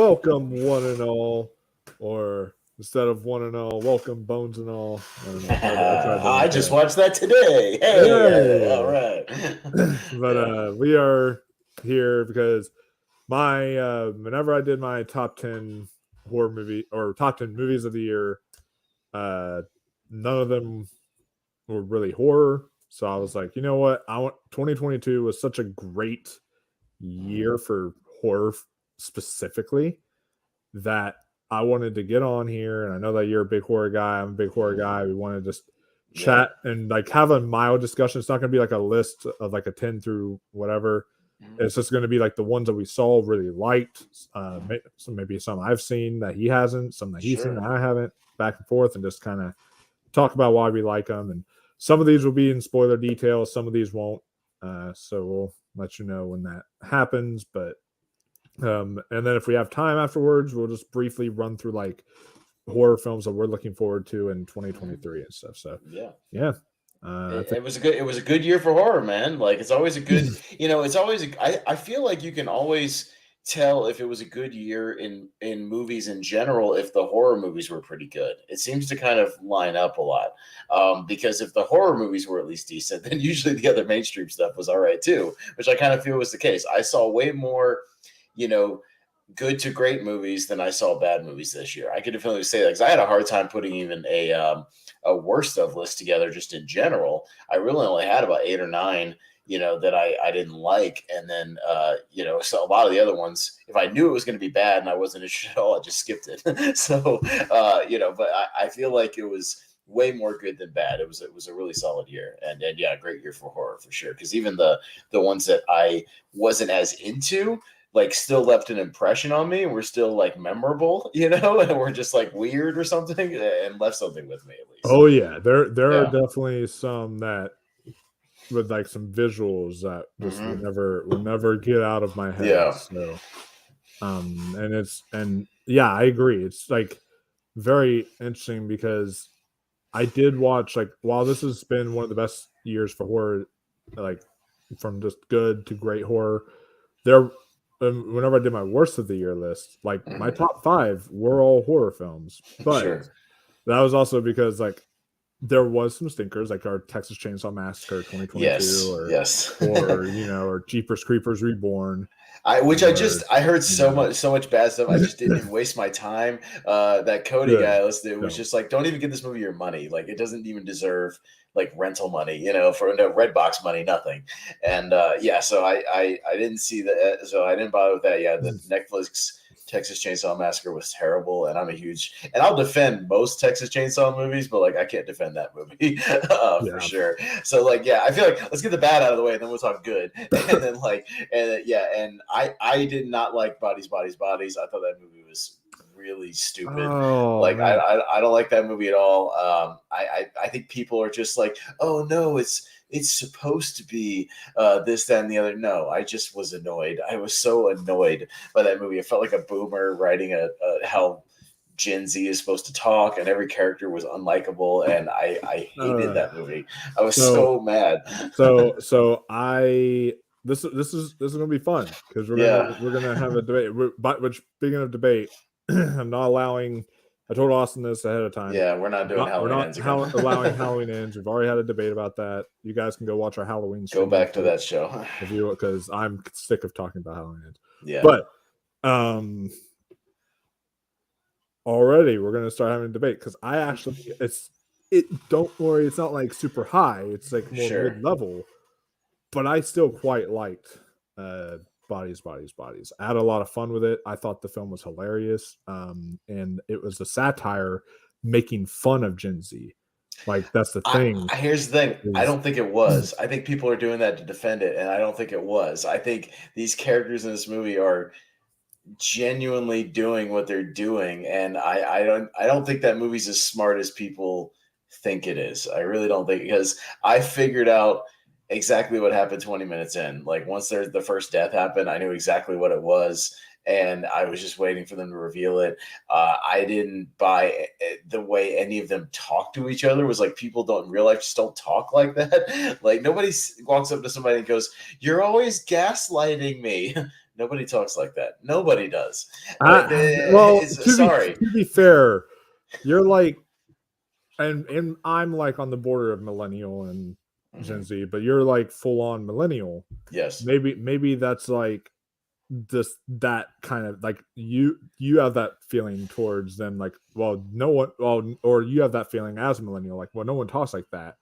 welcome one and all, or instead of one and all, welcome bones and all. I don't know. I tried to I make just that. watched that today. Hey, all Hey, right. but Yeah. we are here because my whenever I did my top 10 horror movie or top 10 movies of the year, uh, none of them were really horror. So I was like, you know what? I want 2022 was such a great year for horror specifically that I wanted to get on here, and I know that you're a big horror guy. I'm a big horror guy. We want to just Yeah. chat and like have a mild discussion. It's not going to be like a list of like a 10 through whatever. It's just going to be like the ones that we saw really liked. Maybe some I've seen that he hasn't, some that he's seen Sure. that I haven't. Back and forth, and just kind of talk about why we like them. And some of these will be in spoiler details. Some of these won't. So we'll let you know when that happens. But and then if we have time afterwards, we'll just briefly run through like horror films that we're looking forward to in 2023 and stuff. So Yeah. yeah, I It, think it was a good. It was a good year for horror, man. Like it's always a good. It's always. I feel like you can always tell if it was a good year in movies in general if the horror movies were pretty good. It seems to kind of line up a lot. Because if the horror movies were at least decent, then usually the other mainstream stuff was all right too, which I kind of feel was the case. I saw way more, you know, good to great movies than I saw bad movies this year. I could definitely say that because I had a hard time putting even a worst of list together just in general. I really only had about 8 or 9, that I didn't like. And then, so a lot of the other ones, if I knew it was going to be bad and I wasn't interested at all, I just skipped it. So, but I feel like it was way more good than bad. It was a really solid year, and yeah, a great year for horror for sure. Because even the ones that I wasn't as into, like still left an impression on me and were still like memorable, and were just like weird or something and left something with me at least. oh yeah, there are Yeah. definitely some that with like some visuals that just Hmm. will never get out of my head. Yeah. So and yeah, I agree. It's like very interesting because I did watch like while this has been one of the best years for horror, like from just good to great horror, there whenever I did my worst of the year list, like my Hmm. top 5 were all horror films. But Sure. that was also because like there was some stinkers like our Texas Chainsaw Massacre 2022 Yes. Yes. or Jeepers Creepers Reborn Which or I heard you know so much bad stuff. I just didn't even waste my time. That Cody good. guy listed was So just like, don't even give this movie your money. Like, it doesn't even deserve like rental money, for no Redbox money, nothing. And yeah, so I didn't see that, so I didn't bother with that. Yeah, the Netflix Texas Chainsaw Massacre was terrible, and and I'll defend most Texas Chainsaw movies, but like I can't defend that movie for yeah. sure. So like, yeah, I feel like let's get the bad out of the way, and then we'll talk good, and then like, and yeah, and I did not like Bodies, Bodies, Bodies. I thought that movie was really stupid. Oh Like man. I don't like that movie at all. I think people are just like, oh no, it's supposed to be this, that, and the other. No, I just was annoyed. I was so annoyed by that movie. It felt like a boomer writing a how Gen Z is supposed to talk, and every character was unlikable, and I hated Uh, that movie. I was so so mad. so I this is gonna be fun because Yeah, we're gonna have a debate. But which speaking of debate, I'm not allowing. I told Austin this ahead of time. yeah, we're not doing We're Halloween not Ends again. allowing Halloween ends. We've already had a debate about that. You guys can go watch our Halloween Go stream back to if that show. you because I'm sick of talking about Halloween ends. Yeah. But um, already we're gonna start having a debate because I actually it. Don't worry, it's not like super high. It's like more Sure. mid level, but I still quite liked Bodies, Bodies, Bodies. I had a lot of fun with it. I thought the film was hilarious, and it was a satire making fun of Gen Z. Like that's the thing. Here's the thing. I Is don't think it was. I think people are doing that to defend it, and I don't think it was. I think these characters in this movie are genuinely doing what they're doing, and I don't think that movie's as smart as people think it is. I really don't think, because I figured out exactly what happened 20 minutes in. Like once the first death happened, I knew exactly what it was, and I was just waiting for them to reveal it. I didn't buy the way any of them talk to each other. Was like, people don't in real life just don't talk like that. Like, nobody walks up to somebody and goes, "You're always gaslighting me." Nobody talks like that. Nobody does. Like, Well, sorry. to be fair, you're like, and I'm like on the border of millennial and Gen Z, but you're like full on millennial. Yes. Maybe that's like just that kind of like you have that feeling towards them, like, well, no one, well, or you have that feeling as a millennial, like, well, no one talks like that.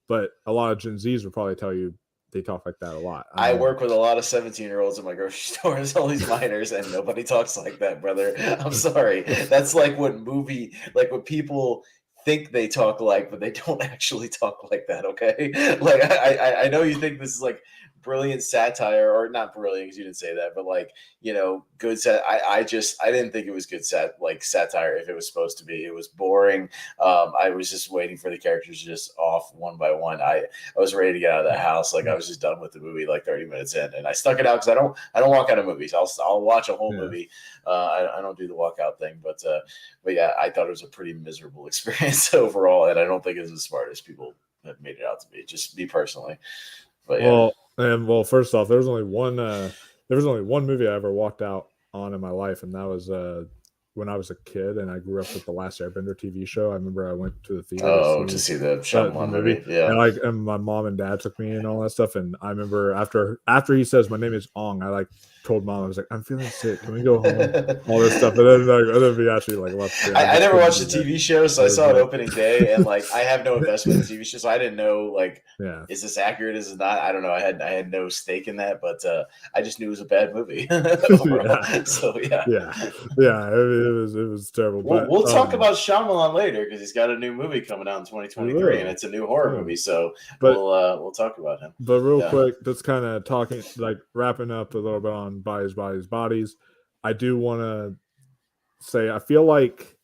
But a lot of Gen Zs would probably tell you they talk like that a lot. I work with a lot of 17-year-olds in my grocery stores, all these minors, and nobody talks like that, brother. I'm sorry. That's like what people think they talk like, but they don't actually talk like that, okay? Like, I know you think this is like brilliant satire, or not brilliant because you didn't say that, but like, good I didn't think it was good satire if it was supposed to be. It was boring. I was just waiting for the characters just off one by one. I was ready to get out of that house. Like, I was just done with the movie like 30 minutes in, and I stuck it out because I don't walk out of movies. I'll watch a whole movie. I don't do the walkout thing, but yeah, I thought it was a pretty miserable experience overall, and I don't think it's as smart as people have made it out to be. Just me personally, but yeah. Well, first off, there was only one movie I ever walked out on in my life, and that was when I was a kid, and I grew up with the Last Airbender TV show. I remember I went to the theater to see the Shyamalan movie. Yeah, and my mom and dad took me and all that stuff. And I remember after he says my name is Ong, I told mom, I was like, I'm feeling sick. Can we go home? All this stuff, and then we actually left. I never watched the TV show, so I saw it opening day, and like, I have no investment in the TV show, so I didn't know is this accurate? Is it not? I don't know. I had no stake in that, but I just knew it was a bad movie. So yeah. It was terrible. We'll talk about Shyamalan later because he's got a new movie coming out in 2023, and it's a new horror movie. So we'll talk about him. But real quick, just kind of talking, like wrapping up a little bit on bodies. I do want to say, I feel like,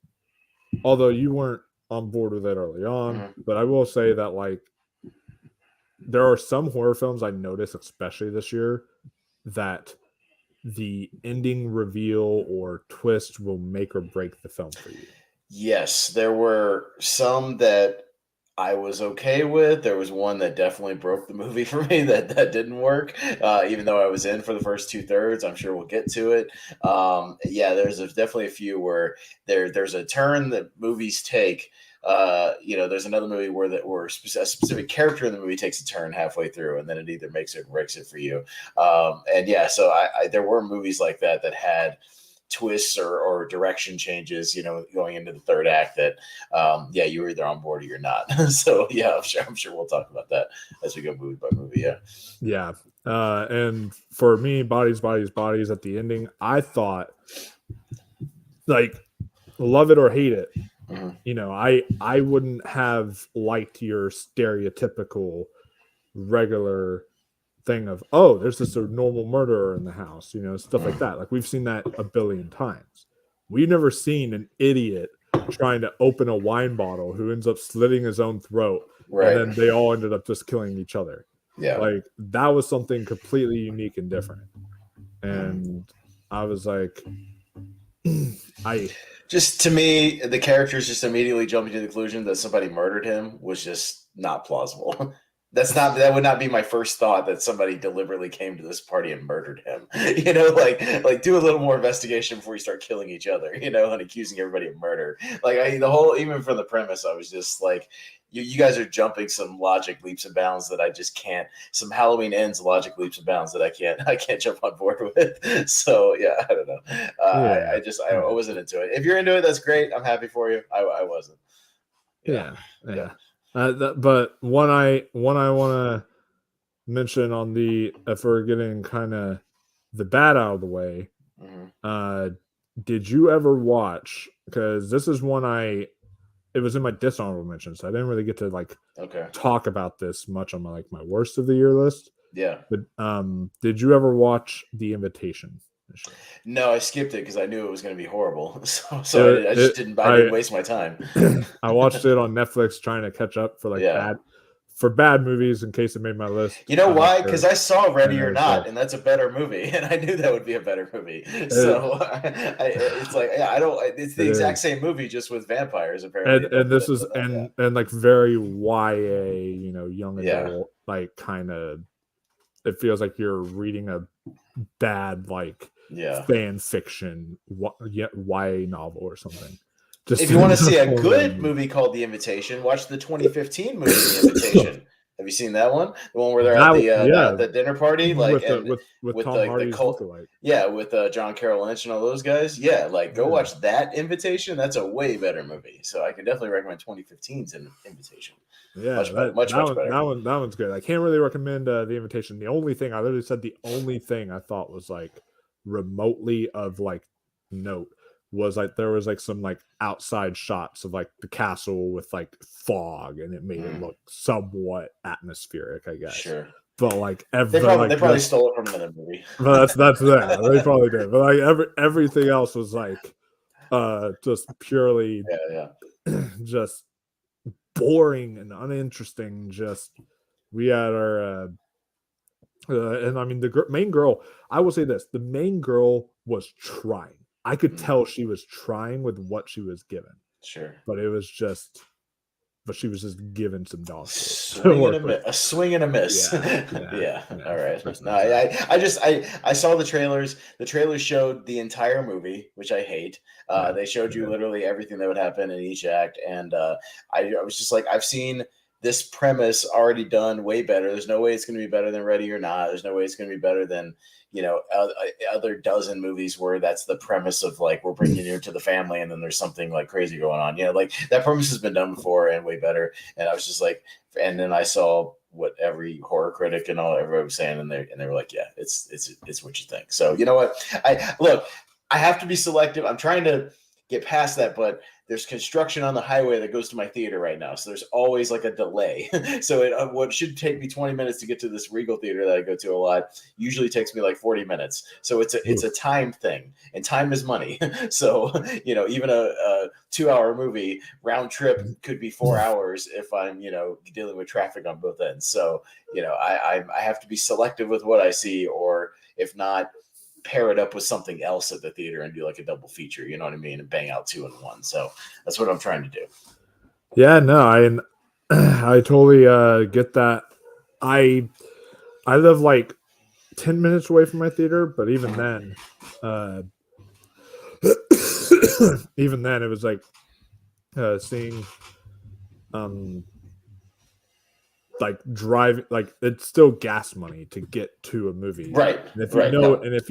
although you weren't on board with it early on, but I will say that like there are some horror films I noticed, especially this year, that the ending reveal or twist will make or break the film for you. Yes, there were some that I was okay with. There was one that definitely broke the movie for me that didn't work, even though I was in for the first 2/3. I'm sure we'll get to it. There's definitely a few where there's a turn that movies take. There's another movie where a specific character in the movie takes a turn halfway through, and then it either makes it or breaks it for you. So there were movies like that had twists or direction changes, going into the third act that, you're either on board or you're not. So yeah, I'm sure we'll talk about that as we go movie by movie. Yeah. And for me, bodies at the ending, I thought, like, love it or hate it, I wouldn't have liked your stereotypical regular thing of, oh, there's just a normal murderer in the house, stuff like that. Like, we've seen that a billion times. We've never seen an idiot trying to open a wine bottle who ends up slitting his own throat, and then they all ended up just killing each other. Yeah, like, that was something completely unique and different. And I was like, to me, the characters just immediately jumping to the conclusion that somebody murdered him was just not plausible. That would not be my first thought, that somebody deliberately came to this party and murdered him. Like do a little more investigation before you start killing each other, and accusing everybody of murder. Like, even from the premise, I was just like, you guys are jumping some logic leaps and bounds that I just can't. Some Halloween Ends logic leaps and bounds that I can't jump on board with. So yeah, I don't know. I wasn't into it. If you're into it, that's great. I'm happy for you. I wasn't. Yeah. But one I want to mention on if we're getting kind of the bad out of the way, did you ever watch? Because this is one it was in my dishonorable mentions, so I didn't really get to talk about this much on my worst of the year list. Yeah. But did you ever watch The Invitation? No, I skipped it because I knew it was going to be horrible. So I didn't waste my time. I watched it on Netflix trying to catch up for for bad movies, in case it made my list. You know why? Because sure. I saw Ready or it's Not, like- and that's a better movie, and I knew that would be a better movie. So it's like, yeah, I don't. It's the It exact is. same movie, just with vampires. Apparently, And this is but no, and like very YA, you know, young Yeah. adult, like kind of. It feels like you're reading a bad like yeah. fan fiction YA novel or something. Just If you want to see a full good of- movie called The Invitation, watch the 2015 movie The Invitation. Have you seen that one? The one where they're at the dinner party, like with Tom Hardy's cult, lookalike. yeah, with John Carroll Lynch and all those guys. Yeah, like go watch that Invitation. That's a way better movie. So I can definitely recommend 2015's Invitation. Yeah, much that better. That one's good. I can't really recommend The Invitation. The only thing I literally said, the only thing I thought was like remotely of like note was like there was like some like outside shots of like the castle with like fog, and it made it look somewhat atmospheric, I guess. Sure. But like they probably stole it from another movie. But that's that. They probably did. But like everything else was like just purely just boring and uninteresting. Just we had our and I mean the main girl, I will say this, the main girl was trying. I could tell she was trying with what she was given. Sure. But she was just given some dog shit. A swing and a miss. Yeah. All right. No, I saw the trailers. The trailers showed the entire movie, which I hate. They showed you literally everything that would happen in each act, and I was just like, I've seen this premise already done way better. There's no way it's going to be better than Ready or Not. There's no way it's going to be better than, you know, other dozen movies where that's the premise of like, we're bringing you into the family and then there's something like crazy going on. You know, like that premise has been done before and way better. And I was just like, and then I saw what every horror critic and all everybody was saying, and they were like, yeah, it's what you think. So you know what? I have to be selective. I'm trying to get past that, but there's construction on the highway that goes to my theater right now. So there's always like a delay. So what should take me 20 minutes to get to this Regal theater that I go to a lot usually takes me like 40 minutes. So it's a time thing, and time is money. So, you know, even a 2-hour movie round trip could be 4 hours if I'm, you know, dealing with traffic on both ends. So, you know, I have to be selective with what I see, or if not, pair it up with something else at the theater and do like a double feature, you know what I mean, and bang out 2 in 1. So that's what I'm trying to do. Yeah, no, I totally get that. I live like 10 minutes away from my theater, but even then it was like seeing like driving, like it's still gas money to get to a movie, right? And if you know, and if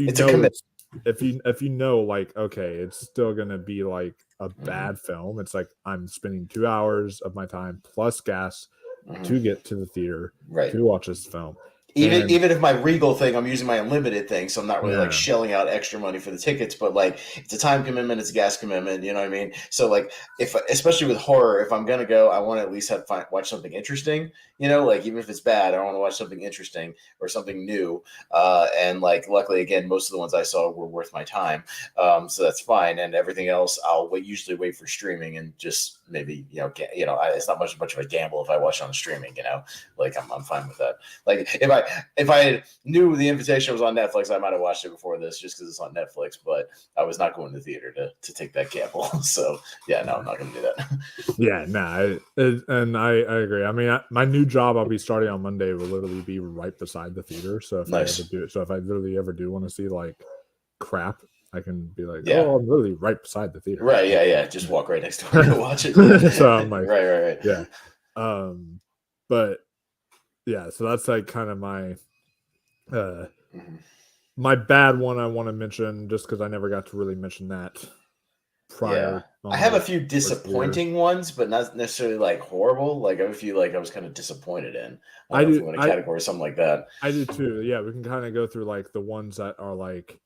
you know, like, okay, it's still gonna be like a bad film. It's like I'm spending 2 hours of my time plus gas to get to the theater to watch this film. Even if my Regal thing, I'm using my unlimited thing, so I'm not really like shelling out extra money for the tickets, but like it's a time commitment, it's a gas commitment, you know what I mean? So like, especially with horror, if I'm gonna go, I want to at least watch something interesting, you know, like even if it's bad, I want to watch something interesting or something new. And like, luckily, again, most of the ones I saw were worth my time, so that's fine. And everything else, I'll usually wait for streaming and just maybe it's not much of a gamble if I watch on streaming, you know, like I'm fine with that. Like if I knew The Invitation was on Netflix, I might have watched it before this just because it's on Netflix, but I was not going to the theater to take that gamble. So yeah, no, I'm not going to do that. Yeah, and I agree. I mean, my new job I'll be starting on Monday will literally be right beside the theater. So if I literally ever do want to see like crap, I can be like, oh, I'm literally right beside the theater. Right, yeah. Just walk right next door and watch it. So I'm like, right. Yeah. But yeah, so that's like kind of my my bad one I want to mention, just because I never got to really mention that prior. I have a few disappointing ones, but not necessarily like horrible. Like I have a few like I was kind of disappointed in. I don't know if you want to category something like that. I do too. Yeah, we can kind of go through like the ones that are like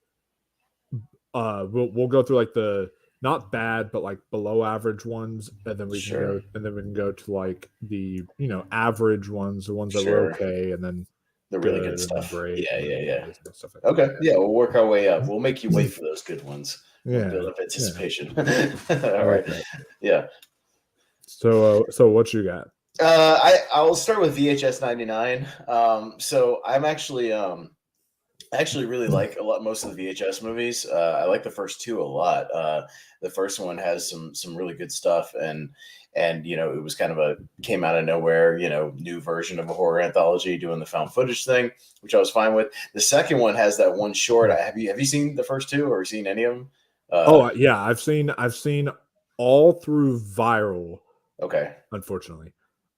we'll go through like the not bad but like below average ones, and then we can go to like the, you know, average ones, the ones that were okay, and then the really good stuff. Great, yeah. Stuff like okay, yeah, we'll work our way up. We'll make you wait for those good ones. Yeah, build up anticipation. All right, yeah. So what you got? I will start with VHS 99. So I actually really like a lot most of the VHS movies. I like the first two a lot. The first one has some really good stuff, and it was kind of a came out of nowhere, new version of a horror anthology doing the found footage thing, which I was fine with. The second one has that one short. Have you seen the first two or seen any of them? Yeah, I've seen all through Viral, Okay, unfortunately.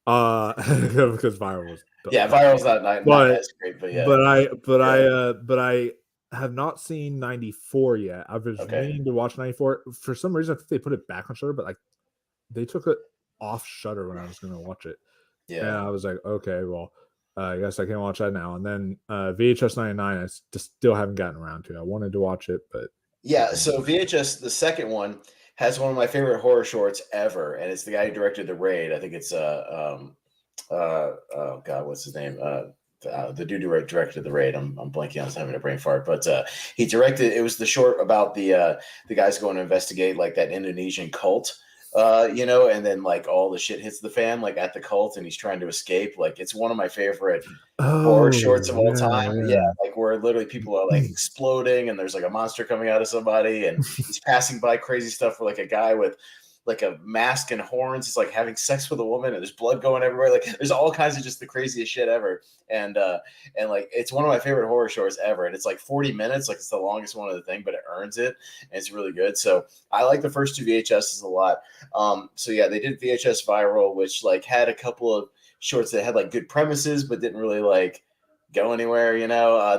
Because Viral was yeah, not Viral's great. not But as great, but yeah, yeah, but I have not seen 94 yet. I was okay, meaning to watch 94. For some reason, I think they put it back on Shutter, but like they took it off Shutter when I was gonna watch it. And yeah. I was like, okay, well, I guess I can watch that now. And then VHS 99, I just still haven't gotten around to. I wanted to watch it, but Yeah, haven't. so VHS, the second one, has one of my favorite horror shorts ever, and it's the guy who directed The Raid. I think it's oh god, what's his name? The dude who directed The Raid. I'm blanking on, having a brain fart, but he directed. It was the short about the guys going to investigate like that Indonesian cult. And then like all the shit hits the fan like at the cult, and he's trying to escape. Like it's one of my favorite horror shorts Oh, of all yeah, time. Yeah, yeah. like where literally people are like exploding and there's like a monster coming out of somebody and he's passing by crazy stuff for like a guy with like a mask and horns. He's like having sex with a woman and there's blood going everywhere. Like there's all kinds of just the craziest shit ever. And like it's one of my favorite horror shorts ever. And it's like 40 minutes, like it's the longest one of the thing, but it earns it and it's really good. So I like the first two VHSs a lot. So yeah, they did VHS Viral, which like had a couple of shorts that had like good premises but didn't really like go anywhere.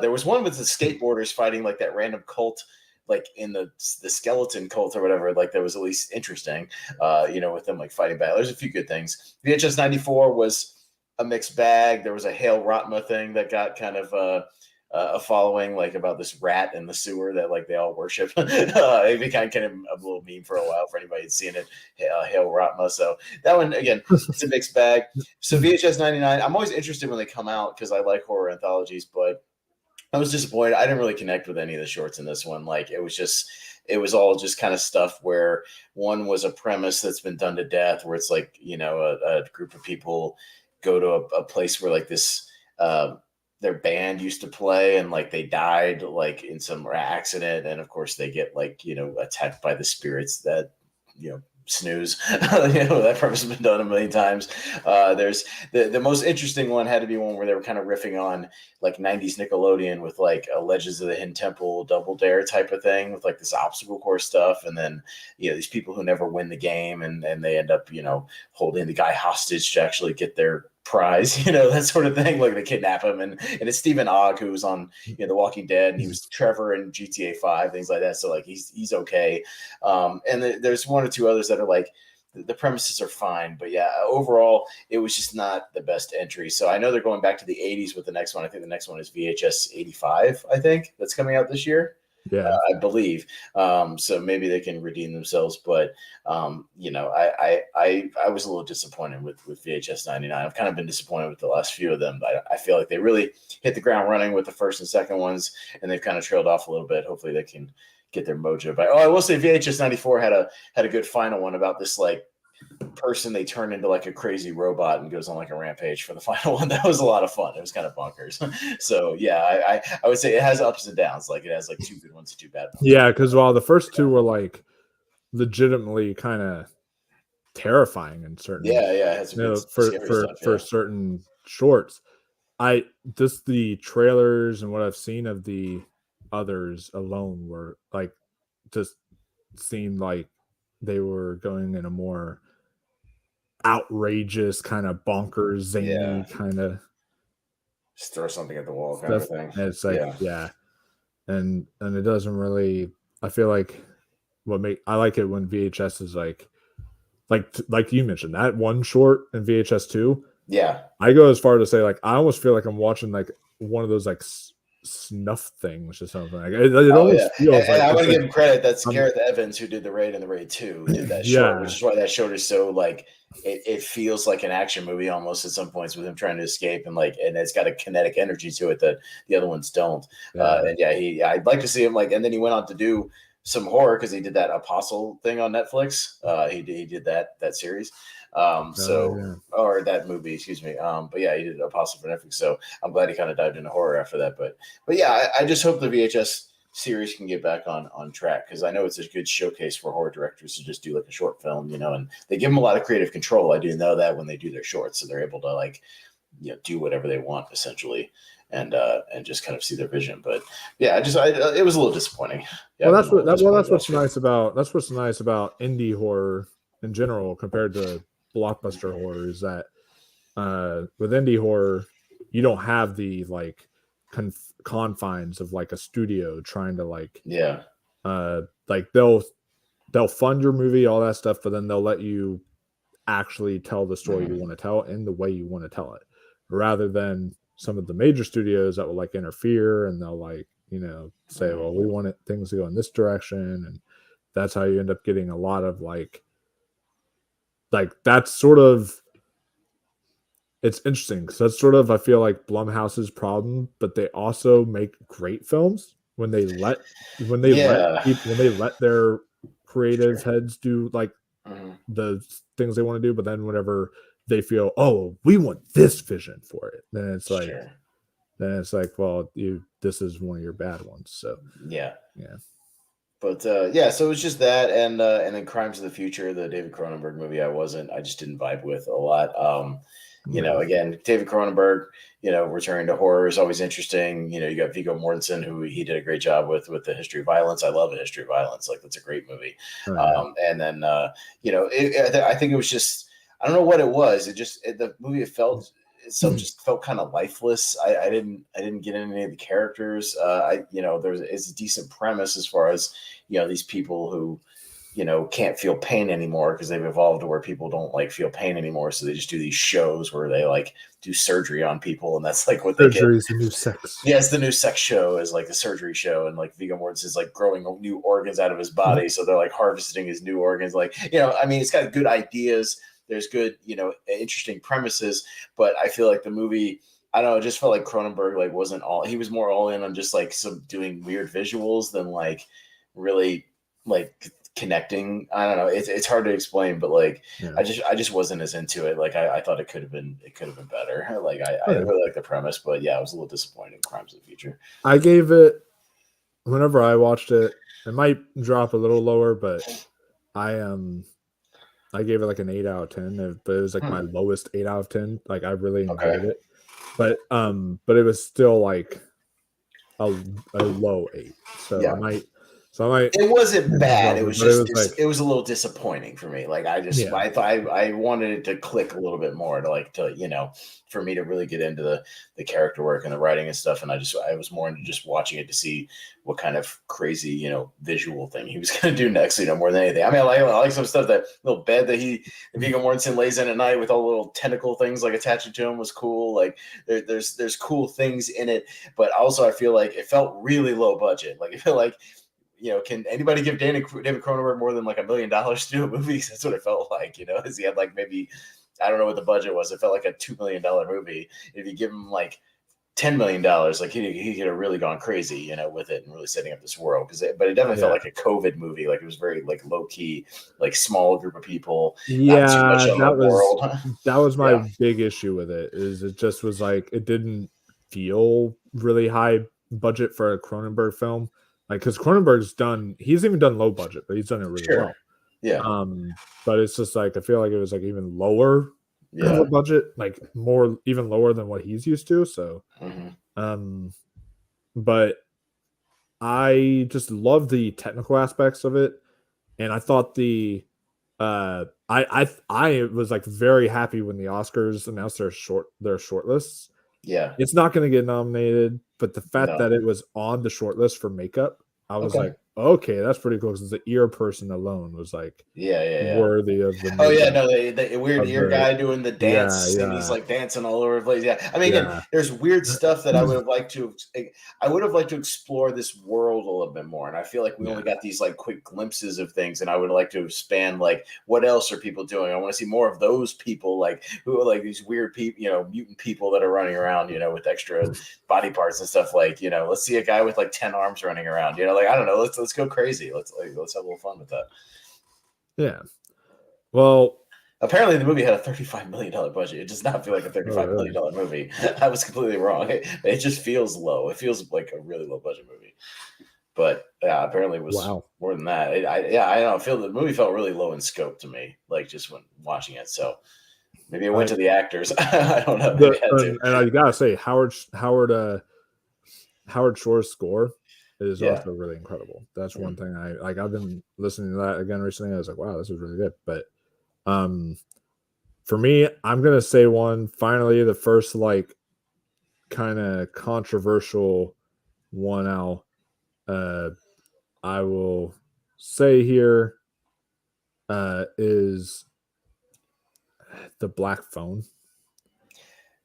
There was one with the skateboarders fighting like that random cult, like in the skeleton cult or whatever. Like that was at least interesting. With them like fighting back. There's a few good things. VHS 94 was a mixed bag. There was a Hale Rotma thing that got kind of a following, like about this rat in the sewer that like they all worship. It became kind of a little meme for a while for anybody who's seen it. Hale Rotma. So that one again, it's a mixed bag. So VHS 99. I'm always interested when they come out because I like horror anthologies, but I was disappointed. I didn't really connect with any of the shorts in this one. Like it was all just kind of stuff where one was a premise that's been done to death, where it's like, a group of people go to a place where like this, their band used to play and like they died like in some accident. And of course they get like, attacked by the spirits that, snooze. That premise has been done a million times. There's the most interesting one had to be one where they were kind of riffing on like 90s Nickelodeon with like a Legends of the Hidden Temple Double Dare type of thing with like this obstacle course stuff. And then, these people who never win the game and they end up, holding the guy hostage to actually get their prize, that sort of thing. Like they kidnap him, and it's Stephen Ogg who was on The Walking Dead, and he was Trevor in GTA 5, things like that. So like he's okay. And there's one or two others that are like the premises are fine, but yeah, overall it was just not the best entry. So I know they're going back to the 80s with the next one. I think the next one is VHS 85. I think that's coming out this year. Yeah. I believe. So maybe they can redeem themselves. But I was a little disappointed with VHS 99. I've kind of been disappointed with the last few of them. I feel like they really hit the ground running with the first and second ones, and they've kind of trailed off a little bit. Hopefully, they can get their mojo back. Oh, I will say VHS 94 had a good final one about this like person they turn into like a crazy robot and goes on like a rampage for the final one. That was a lot of fun. It was kind of bonkers. So yeah, I would say it has ups and downs. Like it has like two good ones and two bad ones. Yeah, because while the first two were like legitimately kind of terrifying in certain, Yeah, it has some good scary stuff. for Yeah, certain shorts, I just the trailers and what I've seen of the others alone were like just seemed like they were going in a more outrageous kind of bonkers yeah. zany kind of Just throw something at the wall, kind of stuff. a thing. And it's like, Yeah, yeah, and it doesn't really. I feel like I like it when VHS is like you mentioned that one short in VHS 2. yeah. I go as far to say like I almost feel like I'm watching like one of those like snuff things or something. Like it Oh yeah, almost feels and like I want it's to like give him credit. That's I'm Gareth Evans who did the Raid and the Raid 2, did that short, yeah which is why that short is so like it feels like an action movie almost at some points with him trying to escape and it's got a kinetic energy to it that the other ones don't. yeah And yeah, I'd like to see him like, and then he went on to do some horror because he did that Apostle thing on Netflix. He did that series. Yeah. Or that movie, excuse me. But yeah, he did Apostle for Netflix. So I'm glad he kind of dived into horror after that. But yeah, I just hope the VHS series can get back on track, because I know it's a good showcase for horror directors to just do like a short film, and they give them a lot of creative control. I do know that when they do their shorts, so they're able to like do whatever they want essentially, and just kind of see their vision. But yeah, it was a little disappointing. Yeah, Well, I've been a little disappointed what's last year. nice about indie horror in general compared to blockbuster horror is that with indie horror, you don't have the like confines of like a studio trying to Yeah. like they'll fund your movie, all that stuff, but then they'll let you actually tell the story you want to tell in the way you want to tell it, rather than some of the major studios that will like interfere and they'll like say, well, we want things to go in this direction, and that's how you end up getting a lot of like that's sort of, it's interesting because that's sort of, I feel like, Blumhouse's problem, but they also make great films when they let their creative heads do like the things they want to do, but then whenever they feel, oh, we want this vision for it, then it's like, well, this is one of your bad ones. So yeah. Yeah. But yeah, so it was just that, and then Crimes of the Future, the David Cronenberg movie. I just didn't vibe with a lot. Again, David Cronenberg, returning to horror is always interesting. You got Viggo Mortensen, who he did a great job with The History of Violence. I love A History of Violence. Like, that's a great movie. And then, I think it was just, I don't know what it was. The movie, itself just felt kind of lifeless. I didn't get any of the characters. It's a decent premise as far as, these people who, can't feel pain anymore because they've evolved to where people don't like feel pain anymore. So they just do these shows where they like do surgery on people, and that's like what they get. Surgery is the new sex. Yeah, it's the new sex show, is like the surgery show, and like Viggo Mortensen is like growing new organs out of his body, so they're like harvesting his new organs. Like, it's got good ideas. There's good, interesting premises, but I feel like the movie, I don't know, it just felt like Cronenberg he was more all in on just like some doing weird visuals than like really like connecting. I don't know. It's hard to explain, but like, I just wasn't as into it. Like, I thought it could have been better. Like, I really like the premise, but yeah, I was a little disappointed in Crimes of the Future. I gave it, whenever I watched it, it might drop a little lower, but I gave it like an 8 out of 10, but it was like my lowest 8 out of 10. Like, I really enjoyed it, but it was still like a low 8. So yeah. I might. It wasn't bad. It was just it was a little disappointing for me. Like, I wanted it to click a little bit more for me to really get into the character work and the writing and stuff. And I was more into just watching it to see what kind of crazy, visual thing he was going to do next, more than anything. I mean, I like some stuff, that little bed that Viggo Mortensen lays in at night with all the little tentacle things like attaching to him was cool. Like, there's cool things in it, but also I feel like it felt really low budget. Like, I feel like, can anybody give David Cronenberg more than like $1 million to do a movie? That's what it felt like, as he had like maybe, I don't know what the budget was. It felt like a $2 million movie. If you give him like $10 million, like he could have really gone crazy, with it and really setting up this world. But it definitely felt like a COVID movie. Like, it was very like low key, like small group of people. Yeah, not too much on the world. That was my big issue with it. Is it just was like, it didn't feel really high budget for a Cronenberg film. Like, because he's even done low budget, but he's done it really well. Yeah. But it's just like, I feel like it was like even lower of a budget, like even lower than what he's used to. So, but I just love the technical aspects of it, and I thought I was like very happy when the Oscars announced their short lists. Yeah, it's not going to get nominated, but the fact that it was on the short list for makeup, I was like, okay, that's pretty cool, because the ear person alone was like, worthy of the. Oh yeah, no, the weird ear guy doing the dance, and he's like dancing all over the place. Yeah, I mean, again, there's weird stuff that I would have liked to explore this world a little bit more, and I feel like we only got these like quick glimpses of things, and I would like to expand like, what else are people doing? I want to see more of those people, like who are like these weird people, mutant people that are running around, with extra body parts and stuff. Like, let's see a guy with like 10 arms running around. Like, I don't know, let's go crazy. Let's have a little fun with that. Yeah. Well, Apparently, the movie had a $35 million budget. It does not feel like a Oh, $35 million really? movie. I was completely wrong. It just feels low. It feels like a really low budget movie. But yeah, apparently it was Wow. more than that. Yeah, I don't know. I feel the movie felt really low in scope to me, like just when watching it. So maybe it went I to the actors. I don't know. Maybe the it had to. and I gotta say Howard Shore's score is Yeah. also really incredible. That's one Mm. thing I like. I've been listening to that again recently. I was like, wow, this is really good. But um, for me, I'm gonna say one. Finally, the first like kind of controversial one out. Uh, I will say here is the Black Phone.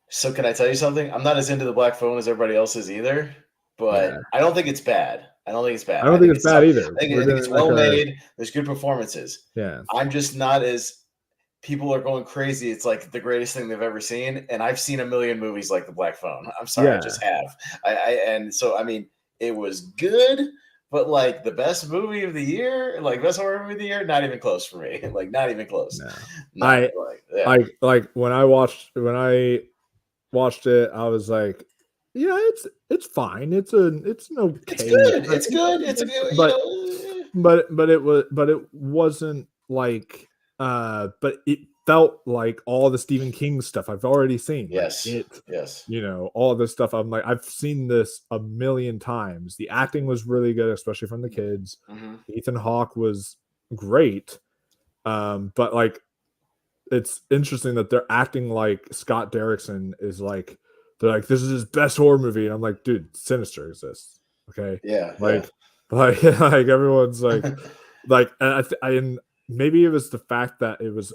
So can I tell you something? I'm not as into the Black Phone as everybody else is either, Yeah, but I don't think it's bad. I don't think it's bad. I don't think it's bad either. I We're think it's doing like well a made. There's good performances. yeah, I'm just not as people are going crazy. It's like the greatest thing they've ever seen, and I've seen a million movies like The Black Phone. I'm sorry, I yeah, just have. And so I mean, it was good, but like the best movie of the year, like best horror movie of the year, not even close for me. Like not even close. no. Not I like yeah. like when I watched it, I was like, yeah, it's fine. It's an It's okay, good. It's good. It's a good, you but know. it wasn't like but it felt like all the Stephen King stuff I've already seen. Like Yes. it, Yes. all this stuff. I'm like, I've seen this a million times. The acting was really good, especially from the kids. Mhm. Ethan Hawke was great. But like it's interesting that they're acting like Scott Derrickson is like they're like this is his best horror movie, and I'm like, dude, Sinister exists, okay? Yeah, yeah. Like, like everyone's like, and maybe it was the fact that it was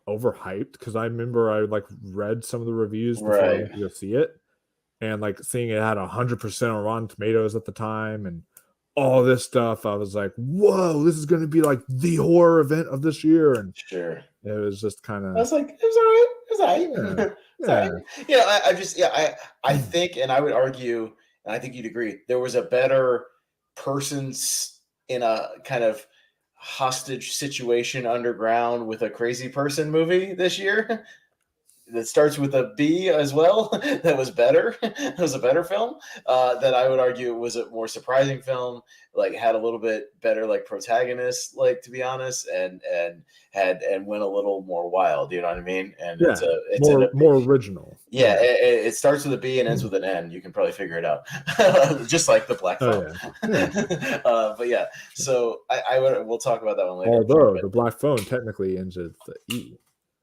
overhyped because I remember I like read some of the reviews before I Right. went to go see it, and like seeing it had 100% on Rotten Tomatoes at the time, and all this stuff. I was like, whoa, this is going to be like the horror event of this year, and Sure. it was just kind I of was like, it was all right. It was all yeah, right. It's all right. yeah. You know, I just yeah, I think, and I would argue, and I think you'd agree, there was a better persons in a kind of hostage situation underground with a crazy person movie this year that starts with a B as well. That was better. It was a better film. That I would argue was a more surprising film. Like had a little bit better like protagonist, like to be honest, and went a little more wild. You know what I mean? And Yeah, it's an more original. yeah. Yeah. It starts with a B and ends with an N. You can probably figure it out, just like the Black Oh Phone. yeah, yeah. But yeah, so I would we'll talk about that one later. I'm sure. Although But the Black Phone technically ends with the E,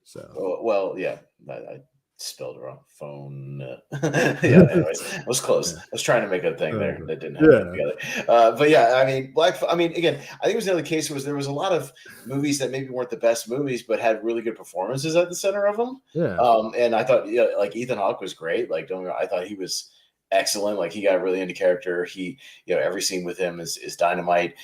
so well, yeah, I spelled it wrong. Phone. Yeah. Anyways, I was close. yeah, I was trying to make a thing there okay. that didn't have anything Yeah, together. But yeah, I mean, I mean, again, I think it was the other case was there was a lot of movies that maybe weren't the best movies, but had really good performances at the center of them. yeah, And I thought, yeah, like Ethan Hawke was great. Like, don't I thought he was excellent. Like, he got really into character. He, every scene with him is dynamite.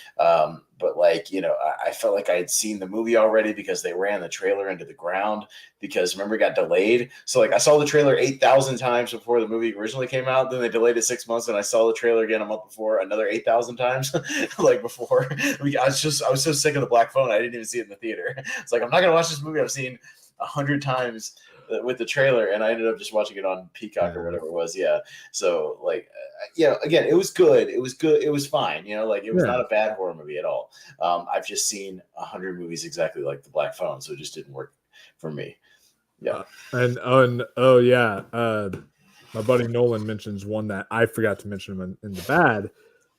But like, I felt like I had seen the movie already because they ran the trailer into the ground because remember it got delayed. So like I saw the trailer 8,000 times before the movie originally came out. Then they delayed it 6 months and I saw the trailer again a month before another 8,000 times. Like before I was so sick of the Black Phone. I didn't even see it in the theater. It's like, I'm not going to watch this movie I've seen 100 times with the trailer. And I ended up just watching it on Peacock or yeah, whatever it was. Yeah. So like, again, it was good. It was good. It was fine. Like it was yeah. not a bad horror movie at all. I've just seen 100 movies exactly like the Black Phone. So it just didn't work for me. Yeah. And oh yeah, my buddy Nolan mentions one that I forgot to mention in the bad.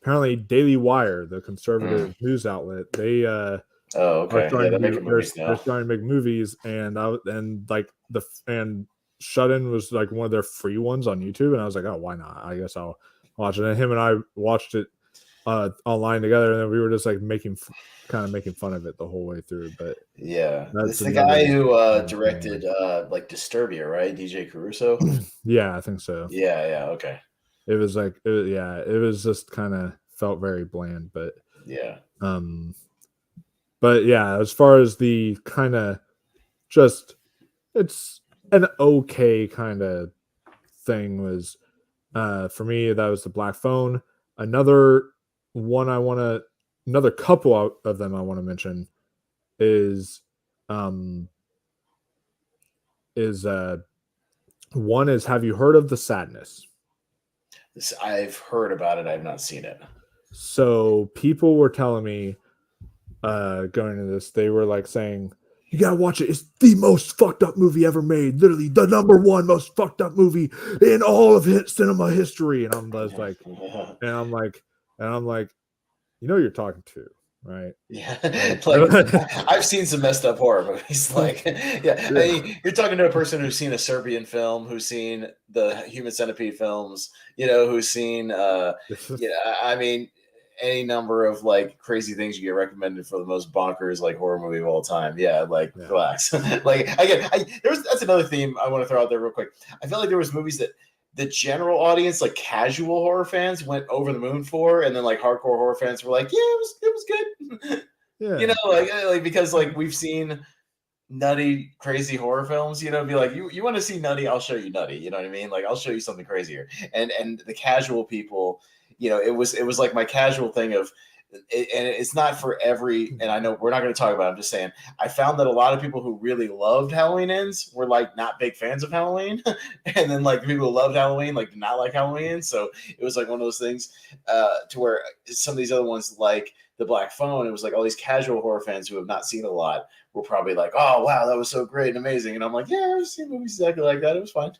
Apparently, Daily Wire, the conservative news outlet, they Oh, are okay. Yeah, trying to they're do making movies they're now. starting to make movies, and Shut In was like one of their free ones on YouTube, and I was like, oh, why not? I guess I'll watch it. And him and I watched it online together, and then we were just like kind of making fun of it the whole way through. But Yeah. that's It's the guy another who thing. directed like Disturbia, right? DJ Caruso. Yeah, I think so. Yeah, yeah, okay. It was like, it was just kind of felt very bland, Yeah. um, but yeah, as far as the kind of just, it's an okay kind of thing was, for me, that was the Black Phone. Another one another couple of them I want to mention is, is one is, have you heard of The Sadness? I've heard about it. I've not seen it. So people were telling me going into this, they were like saying, you gotta watch it. It's the most fucked up movie ever made. Literally the number one most fucked up movie in all of cinema history. And I'm just like, and I'm like, you're talking to, right? Yeah, like I've seen some messed up horror movies. Like, yeah, I mean, you're talking to a person who's seen a Serbian film, who's seen the Human Centipede films, who's seen, I mean, any number of like crazy things you get recommended for the most bonkers like horror movie of all time. Yeah, like relax. Like that's another theme I want to throw out there real quick. I felt like there was movies that the general audience, like casual horror fans, went over the moon for, and then like hardcore horror fans were like, yeah, it was good. Yeah. Like because like we've seen nutty, crazy horror films, be like, you want to see nutty, I'll show you nutty. You know what I mean? Like I'll show you something crazier. And the casual people, it was like my casual thing of, and it's not for every, and I know we're not going to talk about it, I'm just saying, I found that a lot of people who really loved Halloween Ends were like not big fans of Halloween. And then like the people who loved Halloween like did not like Halloween. So it was like one of those things to where some of these other ones like The Black Phone, it was like all these casual horror fans who have not seen a lot were probably like, oh wow, that was so great and amazing. And I'm like, yeah, I've seen movies exactly like that. It was fine.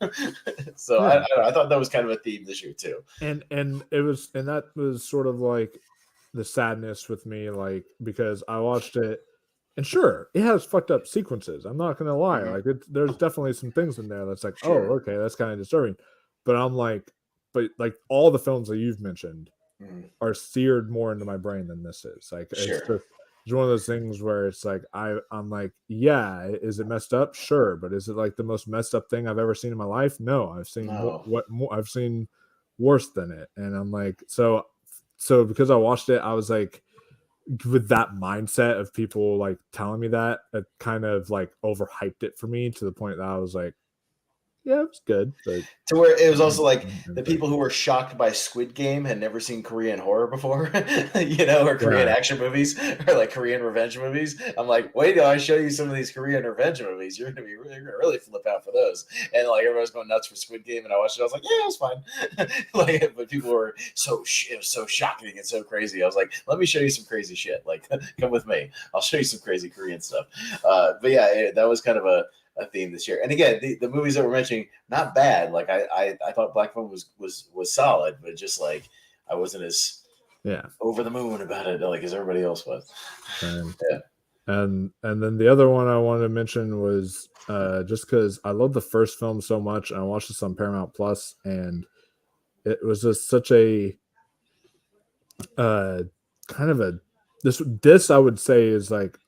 So yeah. I thought that was kind of a theme this year too. And that was sort of like the sadness with me, like, because I watched it, and sure, it has fucked up sequences. I'm not gonna lie, like there's definitely some things in there that's like, oh, okay, that's kind of disturbing. But I'm like, like all the films that you've mentioned are seared more into my brain than this is. Like, it's one of those things where it's like I'm like, yeah, is it messed up? Sure, but is it like the most messed up thing I've ever seen in my life? No, I've seen I've seen worse than it, and I'm like, so because I watched it, I was like, with that mindset of people like telling me that, it kind of like overhyped it for me to the point that I was like, yeah, it was good. But to where it was also like the people who were shocked by Squid Game had never seen Korean horror before, or Korean action movies or like Korean revenge movies. I'm like, wait till I show you some of these Korean revenge movies. You're gonna really flip out for those. And like everyone was going nuts for Squid Game, and I watched it. I was like, yeah, it was fine. But people were it was so shocking and so crazy. I was like, let me show you some crazy shit. Like, come with me. I'll show you some crazy Korean stuff. But yeah, that was kind of a theme this year. And again, the movies that we're mentioning, not bad. Like I thought Black Phone was solid, but just like I wasn't as over the moon about it like as everybody else was. And then the other one I wanted to mention was just because I love the first film so much, and I watched this on Paramount Plus, and it was just such a kind of a this I would say is like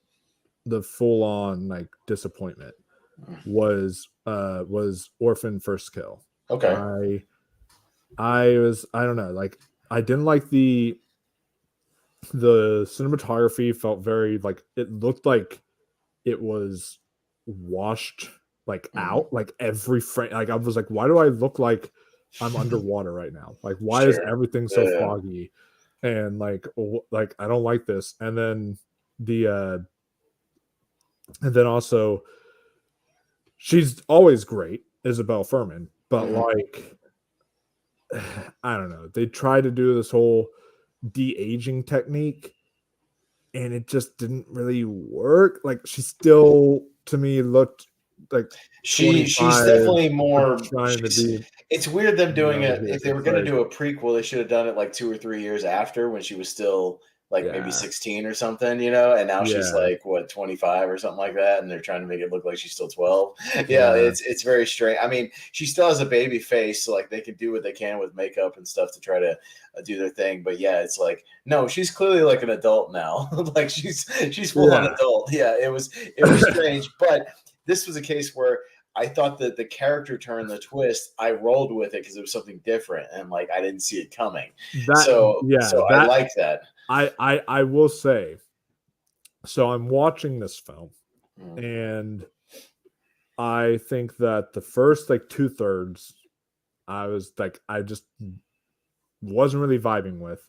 the full on like disappointment was Orphan First Kill. Okay. I don't know, like I didn't like the cinematography. Felt very like, it looked like it was washed like out, like every frame. Like I was like, why do I look like I'm underwater right now? Like why is everything so foggy? And like I don't like this. And then also, she's always great, Isabel Fuhrman, but like, I don't know. They tried to do this whole de-aging technique, and it just didn't really work. Like she still, to me, looked like she's definitely more trying to be. It's weird them doing it. If they were going to do a prequel, they should have done it like 2 or 3 years after, when she was still like maybe 16 or something, and now she's like what, 25 or something like that, and they're trying to make it look like she's still 12. It's very strange. I mean, she still has a baby face, so like they can do what they can with makeup and stuff to try to do their thing, but yeah, it's like, no, she's clearly like an adult now. Like she's full on adult. It was strange. But this was a case where I thought that the character turn, the twist, I rolled with it because it was something different, and like I didn't see it coming. So I like that. I will say, so I'm watching this film, and I think that the first like 2/3, I was like, I just wasn't really vibing with.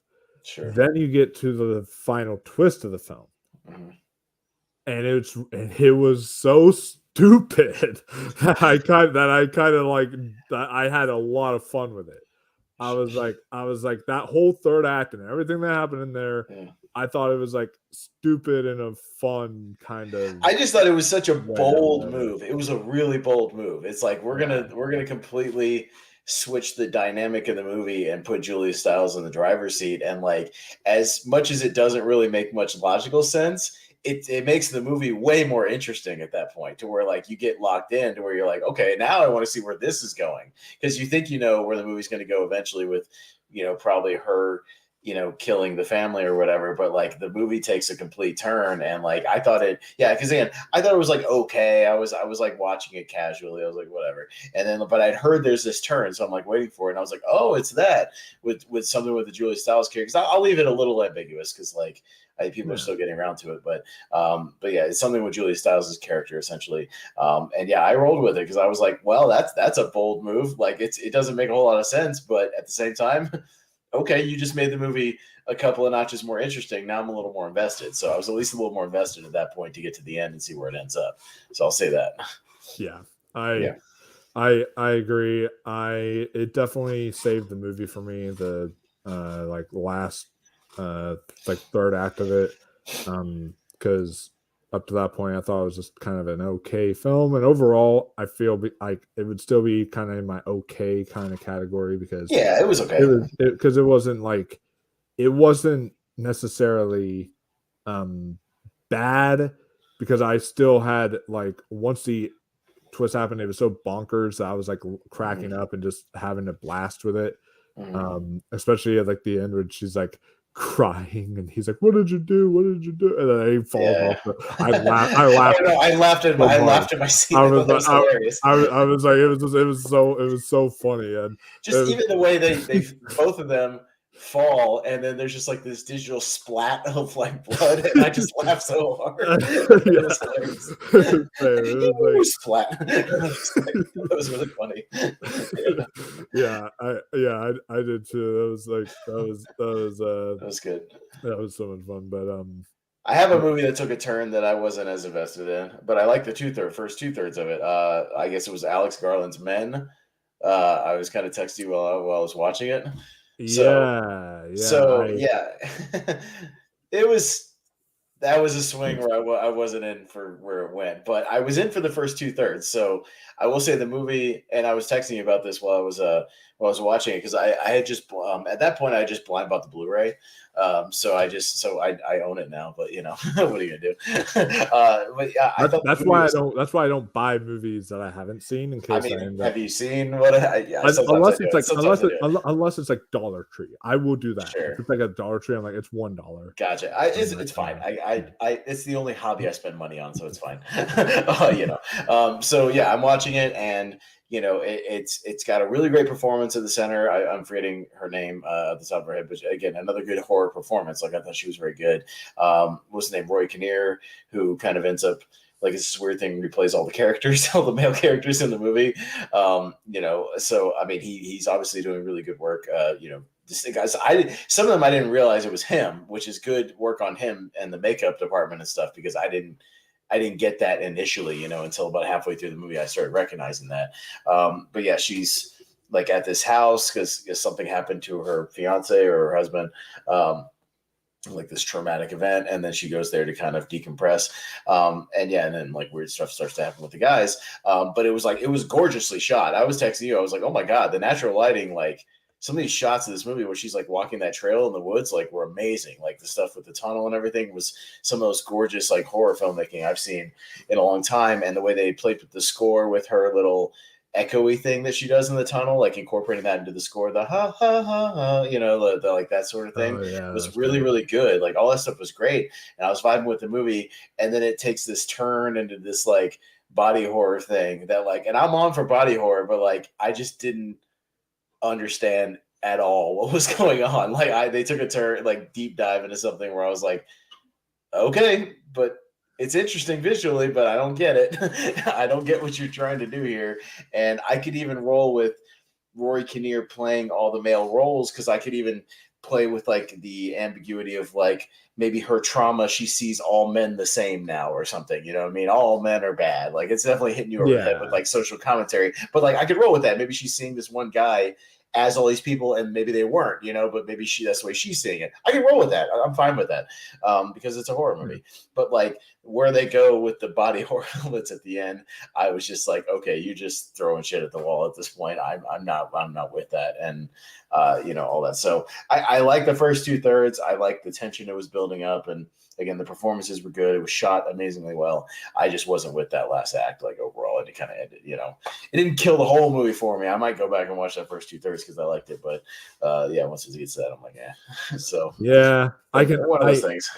Then you get to the final twist of the film, and it was so stupid. I kind of like that. I had a lot of fun with it. I was like that whole third act and everything that happened in there. Yeah. I thought it was like stupid in a fun kind of I just thought it was such a way or bold whatever. move. It was a really bold move. It's like Yeah. we're gonna completely switch the dynamic of the movie and put Julia Stiles in the driver's seat. And like as much as it doesn't really make much logical sense, it makes the movie way more interesting at that point to where like you get locked in to where you're like, okay, now I want to see where this is going. Because you think you know where the movie's gonna go eventually with, probably her killing the family or whatever, but like the movie takes a complete turn. And like I thought because again, I thought it was like okay. I was like watching it casually. I was like, whatever. And then but I'd heard there's this turn, so I'm like waiting for it. And I was like, oh, it's that with something with the Julia Stiles character. I'll leave it a little ambiguous because like people are still getting around to it, but yeah, it's something with Julia Stiles' character essentially. And yeah, I rolled with it because I was like, well, that's a bold move. Like it doesn't make a whole lot of sense, but at the same time, okay, you just made the movie a couple of notches more interesting. Now I'm a little more invested. So I was at least a little more invested at that point to get to the end and see where it ends up. So I'll say that. Yeah. Yeah. I agree. It definitely saved the movie for me. The like last like third act of it. Because up to that point I thought it was just kind of an okay film, and overall I feel like it would still be kind of in my okay kind of category because Yeah, it was okay. it wasn't like it wasn't necessarily bad, because I still had like once the twist happened, it was so bonkers that I was like cracking up and just having a blast with it. Especially at like the end when she's like crying and he's like, "What did you do? What did you do?" And then he falls off. I laughed. I laughed. I laughed at my scene. I was, that was hilarious. I was like, it was so funny, and just even the way they both of them fall, and then there's just like this digital splat of like blood, and I just laughed so hard. It was hilarious. It was splat. That was really funny. I did too. That was good. That was so much fun. But I have a movie that took a turn that I wasn't as invested in, but I like the first 2/3 of it. I guess it was Alex Garland's Men. I was kind of texting you while I was watching it. It was that was a swing where I wasn't in for where it went, but I was in for the first 2/3. So I will say the movie, and I was texting you about this while I was watching it because I had just at that point I just blind bought the Blu-ray. So I own it now, but what are you gonna do? But yeah, that's why I don't buy movies that I haven't seen in case I end up. Have you seen what? Unless it's like Dollar Tree, I will do that. Sure. If it's like a Dollar Tree, I'm like it's $1. Gotcha. It's fine. It's the only hobby I spend money on, so it's fine. So yeah, I'm watching it, and it's got a really great performance at the center. I'm forgetting her name at the top of her head, but again, another good horror performance. Like I thought she was very good. What's his name? Roy Kinnear, who kind of ends up like it's this weird thing where he plays all the characters, all the male characters in the movie. So I mean, he's obviously doing really good work. Guys, some of them I didn't realize it was him, which is good work on him and the makeup department and stuff because I didn't get that initially, until about halfway through the movie, I started recognizing that. But yeah, she's like at this house because something happened to her fiance or her husband, like this traumatic event. And then she goes there to kind of decompress. And then like weird stuff starts to happen with the guys. But it was gorgeously shot. I was texting you. I was like, oh my God, the natural lighting, like, some of these shots of this movie where she's like walking that trail in the woods, like were amazing. Like the stuff with the tunnel and everything was some of those gorgeous like horror filmmaking I've seen in a long time. And the way they played with the score with her little echoey thing that she does in the tunnel, like incorporating that into the score, the ha ha ha ha, the like that sort of thing was really, really good. Like all that stuff was great. And I was vibing with the movie. And then it takes this turn into this like body horror thing that like, and I'm on for body horror, but like, I just didn't understand at all what was going on. Like they took a turn, like deep dive into something where I was like, okay, but it's interesting visually, but I don't get it. I don't get what you're trying to do here. And I could even roll with Rory Kinnear playing all the male roles because I could even play with like the ambiguity of like maybe her trauma, she sees all men the same now or something, you know what I mean? All men are bad. Like it's definitely hitting you over the head with Yeah. like social commentary. But like I could roll with that. Maybe she's seeing this one guy as all these people and maybe they weren't, you know, but maybe that's the way she's seeing it. I can roll with that. I'm fine with that. Because it's a horror movie. But like where they go with the body horror elements at the end, I was just like, okay, you just throwing shit at the wall at this point. I'm not with that. And you know, all that. So I like the first 2/3. I like the tension it was building up, and again, the performances were good. It was shot amazingly well. I just wasn't with that last act. Like overall, it kind of ended. You know, it didn't kill the whole movie for me. I might go back and watch that first 2/3 because I liked it, but yeah, once it gets to that, I'm like, yeah. So Yeah, one of those things.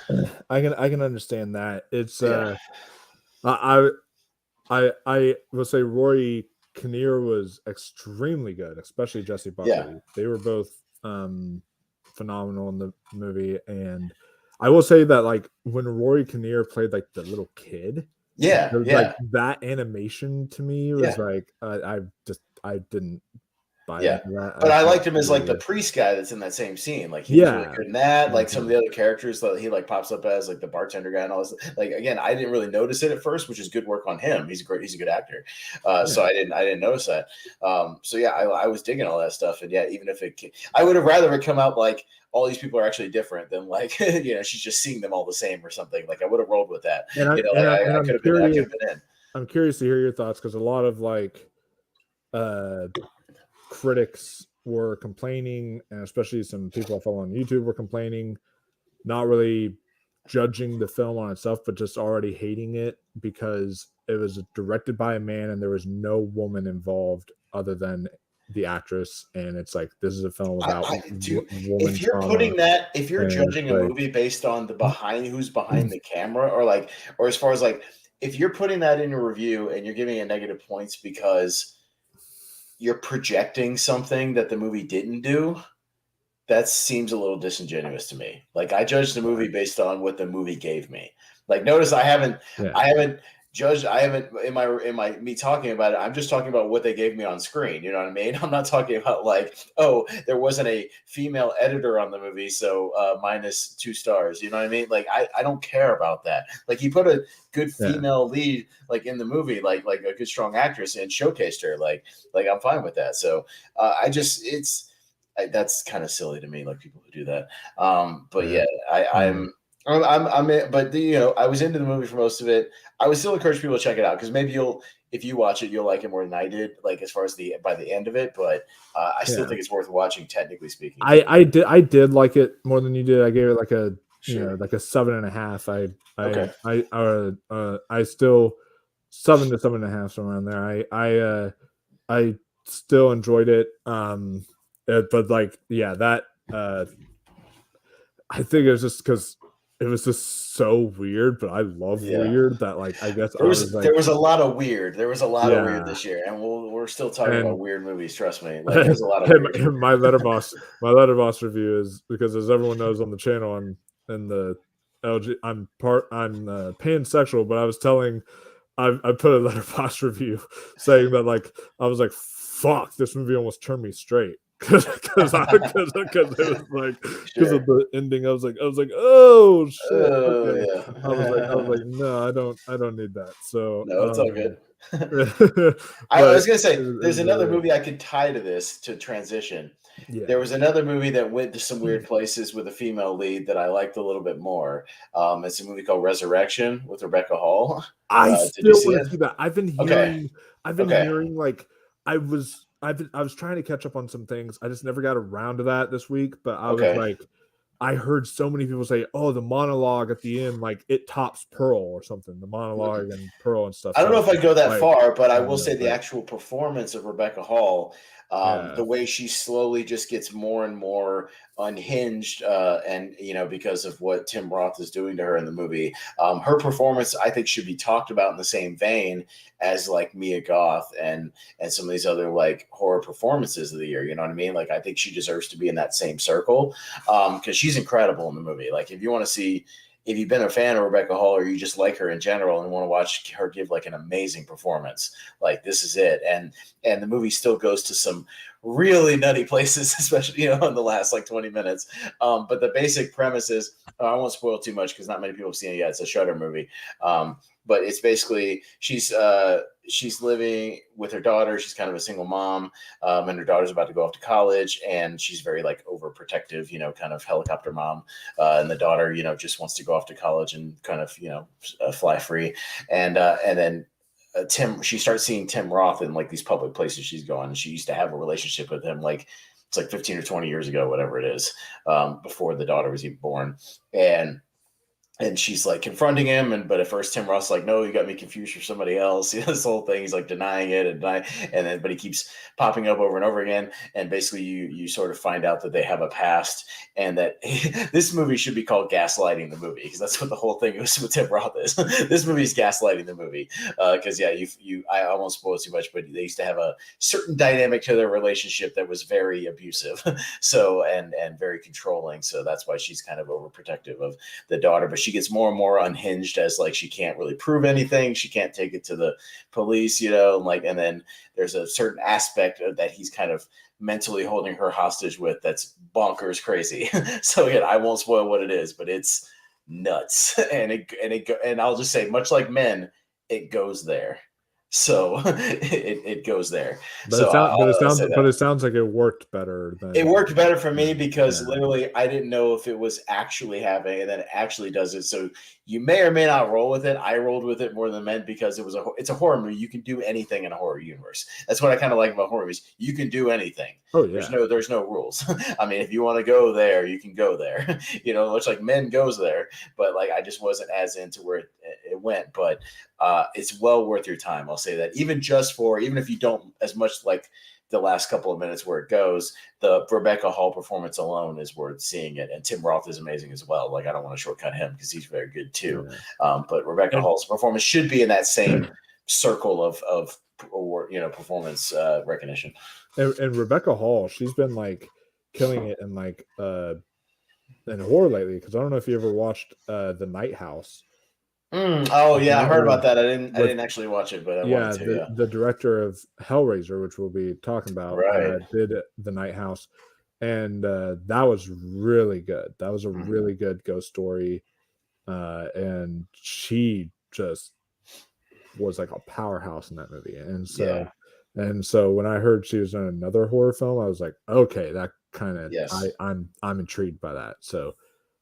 I can understand that. It's Yeah. I will say Rory Kinnear was extremely good, especially Jesse Yeah. Buckley. They were both phenomenal in the movie, and I will say that like when Rory Kinnear played like the little kid, Yeah. it was Yeah. like that animation to me was Yeah. like I didn't buy Yeah. into that. But I I thought liked him as like the priest guy that's in that same scene. Like he was really yeah, good in that. Like some of mhm, the other characters that he like pops up as, like the bartender guy and all this. Like again, I didn't really notice it at first, which is good work on him. He's a good actor. So yeah. I didn't notice that. So yeah, I was digging all that stuff. And yeah, even if I would have rather it come out like all these people are actually different than like you know she's just seeing them all the same or something. Like I would have rolled with that. And You know, like I I'm could have been curious. in. I'm curious to hear your thoughts because a lot of like uh critics were complaining, and especially some people I follow on YouTube were complaining, not really judging the film on itself, but just already hating it because it was directed by a man and there was no woman involved other than the actress. And it's like this is a film about I do. woman trauma, If you're and it's judging a like movie based on the behind who's behind the camera, or like, or as far as like, if you're putting that in a review and you're giving it negative points because you're projecting something that the movie didn't do, that seems a little disingenuous to me. Like I judged the movie based on what the movie gave me. Like notice yeah, I haven't judged I haven't in my me talking about it, I'm just talking about what they gave me on screen. You know what I mean? I'm not talking about like, oh, there wasn't a female editor on the movie, so minus 2 stars. You know what I mean? Like I don't care about that. Like he put a good yeah. female lead like in the movie, like a good strong actress and showcased her. Like I'm fine with that. So I just that's kind of silly to me, like people who do that. But Yeah. yeah, but you know, I was into the movie for most of it. I would still encourage people to check it out because maybe if you watch it, you'll like it more than I did. Like as far as by the end of it, but I still Yeah. think it's worth watching, technically speaking. I did like it more than you did. I gave it like a Sure. like a 7.5. Okay. I still 7 to 7.5 somewhere around there. I still enjoyed it. But like yeah, that I think it was just because it was just so weird. But I love Yeah. weird that like I guess I was There like was a lot of weird. There was a lot of weird yeah, this year, and we're still talking about and weird movies. Trust me. Like there's a lot of weird. my letterbox review is because as everyone knows on the channel I'm in the LG I'm pansexual, but I was telling I put a letterbox review saying that like I was like fuck this movie almost turned me straight because it was like because of Sure. the ending I was like oh shit Oh okay I was yeah. like no I don't need that so No, it's all good. I but was gonna say it there's was another really movie I could tie to this to transition. There yeah was another movie that went to some weird places with a female lead that I liked a little bit more. It's a movie called Resurrection with Rebecca Hall. I Did you still see want it? to see that. Okay. I've been Okay. hearing like I was trying to catch up on some things. I just never got around to that this week, but I was Okay. like I heard so many people say, "Oh, the monologue at the end like it tops Pearl or something." The monologue and Pearl and stuff. I don't know So if I'd go that like far, but I I will know, say the but actual performance of Rebecca Hall, yeah. the way she slowly just gets more and more unhinged, and you know because of what Tim Roth is doing to her in the movie, her performance I think should be talked about in the same vein as like Mia Goth and some of these other like horror performances of the year. You know what I mean? Like I think she deserves to be in that same circle because she's incredible in the movie. Like if you want to see if you've been a fan of Rebecca Hall or you just like her in general and want to watch her give like an amazing performance, like this is it. And the movie still goes to some really nutty places, especially in the last like 20 minutes. But the basic premise is, I won't spoil too much because not many people have seen it yet. It's a Shudder movie. But it's basically she's living with her daughter. She's kind of a single mom, and her daughter's about to go off to college, and she's very like overprotective, kind of helicopter mom. And the daughter, just wants to go off to college and kind of, fly free. And then she starts seeing Tim Roth in like these public places she's going. And she used to have a relationship with him, like it's like 15 or 20 years ago, whatever it is, before the daughter was even born. And she's like confronting him, but at first Tim Roth's like, no, you got me confused for somebody else. This whole thing, he's like denying it but he keeps popping up over and over again. And basically you sort of find out that they have a past, and that this movie should be called Gaslighting the Movie, because that's what the whole thing is with Tim Roth is. This movie is gaslighting the movie. Because I almost spoiled too much, but they used to have a certain dynamic to their relationship that was very abusive. So, and very controlling. So that's why she's kind of overprotective of the daughter, but she gets more and more unhinged as like she can't really prove anything. She can't take it to the police, and then there's a certain aspect of that he's kind of mentally holding her hostage with that's bonkers crazy. So again, I won't spoil what it is, but it's nuts. And I'll just say, much like Men, it goes there. So it goes there. But it sounds like it worked better. It worked better for me because literally I didn't know if it was actually happening, and then it actually does it. So you may or may not roll with it. I rolled with it more than Men because it's a horror movie. You can do anything in a horror universe. That's what I kind of like about horror movies. You can do anything. Oh yeah. There's no rules. I mean, if you want to go there, you can go there. Looks like Men goes there, but like I just wasn't as into where it went. But it's well worth your time. I'll say that. Even if you don't as much like the last couple of minutes where it goes, the Rebecca Hall performance alone is worth seeing it. And Tim Roth is amazing as well. Like, I don't want to shortcut him because he's very good too. Yeah. But Rebecca Hall's performance should be in that same circle of performance recognition. And Rebecca Hall, she's been like killing it in like in horror lately. Because I don't know if you ever watched The Night House. Oh yeah, I heard about that. I didn't actually watch it, but I wanted to. The director of Hellraiser, which we'll be talking about, did The Night House, and that was really good. That was a really good ghost story, and she just was like a powerhouse in that movie. And so when I heard she was in another horror film, I was like, okay, that kind of I'm intrigued by that. So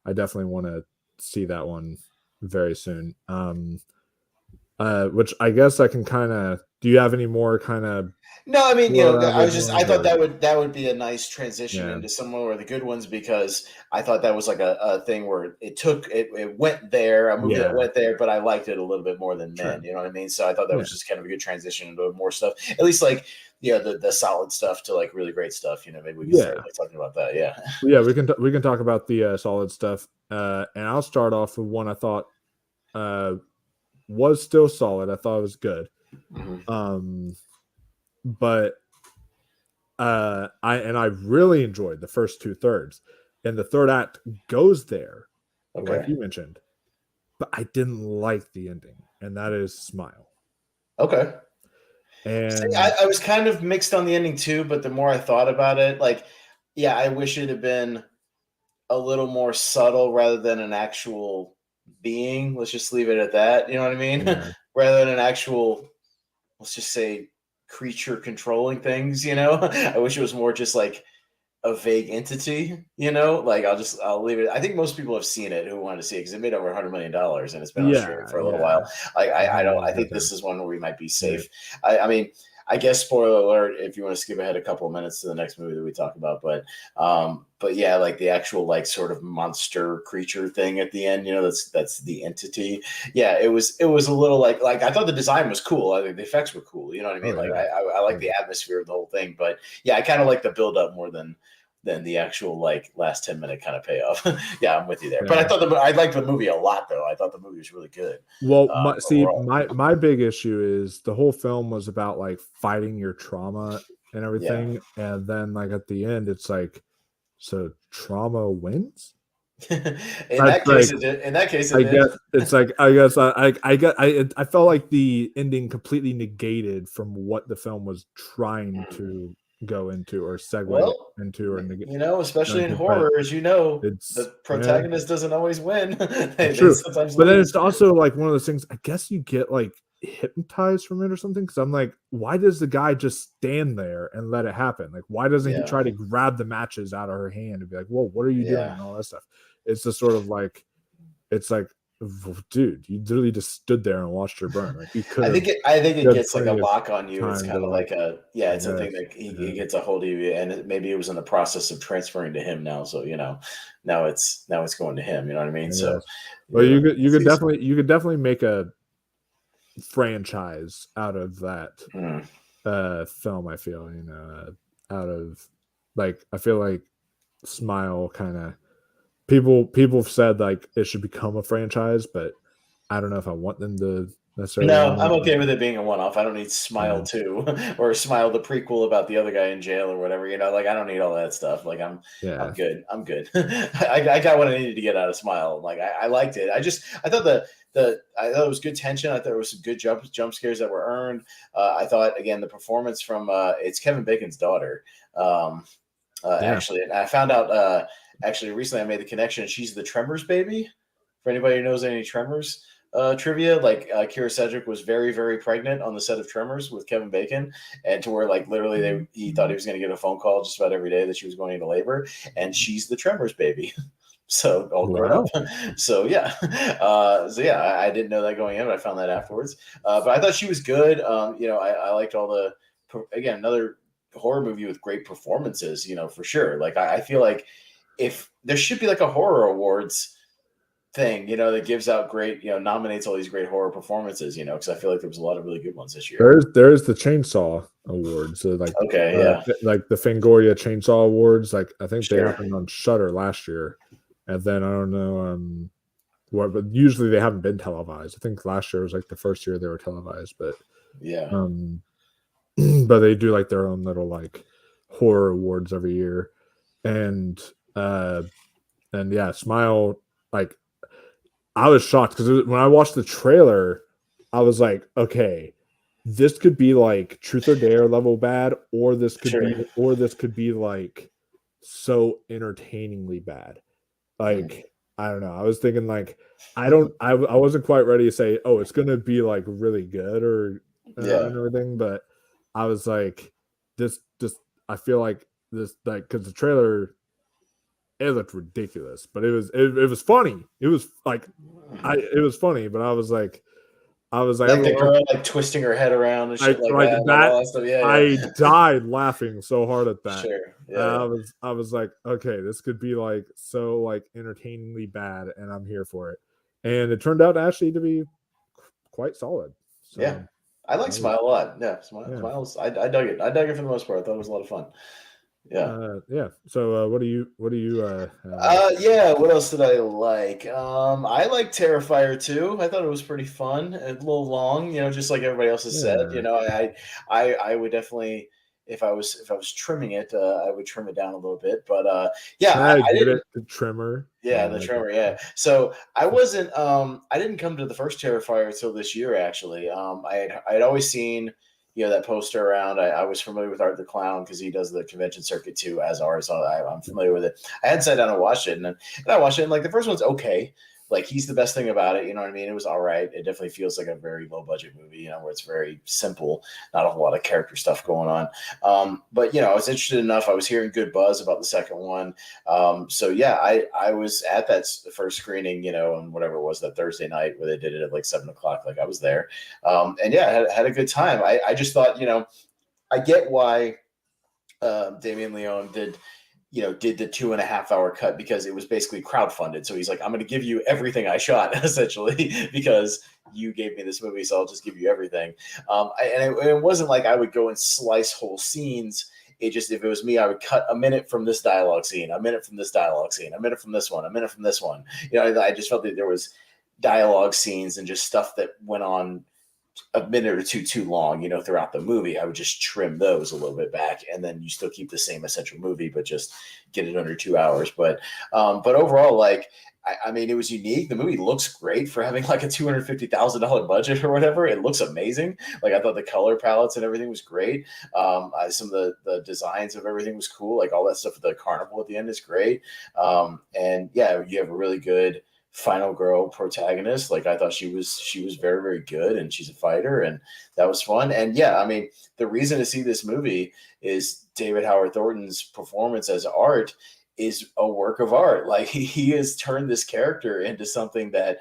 I definitely want to see that one very soon. Which I guess I can kind of. Do you have any more kind of? No, I mean, I thought that would be a nice transition into some more of the good ones, because I thought that was like a thing where it went there, a movie that went there, but I liked it a little bit more than Men. You know what I mean? So I thought that was just kind of a good transition into more stuff. At least like the solid stuff to like really great stuff. Maybe we can start like talking about that. Yeah. Yeah, we can talk about the solid stuff. And I'll start off with one I thought was still solid. I thought it was good. Mm-hmm. But I really enjoyed the first 2/3, and the third act goes there, like you mentioned. But I didn't like the ending, and that is Smile. Okay. And see, I was kind of mixed on the ending too, but the more I thought about it, like, yeah, I wish it had been a little more subtle rather than an actual being. Let's just leave it at that. You know what I mean? Yeah. Rather than an actual, let's just say, creature controlling things. I wish it was more just like a vague entity. Like I'll leave it. I think most people have seen it who wanted to see it because it made over $100 million and it's been on streaming for a little while. I think this is one where we might be safe. Yeah. I mean, I guess spoiler alert if you want to skip ahead a couple of minutes to the next movie that we talk about, but yeah, like the actual like sort of monster creature thing at the end, that's the entity. Yeah, it was a little like I thought the design was cool. I think the effects were cool. You know what I mean? I like the atmosphere of the whole thing, but yeah, I kind of like the build up more than the actual like last 10-minute kind of payoff. Yeah, I'm with you there. Yeah. But I liked the movie a lot though. I thought the movie was really good. Well, my big issue is the whole film was about like fighting your trauma and everything, and then like at the end it's like, so trauma wins. in that case, I guess it's like I felt like the ending completely negated from what the film was trying to go into or segue Well, into or especially in like, but horror, as you know, it's the protagonist doesn't always win. it's They true. sometimes But then lose. it's also like one of those things. I guess you get like hypnotized from it or something. Because I'm like, why does the guy just stand there and let it happen? Like, why doesn't he Yeah, try to grab the matches out of her hand and be like, "Whoa, what are you doing?" yeah. and all that stuff. It's just sort of like, it's like, dude, you literally just stood there and watched her burn. Like, you could have. I think You it had gets like a plenty of lock on you. It's time to kind of like, like I it's a thing guess. that he gets a hold of you, and maybe it was in the process of transferring to him now. So now it's going to him. You know what I mean? I So guess. Well, we'll see. you could definitely make a franchise out of that Hmm. film. I feel out of like I feel like Smile kind of people have said like it should become a franchise, but I don't know if I want them to necessarily No, own I'm it. okay with it being a one-off. I don't need Smile Yeah, 2 or Smile the prequel about the other guy in jail or whatever. Like I don't need all that stuff. Like I'm yeah. good. I'm good. I got what I needed to get out of Smile. Like I liked it. I thought I thought it was good tension. I thought it was some good jump scares that were earned. I thought again the performance from it's Kevin Bacon's daughter. Um, Yeah. actually, and I found out actually recently I made the connection. She's the Tremors baby. For anybody who knows any Tremors trivia, like Kira Sedgwick was very, very pregnant on the set of Tremors with Kevin Bacon, and to where like literally he thought he was going to get a phone call just about every day that she was going into labor, and she's the Tremors baby. So all grown up. Wow. So yeah, I didn't know that going in, but I found that afterwards. But I thought she was good. I liked all the again another horror movie with great performances. For sure. Like I feel like if there should be like a horror awards thing, that gives out great, nominates all these great horror performances, because I feel like there was a lot of really good ones this year. There's the Chainsaw Awards, so Okay, yeah, like the Fangoria Chainsaw Awards. Like I think they sure, happened on Shutter last year, and then I don't know what, but usually they haven't been televised. I think last year was like the first year they were televised, but yeah, um, but they do like their own little like horror awards every year, and uh, and yeah, Smile like I was shocked because when I watched the trailer, I was like, okay, this could be like Truth or Dare level bad, sure. or this could be like so entertainingly bad. Mm, Like, I don't know. I was thinking like I wasn't quite ready to say, oh, it's gonna be like really good or yeah, and everything, but I was like, this I feel like this like because the trailer it looked ridiculous, but it was funny. It was like it was funny, but I was like, like the oh, girl like twisting her head around and shit like like that, like that. all that stuff. Yeah, I yeah, died laughing so hard at that. sure, yeah, I was like, okay, this could be like so like entertainingly bad, and I'm here for it. And it turned out actually to be quite solid. yeah. So I like I was, Smile a lot. Yeah, yeah, Smiles. I dug it. I dug it for the most part. I thought it was a lot of fun. Yeah. yeah. So what do you have? Yeah, what else did I like? I like Terrifier too. I thought it was pretty fun and a little long, just like everybody else has said. Yeah, I would definitely if I was trimming it, I would trim it down a little bit. But yeah, I I get didn't. it. The trimmer. Yeah, the Like, tremor, yeah. So I didn't come to the first Terrifier until this year actually. I had always seen, that poster around. I was familiar with Art the Clown because he does the convention circuit too, as ours. So I'm familiar with it. I had sat down and watched it, and I watched it, and like the first one's okay. Like he's the best thing about it, you know what I mean? It was all right. It definitely feels like a very low budget movie, where it's very simple, not a whole lot of character stuff going on. But I was interested enough. I was hearing good buzz about the second one. So yeah, I was at that first screening, on whatever it was that Thursday night where they did it at like 7 o'clock. Like I was there, and yeah, had a good time. I just thought, I get why Damien Leone did the 2.5 hour cut because it was basically crowdfunded. So he's like, I'm going to give you everything I shot essentially because you gave me this movie, so I'll just give you everything. It wasn't like I would go and slice whole scenes. It just, if it was me, I would cut a minute from this dialogue scene, a minute from this dialogue scene, a minute from this one, a minute from this one. I just felt that there was dialogue scenes and just stuff that went on a minute or two too long, throughout the movie, I would just trim those a little bit back, and then you still keep the same essential movie, but just get it under 2 hours. But overall, like, I mean, it was unique. The movie looks great for having like a $250,000 budget or whatever. It looks amazing. Like, I thought the color palettes and everything was great. Some of the designs of everything was cool. Like, all that stuff at the carnival at the end is great. And yeah, you have a really good final girl protagonist. Like, I thought she was very, very good, and she's a fighter, and that was fun. And yeah, I mean, the reason to see this movie is David Howard Thornton's performance as Art is a work of art. Like, he has turned this character into something that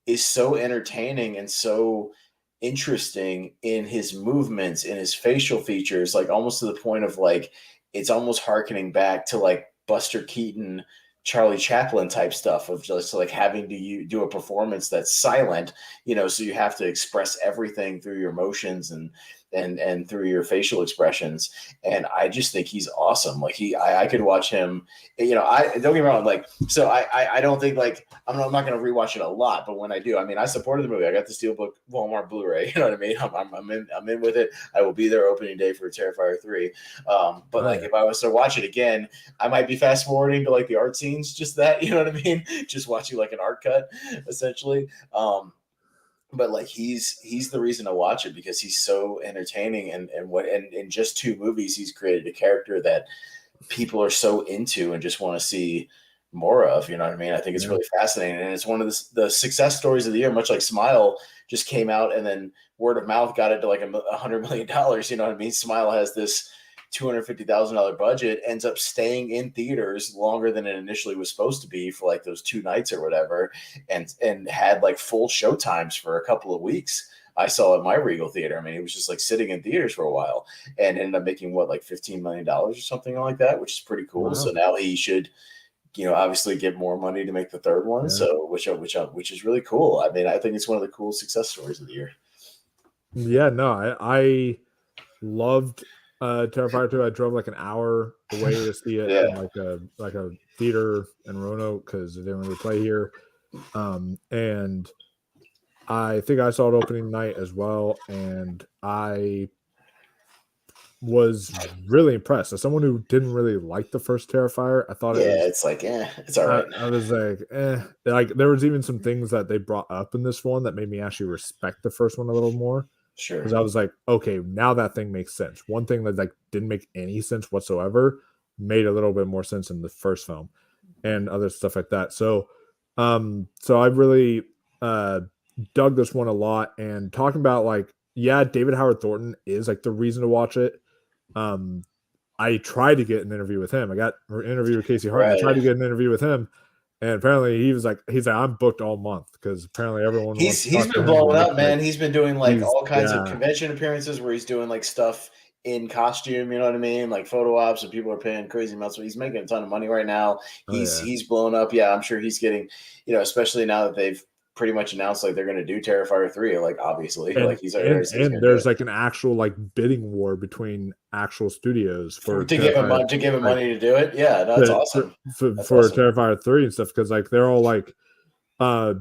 is so entertaining and so interesting in his movements, in his facial features, like almost to the point of like it's almost harkening back to like Buster Keaton, Charlie Chaplin type stuff of just like having to do a performance that's silent, so you have to express everything through your emotions and through your facial expressions. And I just think he's awesome. Like, I could watch him, I don't get me wrong. Like, so I don't think, like, I'm not going to rewatch it a lot, but when I do, I mean, I supported the movie. I got the Steelbook Walmart Blu-ray, you know what I mean? I'm in with it. I will be there opening day for Terrifier 3. But like, if I was to watch it again, I might be fast forwarding to like the art scenes, just that, you know what I mean? Just watching like an art cut essentially. But like, he's the reason to watch it, because he's so entertaining, and in just 2 movies he's created a character that people are so into and just want to see more of. You know what I mean? I think it's really fascinating, and it's one of the success stories of the year. Much like Smile just came out, and then word of mouth got it to like $100 million. You know what I mean? Smile has this $250,000 budget, ends up staying in theaters longer than it initially was supposed to be for like those 2 nights or whatever, and had like full show times for a couple of weeks. I saw at my Regal theater. I mean, it was just like sitting in theaters for a while, and ended up making like $15 million or something like that, which is pretty cool. Wow. So now he should, obviously get more money to make the 3rd one. Yeah. So which is really cool. I mean, I think it's one of the cool success stories of the year. Yeah, no, I loved Terrifier 2. I drove like an hour away to see it in like a theater in Roanoke because it didn't really play here. And I think I saw it opening night as well, and I was really impressed. As someone who didn't really like the first Terrifier, I thought it's like, it's all right. I was like, like there was even some things that they brought up in this one that made me actually respect the first one a little more. Sure. Because I was like, okay, now that thing makes sense. One thing that like didn't make any sense whatsoever made a little bit more sense in the first film, and other stuff like that. So I really dug this one a lot. And talking about like, yeah, David Howard Thornton is like the reason to watch it. I tried to get an interview with him. I got an interview with Casey Hart. Right. I tried to get an interview with him. And apparently he's like, I'm booked all month, because apparently everyone he's been blowing up, man. He's been doing like all kinds of convention appearances where he's doing like stuff in costume, you know what I mean? Like photo ops, and people are paying crazy amounts. So he's making a ton of money right now. He's blown up. Yeah, I'm sure he's getting, especially now that they've pretty much announced like they're going to do Terrifier 3, like obviously, and, like and there's like an actual like bidding war between actual studios for to give him money to do it. Yeah, that's awesome for awesome. Terrifier 3 and stuff, because like they're all like a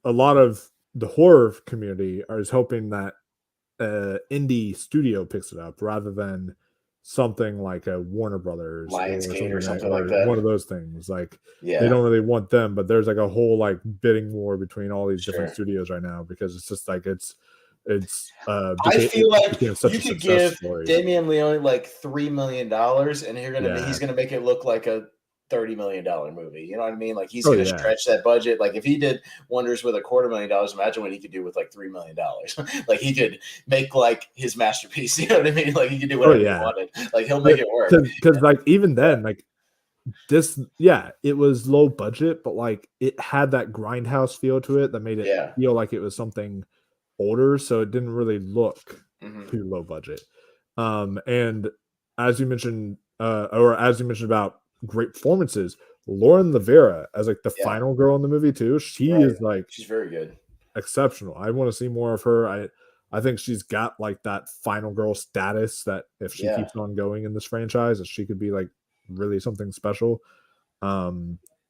lot of the horror community is hoping that indie studio picks it up rather than something like a Warner Brothers or something like that. One of those things. Like, they don't really want them, but there's like a whole like bidding war between all these different studios right now, because it's just like it's I feel like you could give Damien Leone like $3 million, and he's gonna make it look like a $30 million movie. You know what I mean? Like, he's going to stretch that budget. Like, if he did wonders with $250,000, imagine what he could do with like $3 million. Like, he could make like his masterpiece. You know what I mean? Like, he could do whatever he wanted. Like, he'll make it work. Because like even then, like this, it was low budget, but like it had that grindhouse feel to it that made it feel like it was something older. So it didn't really look too low budget. And as you mentioned, about great performances, Lauren Lavera as like the final girl in the movie too. She is like, she's very good, exceptional. I want to see more of her. I think she's got like that final girl status that if she keeps on going in this franchise, that she could be like really something special.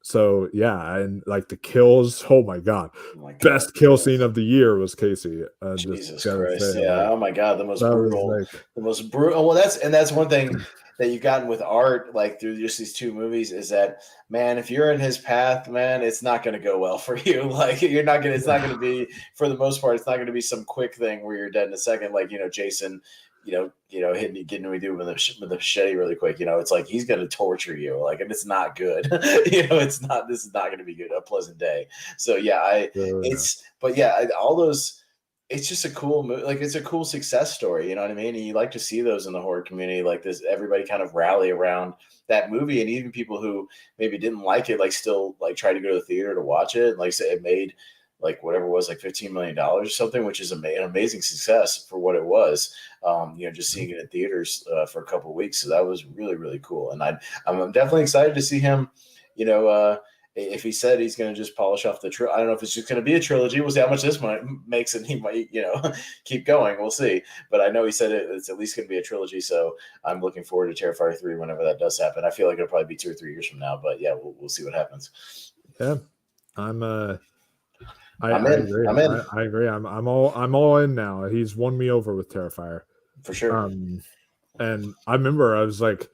So yeah, and like the kills, oh my god, Oh my god, best kill scene yes. of the year was Casey. Just Jesus gotta say, Christ. like Yeah. Oh my God. that was like, The most brutal. Well, that's one thing that you've gotten with art, like through just these two movies, is that, man, if you're in his path, man, it's not going to go well for you. Like you're not going to, it's not going to be, for the most part, it's not going to be some quick thing where you're dead in a second. Like, Jason, getting me do with the machete really quick. It's like, he's going to torture you. Like, and it's not good. This is not going to be good, a pleasant day. So yeah, yeah. but yeah, all those, it's just a cool movie. Like it's a cool success story. You know what I mean? And you like to see those in the horror community, like this, everybody kind of rally around that movie. And even people who maybe didn't like it, like still like try to go to the theater to watch it. And like say it made like whatever it was, like $15 million or something, which is an amazing success for what it was. Just seeing it in theaters for a couple of weeks. So that was really, really cool. And I'm definitely excited to see him, you know, if he said he's going to just polish off I don't know if it's just going to be a trilogy. We'll see how much this makes, and he might, keep going. We'll see. But I know he said it's at least going to be a trilogy. So I'm looking forward to Terrifier 3 whenever that does happen. I feel like it'll probably be 2 or 3 years from now. But yeah, we'll see what happens. Yeah, I'm I I'm in. agree. I'm in I agree. I'm all in now. He's won me over with Terrifier. for sure. And I remember I was like,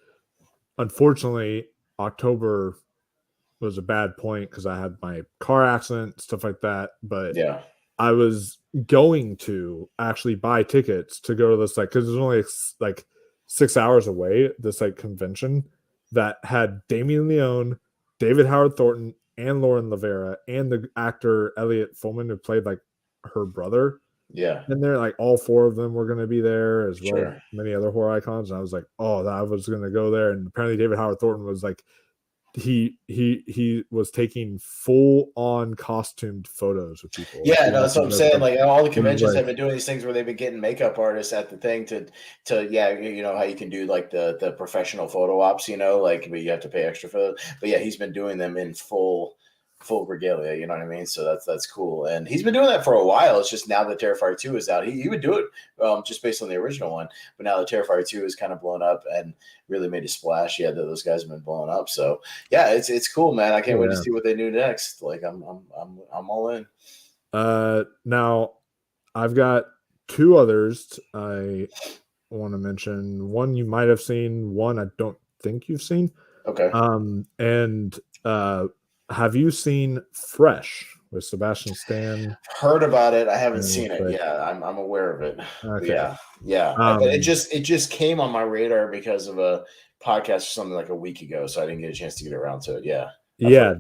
unfortunately, October was a bad point because I had my car accident, stuff like that. But Yeah. I was going to actually buy tickets to go to this, like, because it was only like 6 hours away, this like convention that had Damien Leone, David Howard Thornton, and Lauren Lavera, and the actor Elliot Fullman, who played like her brother. Yeah. And they're like, all four of them were going to be there, as well as Sure. many other horror icons. And I was like, oh, I was going to go there. And apparently David Howard Thornton was like, he was taking full on costumed photos with people. Yeah, no, that's what I'm saying. Like all the conventions have like, been doing these things where they've been getting makeup artists at the thing to yeah, how you can do like the professional photo ops, like but you have to pay extra for those. But yeah, he's been doing them in full regalia, you know what I mean? So that's cool. And he's been doing that for a while. It's just now that Terrifier 2 is out, he would do it just based on the original one. But now that Terrifier 2 is kind of blown up and really made a splash, yeah, those guys have been blown up. So yeah, it's cool, man. I can't wait to see what they do next. Like I'm all in. Now I've got two others I want to mention. One you might have seen, one I don't think you've seen. Okay. And have you seen Fresh with Sebastian Stan? Heard about it. I haven't seen it. Yeah, I'm aware of it. Okay. Yeah. But it just came on my radar because of a podcast or something like a week ago, so I didn't get a chance to get around to it. Yeah. Yeah,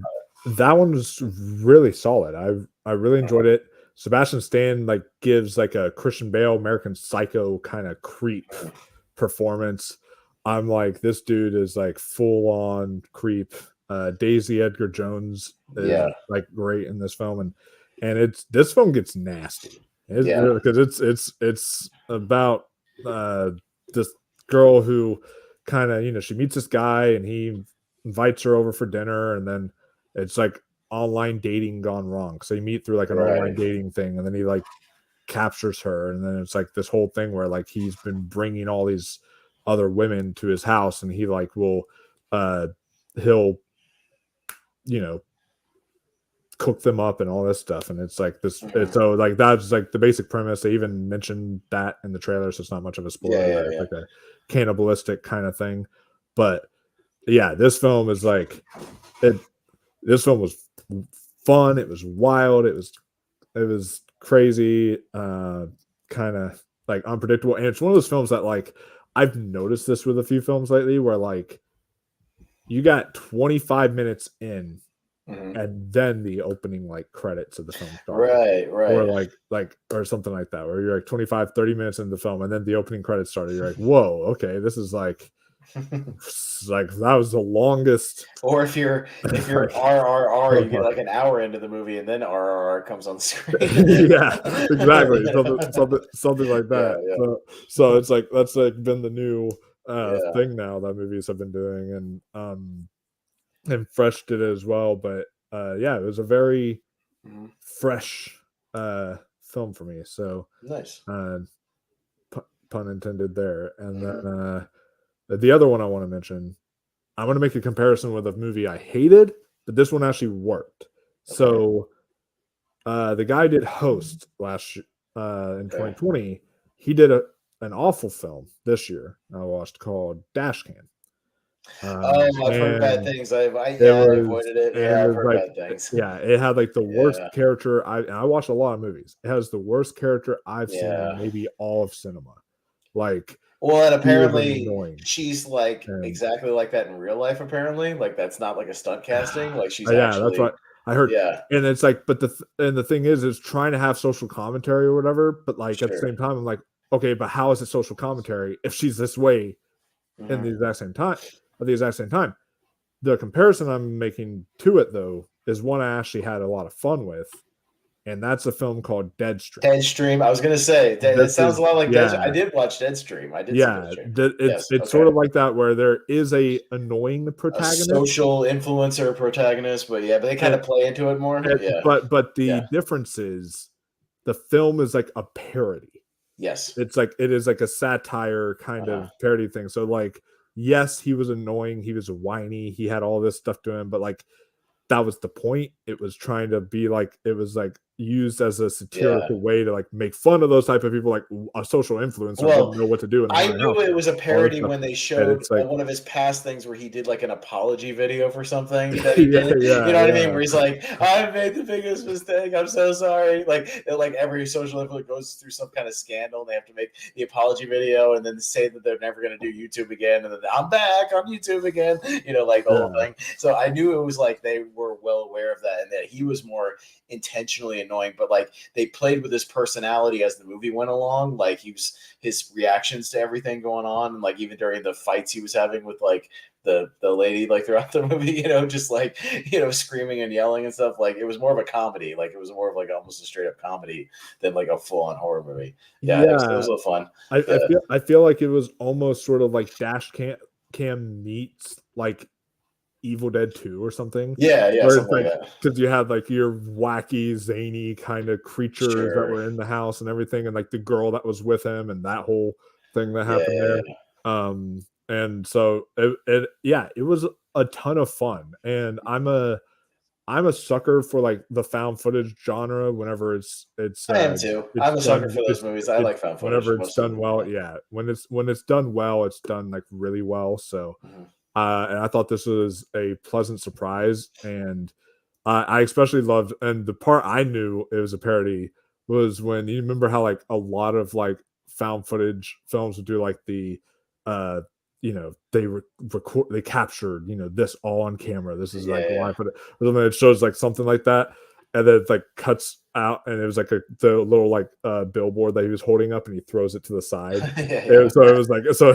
that one was really solid. I really enjoyed it. Sebastian Stan like gives like a Christian Bale American Psycho kind of creep performance. I'm like, this dude is like full on creep. Daisy Edgar Jones is like great in this film, and this film gets nasty. Because it's about this girl who kind of she meets this guy and he invites her over for dinner, and then it's like online dating gone wrong. So you meet through like an online dating thing, and then he like captures her, and then it's like this whole thing where like he's been bringing all these other women to his house, and he like will he'll cook them up and all this stuff, and it's like this so like that's like the basic premise. They even mentioned that in the trailer, so it's not much of a spoiler. It's like a cannibalistic kind of thing. But yeah, this film is like this film was fun, it was wild, it was crazy, kind of like unpredictable. And it's one of those films that like I've noticed this with a few films lately where like you got 25 minutes in and then the opening like credits of the film start. Right. Or like or something like that, where you're like 25, 30 minutes into the film and then the opening credits started. You're like, whoa, okay, this is like that was the longest. Or if you're RRR, you get like an hour into the movie and then RRR comes on the screen. Yeah, exactly. Something like that. Yeah. So it's like that's like been the new thing now that movies have been doing, and Fresh did it as well. But yeah, it was a very fresh film for me. So nice. Pun intended there. And then the other one I want to mention, I want to make a comparison with a movie I hated but this one actually worked. Okay. So the guy did Host in Okay. 2020. He did an awful film this year I watched called Dashcam. Oh, I've heard bad And things. I it I was avoided it. it Yeah, I've was heard like bad things. yeah, it had like the worst Yeah, character. I watched a lot of movies. It has the worst character I've seen in yeah. maybe all of cinema. Like Well, and he was apparently annoying. she's like And exactly like that in real life. Apparently, like that's not like a stunt casting. Like she's yeah, that's actually, what I heard. yeah, And it's like, but the thing is trying to have social commentary or whatever. But like at the sure. same time, I'm like, okay, but how is it social commentary if she's this way in the Mhm. exact same time? At the exact same time, the comparison I'm making to it though is one I actually had a lot of fun with, and that's a film called Deadstream. Deadstream. I was gonna say that This sounds a is lot like Dead. yeah, I did watch Deadstream. I did see yeah. Deadstream. It's Yes. it's sort Okay. of like that where there is a annoying A protagonist, social influencer protagonist, but yeah, but they kind and, of play into it more. Yeah. but the Yeah. difference is the film is like a parody. Yes. It's like it is like a satire kind Uh-huh. of parody thing. So like, yes, he was annoying, he was whiny, he had all this stuff to him, but like that was the point. It was trying to be like it was like used as a Yeah. satirical way to like make fun of those type of people, like a social influencer Well, wouldn't know what to do in a I haunted knew house, it was a all this parody stuff. when they And showed it's like, one of his past things where he did like an apology video for something that he yeah, did. You yeah, know what I mean? yeah, Where he's like, "I made the biggest mistake. I'm so sorry." Like every social influencer goes through some kind of scandal, and they have to make the apology video and then say that they're never going to do YouTube again, and then I'm back on YouTube again. Like the whole yeah, thing. So I knew it was like they were well aware of that, and that he was more intentionally annoying. But like they played with his personality as the movie went along. Like his reactions to everything going on, and like even during the fights he was having with like the lady like throughout the movie, just like screaming and yelling and stuff. Like it was more of a comedy. Like it was more of like almost a straight up comedy than like a full on horror movie. Yeah, it was yeah. a little fun. I Yeah, feel like it was almost sort of like Dash Cam meets like Evil Dead 2 or something, yeah, yeah, where it's something like like that. because you had like your wacky, zany kind of creatures that Sure. were in the house and everything, and like the girl that was with him and that whole thing that Yeah, happened yeah, there. And so yeah, it was a ton of fun. And I'm a sucker for like the found footage genre whenever I am too. it's I'm a sucker done for those movies. I it's like found footage. whenever it's Most of done them. well. Yeah. Yeah, when it's done well, it's done like really well. So Mhm. and I thought this was a pleasant surprise, and I especially loved. And the part I knew it was a parody was when you remember how like a lot of like found footage films would do like uh they captured this all on camera. This is Yeah, like yeah, live footage. And then it shows like something like that, and then it like cuts out, and it was like the little like billboard that he was holding up, and he throws it to the side. yeah, And yeah, so it was like so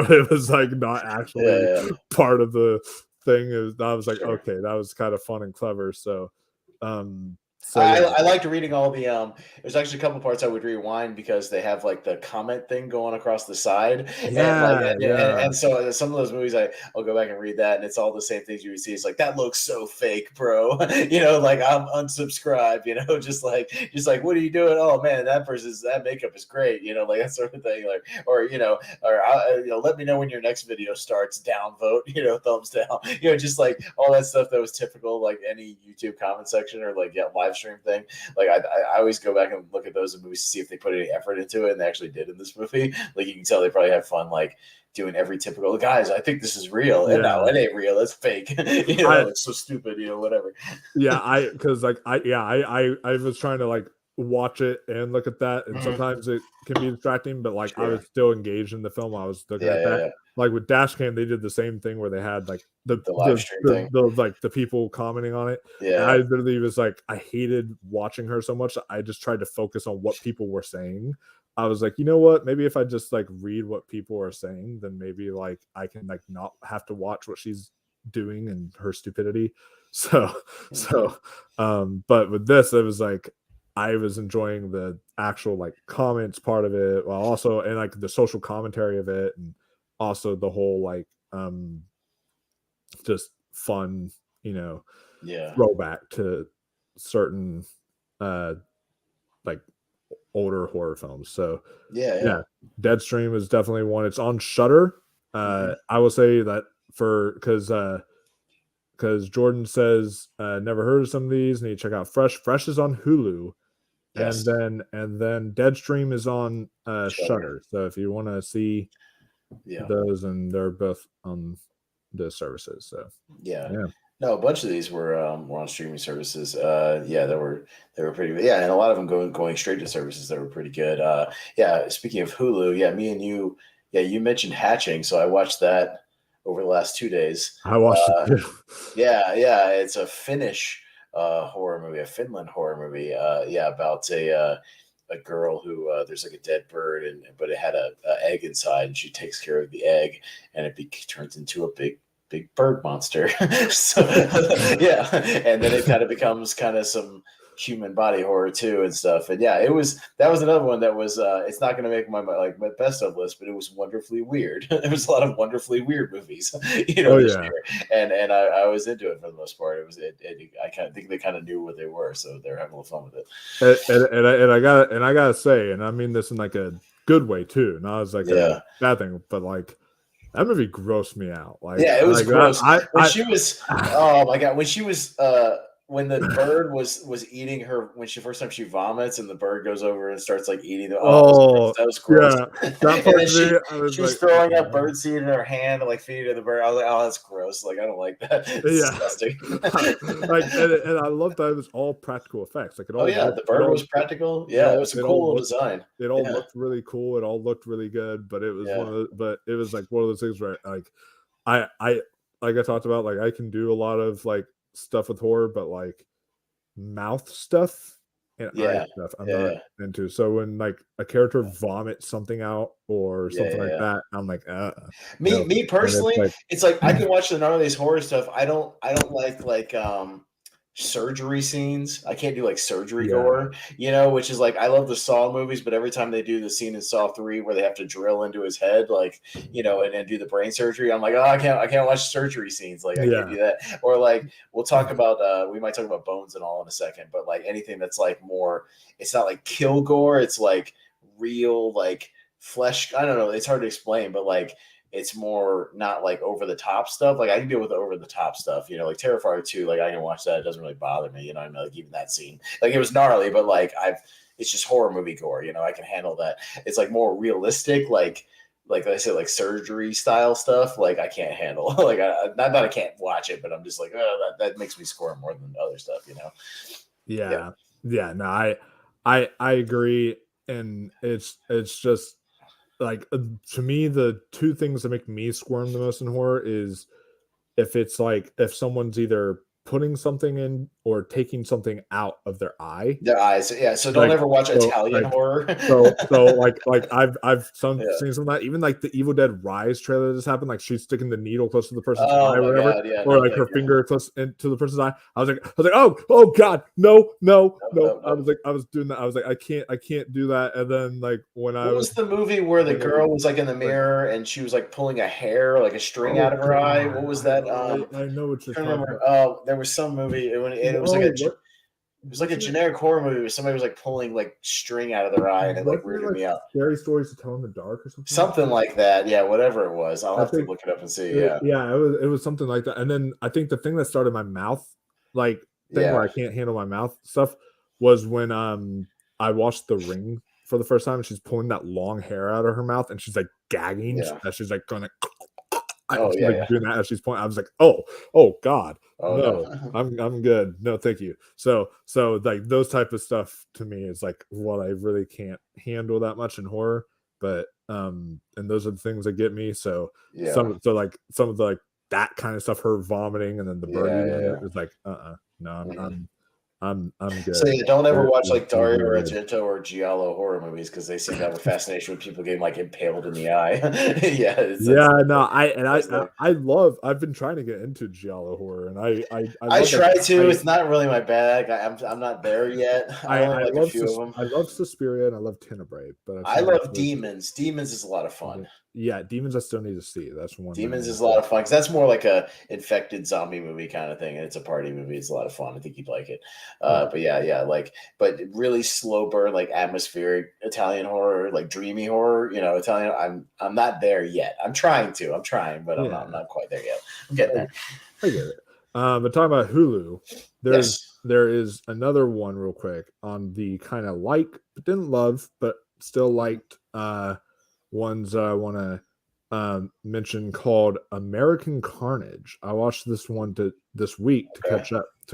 it was like not yeah, actually yeah. part of the thing. I was like, Sure. okay, that was kind of fun and clever. So I, yeah, I liked reading all the there's actually a couple parts I would rewind because they have like the comment thing going across the side, and like yeah, and yeah, so some of those movies I'll go back and read that, and it's all the same things you would see. It's like that looks so fake, bro. Like I'm unsubscribed, just like what are you doing? Oh man, that makeup is great, like that sort of thing. Like or let me know when your next video starts, downvote, thumbs down, just like all that stuff that was typical like any YouTube comment section or like live stream thing. Like I always go back and look at those in movies to see if they put any effort into it, and they actually did in this movie. Like you can tell they probably had fun, like doing every typical guys. I think this is real, and no, yeah. it ain't real. It's fake. I It's so stupid. Whatever. Yeah, I because like I was trying to like watch it and look at that, and Mhm. sometimes it can be distracting, but like I Sure. was still engaged in the film. I was looking Yeah, at yeah, that. yeah. Like with Dashcam, they did the same thing where they had like the The live the stream the, thing. the like the people commenting on it. And I Yeah. literally was like, I hated watching her so much. I just tried to focus on what people were saying. I was like, you know what? Maybe if I just like read what people are saying, then maybe like I can like not have to watch what she's doing and her stupidity. So Mhm. so but with this, it was like I was enjoying the actual like comments part of it, while also and like the social commentary of it, and also the whole like just fun, you know, Yeah. throwback to certain uh like older horror films. So Yeah, yeah. yeah, Deadstream is definitely one. It's on Shutter. Mhm. I will say that for because because Jordan says never heard of some of these. Need to check out Fresh. Fresh is on Hulu, Yes. and then Deadstream is on Shudder. Shudder. So if you want to see those, and they're both on the services. So yeah. No, a bunch of these were on streaming services. Yeah, they were pretty. Yeah, and a lot of them going straight to services that were pretty good. Yeah, speaking of Hulu, yeah, me and you, yeah, you mentioned Hatching, so I watched that over the last 2 days. I watched it too. Yeah, it's a Finnish horror movie, a Finland horror movie. Yeah, about a girl who there's like a dead bird, but it had a egg inside, and she takes care of the egg, and it turns into a big bird monster. So yeah, and then it kind of becomes kind of some human body horror too and stuff. And yeah, that was another one that was it's not going to make my best of list, but it was wonderfully weird. There was a lot of wonderfully weird movies, this year, and I was into it for the most part. I kind of think they kind of knew what they were, so they're having a little fun with it. And I gotta say, and I mean this in like a good way too, not as like a bad thing, but like, that movie grossed me out. Like, yeah, it was like, gross. Oh my god, when the bird was eating her, when first time she vomits and the bird goes over and starts like eating the that was gross. Yeah, that part she's throwing up bird seed in her hand and like feeding it to the bird. I was like, oh, that's gross. Like, I don't like that. It's disgusting. Like, and I love that it was all practical effects. Like, the bird was practical. Yeah, it was a cool design. It all looked really cool. It all looked really good. But it was it was like one of those things where like I like I talked about, like, I can do a lot of like stuff with horror, but like mouth stuff and eye stuff I'm not into. So when like a character vomits something out or something like that, I'm like, me personally, it's like I can watch none of these horror stuff. I don't like surgery scenes. I can't do like surgery gore, which is like, I love the Saw movies, but every time they do the scene in Saw 3 where they have to drill into his head, like, and then do the brain surgery, I'm like, oh, I can't watch surgery scenes. Like, I can't do that. Or like, we'll talk about, we might talk about Bones and all in a second, but like anything that's like more, it's not like kill gore. It's like real, like flesh. I don't know. It's hard to explain, but like, it's more not like over the top stuff. Like, I can deal with the over the top stuff, like Terrifier 2, like I can watch that. It doesn't really bother me. I mean, like even that scene, like it was gnarly, but like it's just horror movie gore. I can handle that. It's like more realistic, like I said, like surgery style stuff. Like I can't handle. Like not that I can't watch it, but I'm just like, oh, that makes me squirm more than other stuff. Yeah. No, I agree, and it's just. Like, to me, the two things that make me squirm the most in horror is if someone's either putting something in or taking something out of their eye. Their eyes, yeah. So don't ever watch Italian horror. so like I've seen some of that. Even like the Evil Dead Rise trailer just happened. Like, she's sticking the needle close to the person's eye or whatever, or like her finger close into the person's eye. I was like, oh god, no. I was doing that. I was like, I can't do that. And then like when what was the movie where the girl was like in the mirror and she was like pulling a hair, like a string out of her eye? What was that? I know what you're talking about. Oh, there was some movie it was like it was like a generic horror movie where somebody was like pulling like string out of their eye, and it like weirded me out. Scary Stories to Tell in the Dark or something. Something like that. Yeah, whatever it was. I'll have to look it up and see. Yeah, it was something like that. And then I think the thing that started my mouth like thing where I can't handle my mouth stuff was when I watched The Ring for the first time, and she's pulling that long hair out of her mouth, and she's like gagging. She's like going doing that as she's pointing. I was like, oh god. No, I'm good. No, thank you. So like those type of stuff to me is like what I really can't handle that much in horror. But and those are the things that get me. So some of the like that kind of stuff, her vomiting and then the bird is like no, I'm good. So don't ever watch like Dario Argento or Giallo horror movies because they seem to have a fascination with people getting like impaled in the eye. I've been trying to get into Giallo horror, and I try to. It's not really my bag. I'm not there yet. I like a few of them. I love Suspiria and I love Tenebrae, but I love Demons. Demons is a lot of fun. Yeah, Demons I still need to see. That's one. Demons is a lot of fun because that's more like a infected zombie movie kind of thing, and it's a party movie. It's a lot of fun. I think you'd like it. But really slow burn, like atmospheric Italian horror, like dreamy horror. Italian. I'm not there yet. I'm trying, but I'm not quite there yet. I'm getting there. I get it. But talking about Hulu, Yes. there is another one real quick on the kind of like, but didn't love, but still liked ones I want to mention called American Carnage. I watched this one this week to Okay.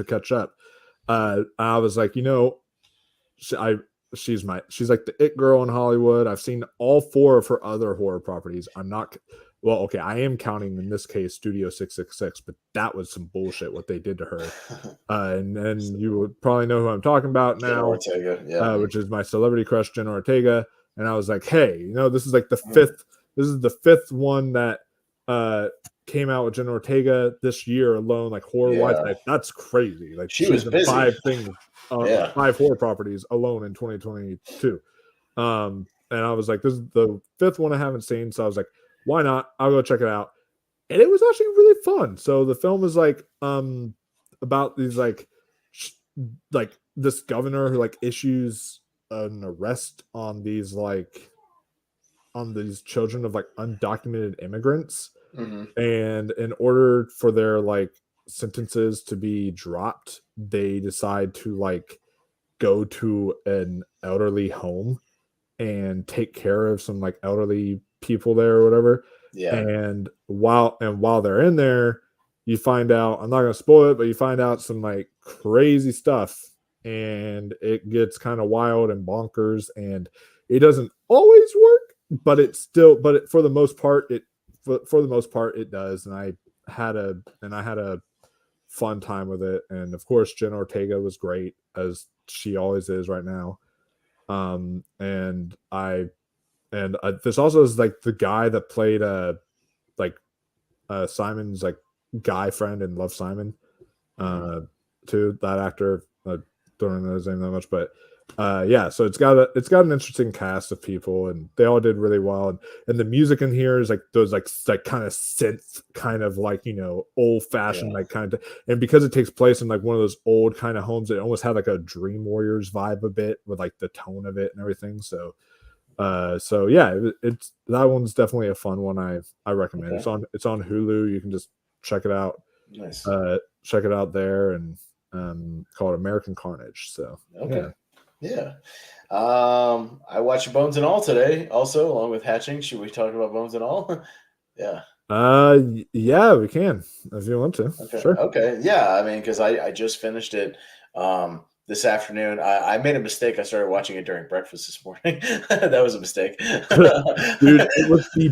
catch up. I was like, she, I she's like the it girl in Hollywood. I've seen all four of her other horror properties. I'm not well, okay, I am counting in this case Studio 666, but that was some bullshit what they did to her. And then you would probably know who I'm talking about Jenna now, Ortega. Yeah. which is my celebrity crush, Jenna Ortega. And I was like, hey, this is like Mm. this is the fifth one that came out with Jenna Ortega this year alone, like horror wise. Yeah. Like, that's crazy. Like She was she's in busy. five things, Yeah. 5 horror properties alone in 2022. And I was like, this is the fifth one I haven't seen. So I was like, why not? I'll go check it out. And it was actually really fun. So the film is like about these like this governor who like issues an arrest on these children of like undocumented immigrants. Mm-hmm. And in order for their like sentences to be dropped, they decide to like go to an elderly home and take care of some like elderly people there or whatever. Yeah. And while they're in there, you find out, I'm not gonna spoil it, but you find out some like crazy stuff, and it gets kind of wild and bonkers, and it doesn't always work, but it's still, for the most part it does. And I had a fun time with it. And of course Jen Ortega was great, as she always is right now. And this also is like the guy that played like Simon's like guy friend in Love, Simon. Too, that actor. I don't know his name that much, but yeah. So it's got an interesting cast of people, and they all did really well. And the music in here is like those like kind of synth, kind of like old fashioned like kind of. And because it takes place in like one of those old kind of homes, it almost had like a Dream Warriors vibe a bit with like the tone of it and everything. So yeah, it's that one's definitely a fun one. I recommend. Okay. It's on Hulu. You can just check it out. Nice. Check it out there, and called American Carnage. So okay. Yeah. I watched Bones and All today, also along with Hatching. Should we talk about Bones and All? Yeah. Yeah, we can if you want to. Okay. Sure. Okay. Yeah. I mean, because I just finished it this afternoon. I made a mistake. I started watching it during breakfast this morning. That was a mistake. Dude, it was the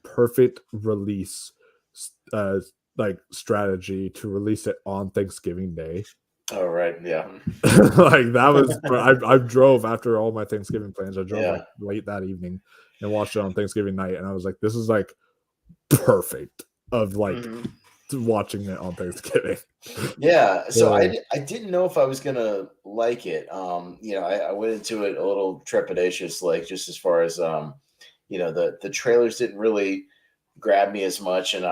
perfect release like strategy to release it on Thanksgiving Day. Oh, right. Yeah. Like that was I drove after all my Thanksgiving plans. I drove Yeah. like late that evening and watched it on Thanksgiving night, and I was like, this is like perfect of like watching it on Thanksgiving. Yeah. So I didn't know if I was gonna like it. I went into it a little trepidatious, like just as far as the trailers didn't really grab me as much, and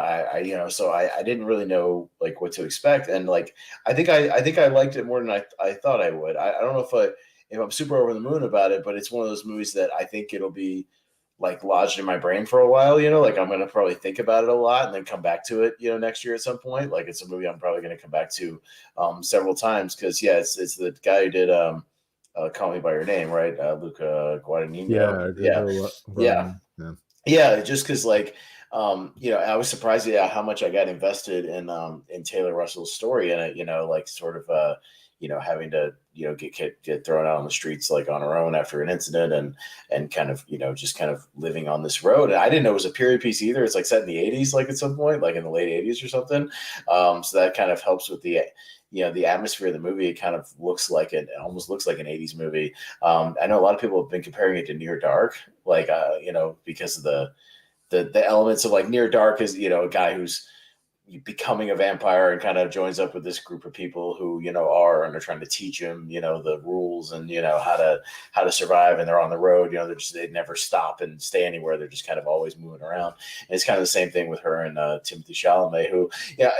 so I didn't really know like what to expect. And like I think I liked it more than I thought I would. I don't know if I'm super over the moon about it, but it's one of those movies that I think it'll be like lodged in my brain for a while, like I'm going to probably think about it a lot and then come back to it, next year at some point. Like it's a movie I'm probably going to come back to several times. Cause yeah, it's the guy who did Call Me by Your Name, right? Luca Guadagnino. Yeah. Just cause like, I was surprised at how much I got invested in Taylor Russell's story in it, like sort of, having to, get thrown out on the streets like on her own after an incident and kind of, just kind of living on this road. And I didn't know it was a period piece either. It's like set in the 80s, like at some point, like in the late 80s or something. So that kind of helps with the atmosphere of the movie. It kind of it almost looks like an 80s movie. I know a lot of people have been comparing it to Near Dark, like, because of the elements of like Near Dark is, a guy who's becoming a vampire and kind of joins up with this group of people who are and they're trying to teach him the rules and how to survive, and they're on the road, they never stop and stay anywhere, they're just kind of always moving around. And it's kind of the same thing with her and Timothy Chalamet, who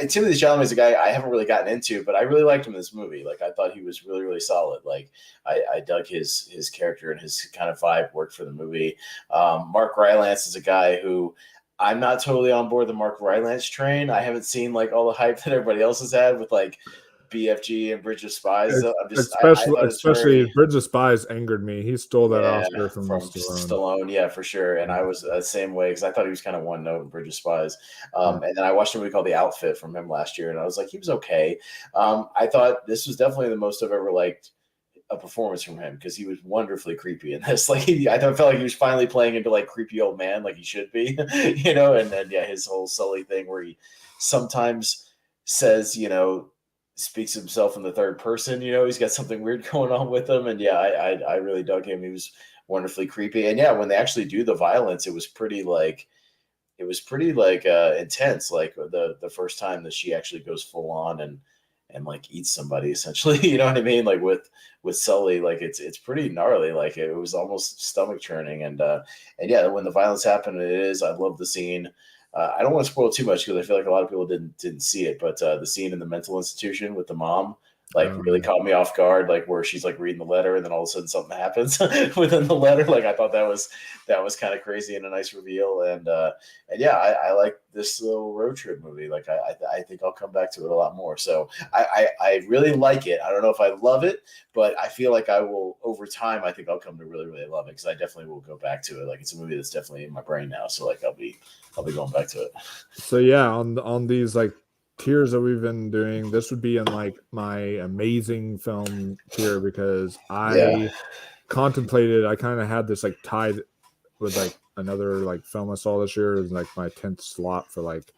Timothy Chalamet is a guy I haven't really gotten into, but I really liked him in this movie. Like I thought he was really, really solid. Like I dug his character, and his kind of vibe worked for the movie. Mark Rylance is a guy who I'm not totally on board the Mark Rylance train. I haven't seen like all the hype that everybody else has had with like BFG and Bridge of Spies. I'm just I Especially, thought it's especially very Bridge of Spies angered me. He stole that yeah Oscar from from Stallone. Stallone, yeah for sure. And I was the same way because I thought he was kind of one note in Bridge of Spies. Yeah. And then I watched a movie called The Outfit from him last year, and I was like, he was okay. I thought this was definitely the most I've ever liked a performance from him because he was wonderfully creepy in this. Like I felt like he was finally playing into like creepy old man, like he should be, you know. And then yeah, his whole Sully thing where he sometimes says, you know, speaks himself in the third person. You know, he's got something weird going on with him. And yeah, I really dug him. He was wonderfully creepy. And yeah, when they actually do the violence, it was pretty like intense. Like the first time that she actually goes full on and like eats somebody essentially. You know what I mean? Like with Sully, like it's pretty gnarly. Like it was almost stomach churning. And yeah, when the violence happened, it is. I love the scene. I don't want to spoil too much because I feel like a lot of people didn't see it, but the scene in the mental institution with the mom like really Yeah. caught me off guard, like where she's like reading the letter and then all of a sudden something happens within the letter. Like I thought that was kind of crazy and a nice reveal. And yeah, I like this little road trip movie. Like I think I'll come back to it a lot more. So I really like it. I don't know if I love it, but I feel like I will over time. I think I'll come to really really love it because I definitely will go back to it. Like it's a movie that's definitely in my brain now. So like I'll be going back to it. So yeah, on these like tiers that we've been doing, this would be in like my amazing film tier because Yeah. I contemplated. I kind of had this like tied with like another like film I saw this year is like my 10th slot for like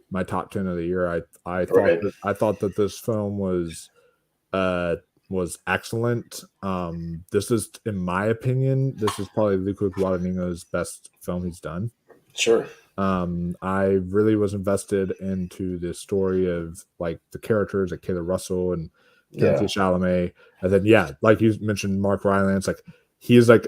my top 10 of the year. Right. I thought that this film was excellent. This is, in my opinion, this is probably Luca Guadagnino's best film he's done. Sure. I really was invested into the story of like the characters like Kayla Russell and Timothy Yeah. Chalamet, and then yeah, like you mentioned, Mark Rylance, like he's like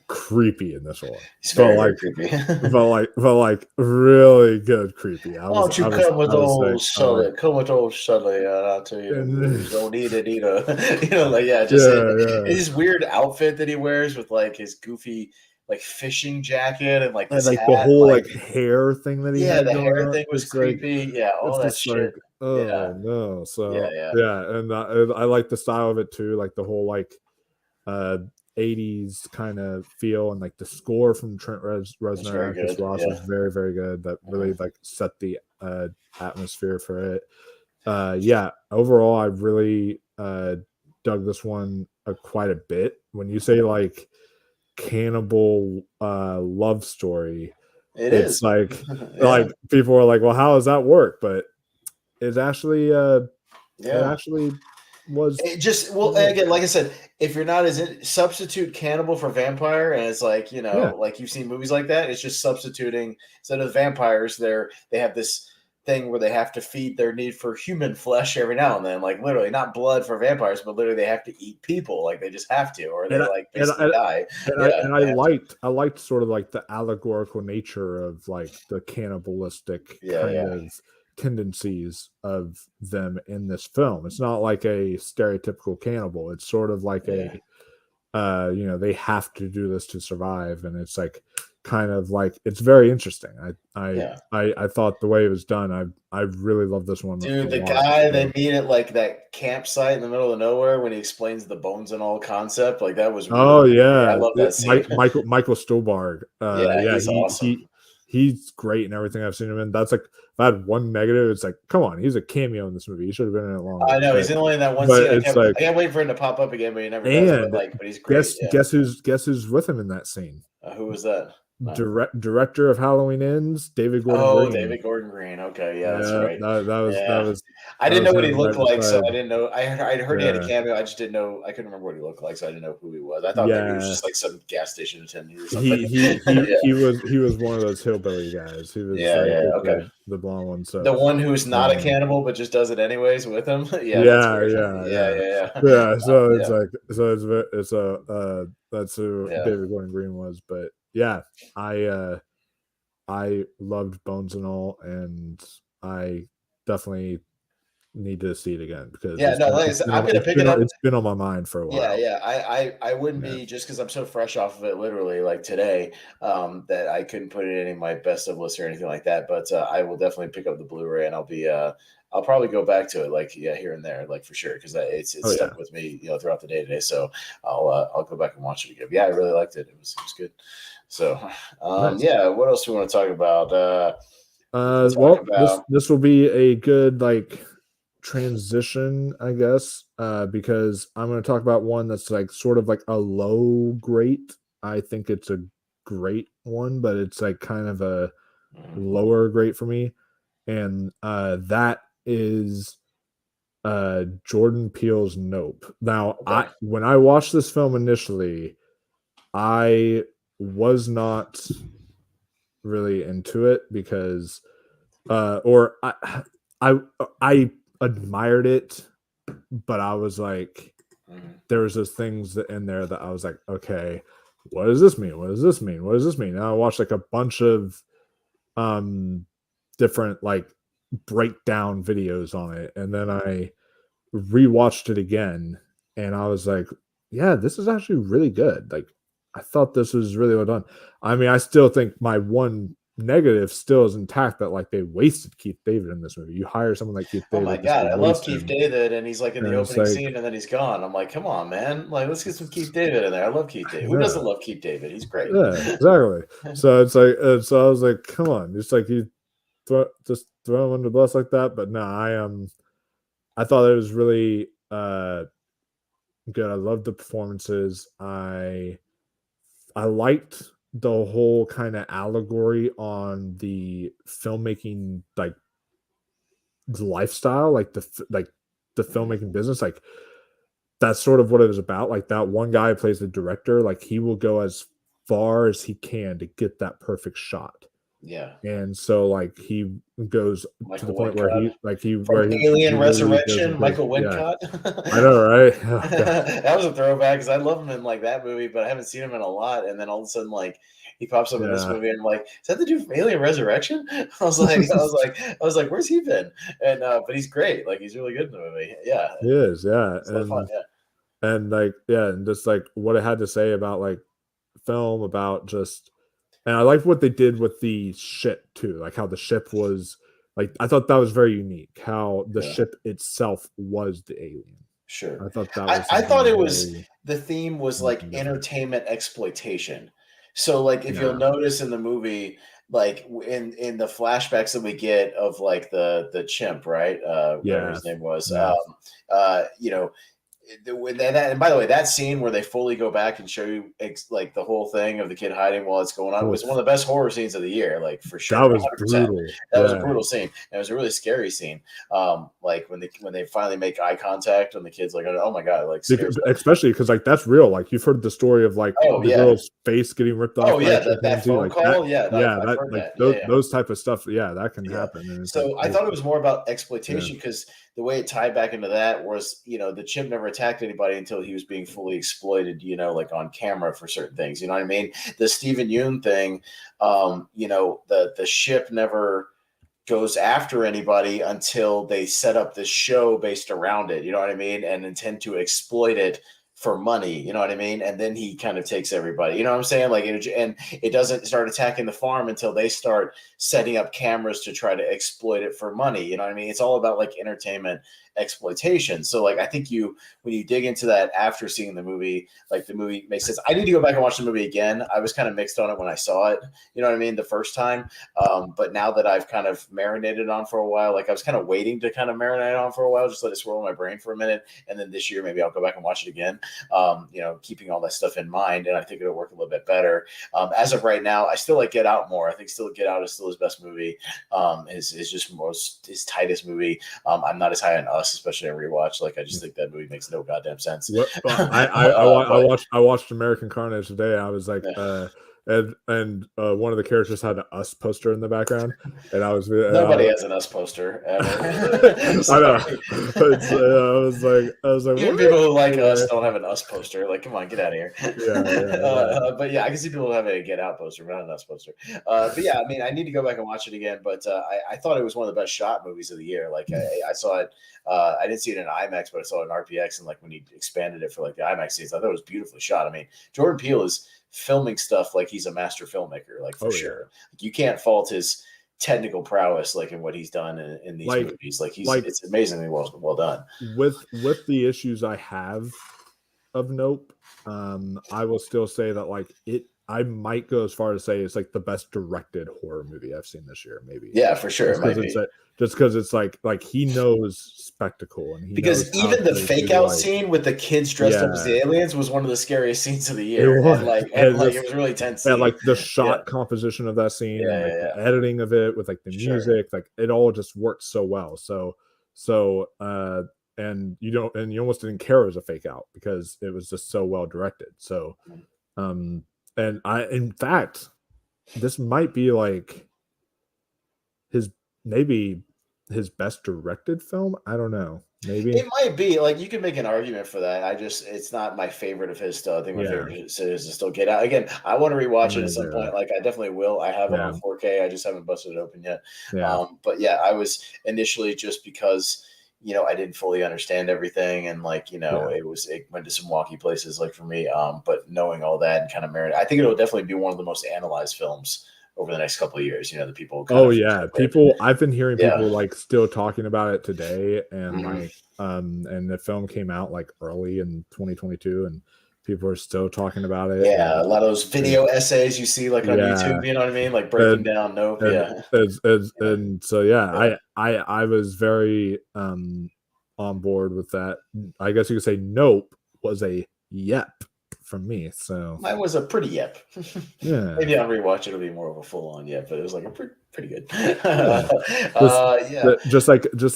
creepy in this one. He's Felt very like very creepy. felt like really good creepy. Why don't you come with I was sick. old I was like, Sully? Come with old Sully, and I'll tell you the and, news. Don't eat it either. You know, like yeah, just yeah, his weird outfit that he wears with like his goofy like fishing jacket and like and this like the hat. whole Like like hair thing that he yeah, had the going hair on. thing was creepy. Yeah, all It's that just like, shit. Yeah, oh no. yeah, So yeah. yeah, and I like the style of it too, like the whole like uh 80s kind of feel, and like the score from Trent It's Reznor very and Atticus good. Ross Yeah. was very very good. That really Mhm. like set the atmosphere for it. Yeah, overall I really dug this one quite a bit. When you say like cannibal love story, It it's is. like Yeah, people are like, well, how does that work? But it yeah. actually was It just pretty well good. again, like I said, if you're not as in, substitute cannibal for vampire, and it's like you Yeah, know, like you've seen movies like that. It's just substituting instead of vampires. They have this thing where they have to feed their need for human flesh every now and then, like literally not blood for vampires, but literally they have to eat people, like they just have to, or and they I, like and basically die. Yeah, I they have to. liked sort of like the allegorical nature of like the cannibalistic Yeah, kind yeah, of tendencies of them in this film. It's not like a stereotypical cannibal. It's sort of like yeah, a you know, they have to do this to survive, and it's like kind of like it's very interesting. yeah. I thought the way it was done, I really love this one a Dude, the lot. guy they So, meet at like that campsite in the middle of nowhere when he explains the bones and all concept, like that was really oh creepy. I yeah, love that scene. Michael Stuhlbarg. Yeah, Yeah, he's awesome. he's great in everything I've seen him in. That's like if I had one negative, it's like, come on, he's a cameo in this movie. He should have been in it longer. I know he's only in that one But scene. it's like, I can't wait for him to pop up again, but he never does. and But he's great. Yeah. guess who's with him in that scene? Who was that? No. Director of Halloween Ends, David Gordon Oh, Green. David Gordon Green. Okay, yeah, that's Yeah, right. that Yeah, was I didn't know what he him looked right like, so beside. I didn't know. I'd heard he had a Yeah, cameo. I just didn't know. I couldn't remember what he looked like, so I didn't know who he was. I thought maybe he was yeah. just like some gas station attendant or something. Yeah, He was one of those hillbilly guys. He was yeah, like yeah. Okay. the blonde one. So The one who's not a um, cannibal but just does it anyways with him. Yeah, that's yeah, weird. yeah, Yeah, yeah, yeah, yeah. yeah. So it's Yeah, like it's a that's who yeah. David Gordon Green was. But yeah, I loved Bones and All, and I definitely need to see it again because Yeah, no, like I said, I'm gonna pick it up. it's been on my mind for a Yeah, while. yeah. I wouldn't Yeah. be just because I'm so fresh off of it, literally like today, that I couldn't put it in any of my best of lists or anything like that. But I will definitely pick up the Blu-ray and I'll probably go back to it like yeah here and there like for sure because it's Oh yeah. stuck with me throughout the day today. So I'll go back and watch it again. Yeah, I really liked it. It was good. So Nice. yeah, what else do we want to talk about? We can talk Well, about this will be a good like transition, I guess, because I'm going to talk about one that's like sort of like a low great. I think it's a great one, but it's like kind of a Mhm. lower great for me, and that is Jordan Peele's Nope. Now, Okay. when I watched this film initially, I was not really into it because or I I admired it, but I was like, Mhm. there was those things in there that I was like, okay, what does this mean? What does this mean? What does this mean? And I watched like a bunch of um different like breakdown videos on it, and then I rewatched it again, and I was like, yeah, this is actually really good. Like, I thought this was really well done. I mean, I still think my one negative still is intact that like they wasted Keith David in this movie. You hire someone like Keith Oh my David just god, to I love waste Keith him, David, and he's like in the and it's opening like, scene, and then he's gone. I'm like, come on, man! Like, let's get some Keith David in there. I love Keith David. Who yeah, doesn't love Keith David? He's great. yeah, exactly. So it's like, so I was like, come on, it's like you just throw him under the bus like that. But no, I thought it was really good. I loved the performances. I liked the whole kind of allegory on the filmmaking, like the lifestyle, like like the Mhm. filmmaking business. Like that's sort of what it was about. Like that one guy who plays the director, like he will go as far as he can to get that perfect shot. Yeah, And so like he goes to the Michael point where Wincott from he Alien literally goes Resurrection. and takes, Michael yeah, Wincott. I know, right? Oh god. That was a throwback because I love him in like that movie, but I haven't seen him in a lot. And then all of a sudden, like he pops up in this Yeah. movie, and I'm like, is that the dude from Alien Resurrection? I was like, where's he been? And but he's great. Like he's really good in the movie. Yeah, He is, yeah. it's a lot of fun. Yeah. And like, yeah, and just like what it had to say about like film, about just, and I liked what they did with the ship too, like how the ship was, like I thought that was very unique, how the Yeah. ship itself was the alien. Sure. I thought that I was I thought something it was very the theme was unique like and different. entertainment exploitation. So, like, if you'll Yeah, notice in the movie, like in the flashbacks that we get of like the chimp, right? Whatever yeah, his name was. yeah. You know, and by the way, that scene where they fully go back and show you like the whole thing of the kid hiding while it's going on was one Oof, of the best horror scenes of the year, like for that sure, was 100%. brutal. That was a Yeah. brutal scene. And it was a really scary scene. Like when they finally make eye contact and the kid's like, oh my god, it like scares them. Especially because like that's real. Like you've heard the story of like Oh the yeah. girl's face getting ripped Oh off by a yeah, that chimpanzee, phone like that. call. Yeah, Yeah, I've that heard like that. Yeah, yeah. those type of stuff. Yeah, that can Yeah. happen, and it's like, So I oh, thought it was more about yeah, exploitation because the way it tied back into that was, the chimp never attacked anybody until he was being fully exploited, like on camera for certain things. You know what I mean? The Stephen Yoon thing, the ship never goes after anybody until they set up this show based around it. You know what I mean? And intend to exploit it for money. You know what I mean? And then he kind of takes everybody. You know what I'm saying? Like, and it doesn't start attacking the farm until they start setting up cameras to try to exploit it for money. You know what I mean? It's all about like entertainment exploitation. So like I think when you dig into that after seeing the movie, like the movie makes sense. I need to go back and watch the movie again. I was kind of mixed on it when I saw it, you know what I mean, the first time. But now that I've kind of marinated on for a while, like I was kind of waiting to kind of marinate on for a while, just let it swirl in my brain for a minute. And then this year, maybe I'll go back and watch it again, keeping all that stuff in mind. And I think it'll work a little bit better. As of right now, I still like Get Out more. I think still Get Out is still his best movie. Is just his tightest movie. I'm not as high on Us, especially on rewatch. Like I just think that movie makes no goddamn sense. what But I watched American Carnage today. I was like, yeah. and one of the characters had an Us poster in the background, and I was Nobody has an Us poster I ever. know. Sorry. I was like, Even what? people who like Us Anyway, don't have an Us poster. Like, come on, get out of here. yeah. But yeah, I can see people having a Get Out poster, but not an Us poster. But yeah, I mean, I need to go back and watch it again. But I thought it was one of the best shot movies of the year. Like, I saw it. I didn't see it in IMAX, but I saw it in RPX, and like when he expanded it for like the IMAX scenes, I thought it was beautifully shot. I mean, Jordan Peele is filming stuff like he's a master filmmaker, like for sure. Like, you can't fault his technical prowess, like in what he's done in these movies. Like it's amazingly well done. With the issues I have of Nope, I will still say that like I might go as far as say it's like the best directed horror movie I've seen this year, maybe. Yeah, for sure. It might be. Just because it's like he knows spectacle, and because even the fake out scene with the kids dressed up as the aliens was one of the scariest scenes of the year. It was really tense. And like the shot composition of that scene, and like the editing of it with like the music, like it all just worked so well. And you almost didn't care it was a fake out because it was just so well directed. So, and in fact, this might be like maybe his best directed film. I don't know. Maybe it might be. Like, you can make an argument for that. It's not my favorite of his still. I think my favorite is to still Get Out. Again, I want to rewatch it at some point. Like, I definitely will. I have it on 4K. I just haven't busted it open yet. But yeah, I was initially, just because I didn't fully understand everything, and like it went to some wonky places, like for me. But knowing all that and kind of merit, I think it'll definitely be one of the most analyzed films over the next couple of years. The people. I've been hearing people like still talking about it today, and like and the film came out like early in 2022, and people are still talking about it. Yeah, a lot of those video essays you see like on YouTube, you know what I mean? Like breaking down Nope. And so I was very on board with that. I guess you could say Nope was a yep from me. So mine was a pretty yep. Yeah. Maybe on rewatch it'll be more of a full on yep, but it was like a pretty good. Just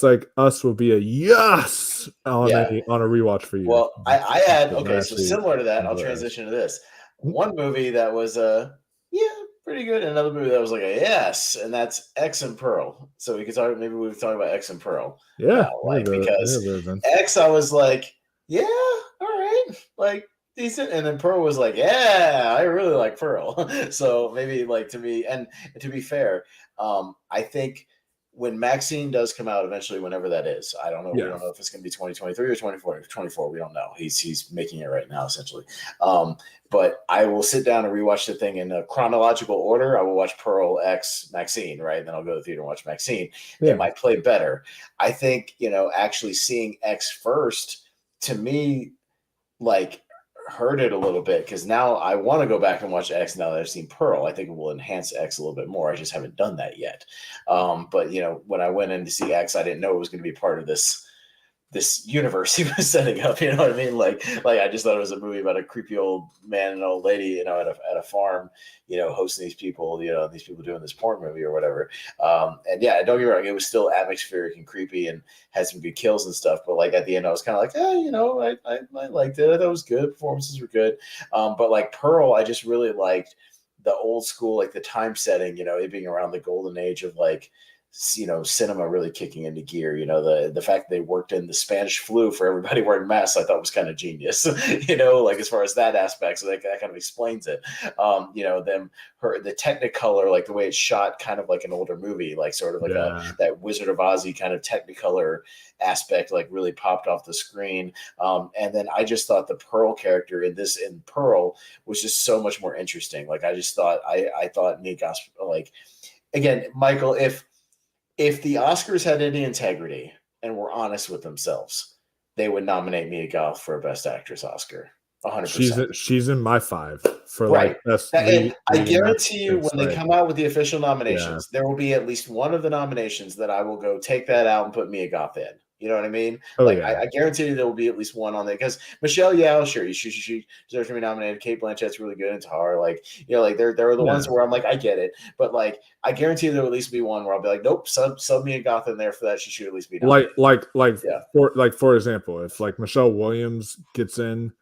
like Us will be a yes on a rewatch for you. Well, I had so similar to that, I'll transition to this. One movie that was pretty good, and another movie that was like a yes, and that's X and Pearl. So we could talk about X and Pearl. Yeah. Because X, I was like, yeah, all right, like decent, and then Pearl was like, yeah, I really like Pearl. So maybe like to me, and to be fair, I think when Maxine does come out eventually, whenever that is, I don't know. We don't know if it's going to be 2023 or 24. We don't know. He's making it right now, essentially. But I will sit down and rewatch the thing in a chronological order. I will watch Pearl, X, Maxine, right? And then I'll go to the theater and watch Maxine. It might play better. I think, actually seeing X first, to me, like, hurt it a little bit, because now I want to go back and watch X now that I've seen Pearl. I think it will enhance X a little bit more. I just haven't done that yet. But when I went in to see X, I didn't know it was going to be part of this universe he was setting up. You know what I mean? Like I just thought it was a movie about a creepy old man and old lady, at a farm, hosting these people, these people doing this porn movie or whatever. And yeah, don't get me wrong, it was still atmospheric and creepy and had some good kills and stuff. But like at the end, I was kind of like, I liked it. I thought it was good. Performances were good. But like Pearl, I just really liked the old school, like the time setting, it being around the golden age of like, cinema really kicking into gear. The fact that they worked in the Spanish flu for everybody wearing masks, I thought was kind of genius. Like as far as that aspect, so that kind of explains it. The Technicolor, like the way it's shot, kind of like an older movie, like sort of like that Wizard of Ozzy kind of Technicolor aspect, like really popped off the screen. And then I just thought the Pearl character in Pearl was just so much more interesting. Like I just thought I thought Nick Oscar, like, again, Michael, if the Oscars had any integrity and were honest with themselves, they would nominate Mia Goth for a Best Actress Oscar. 100%. She's in my 5 for right. Like I guarantee you, when they come out with the official nominations, there will be at least one of the nominations that I will go take that out and put Mia Goth in. You know what I mean? I guarantee you there will be at least one on there, because Michelle Yeoh, sure, she deserves to be nominated. Kate Blanchett's really good, and Tar, like there are the ones where I'm like, I get it, but like I guarantee there will at least be one where I'll be like, nope, sub Mia Goth in there for that. She should at least be nominated. For example, if like Michelle Williams gets in,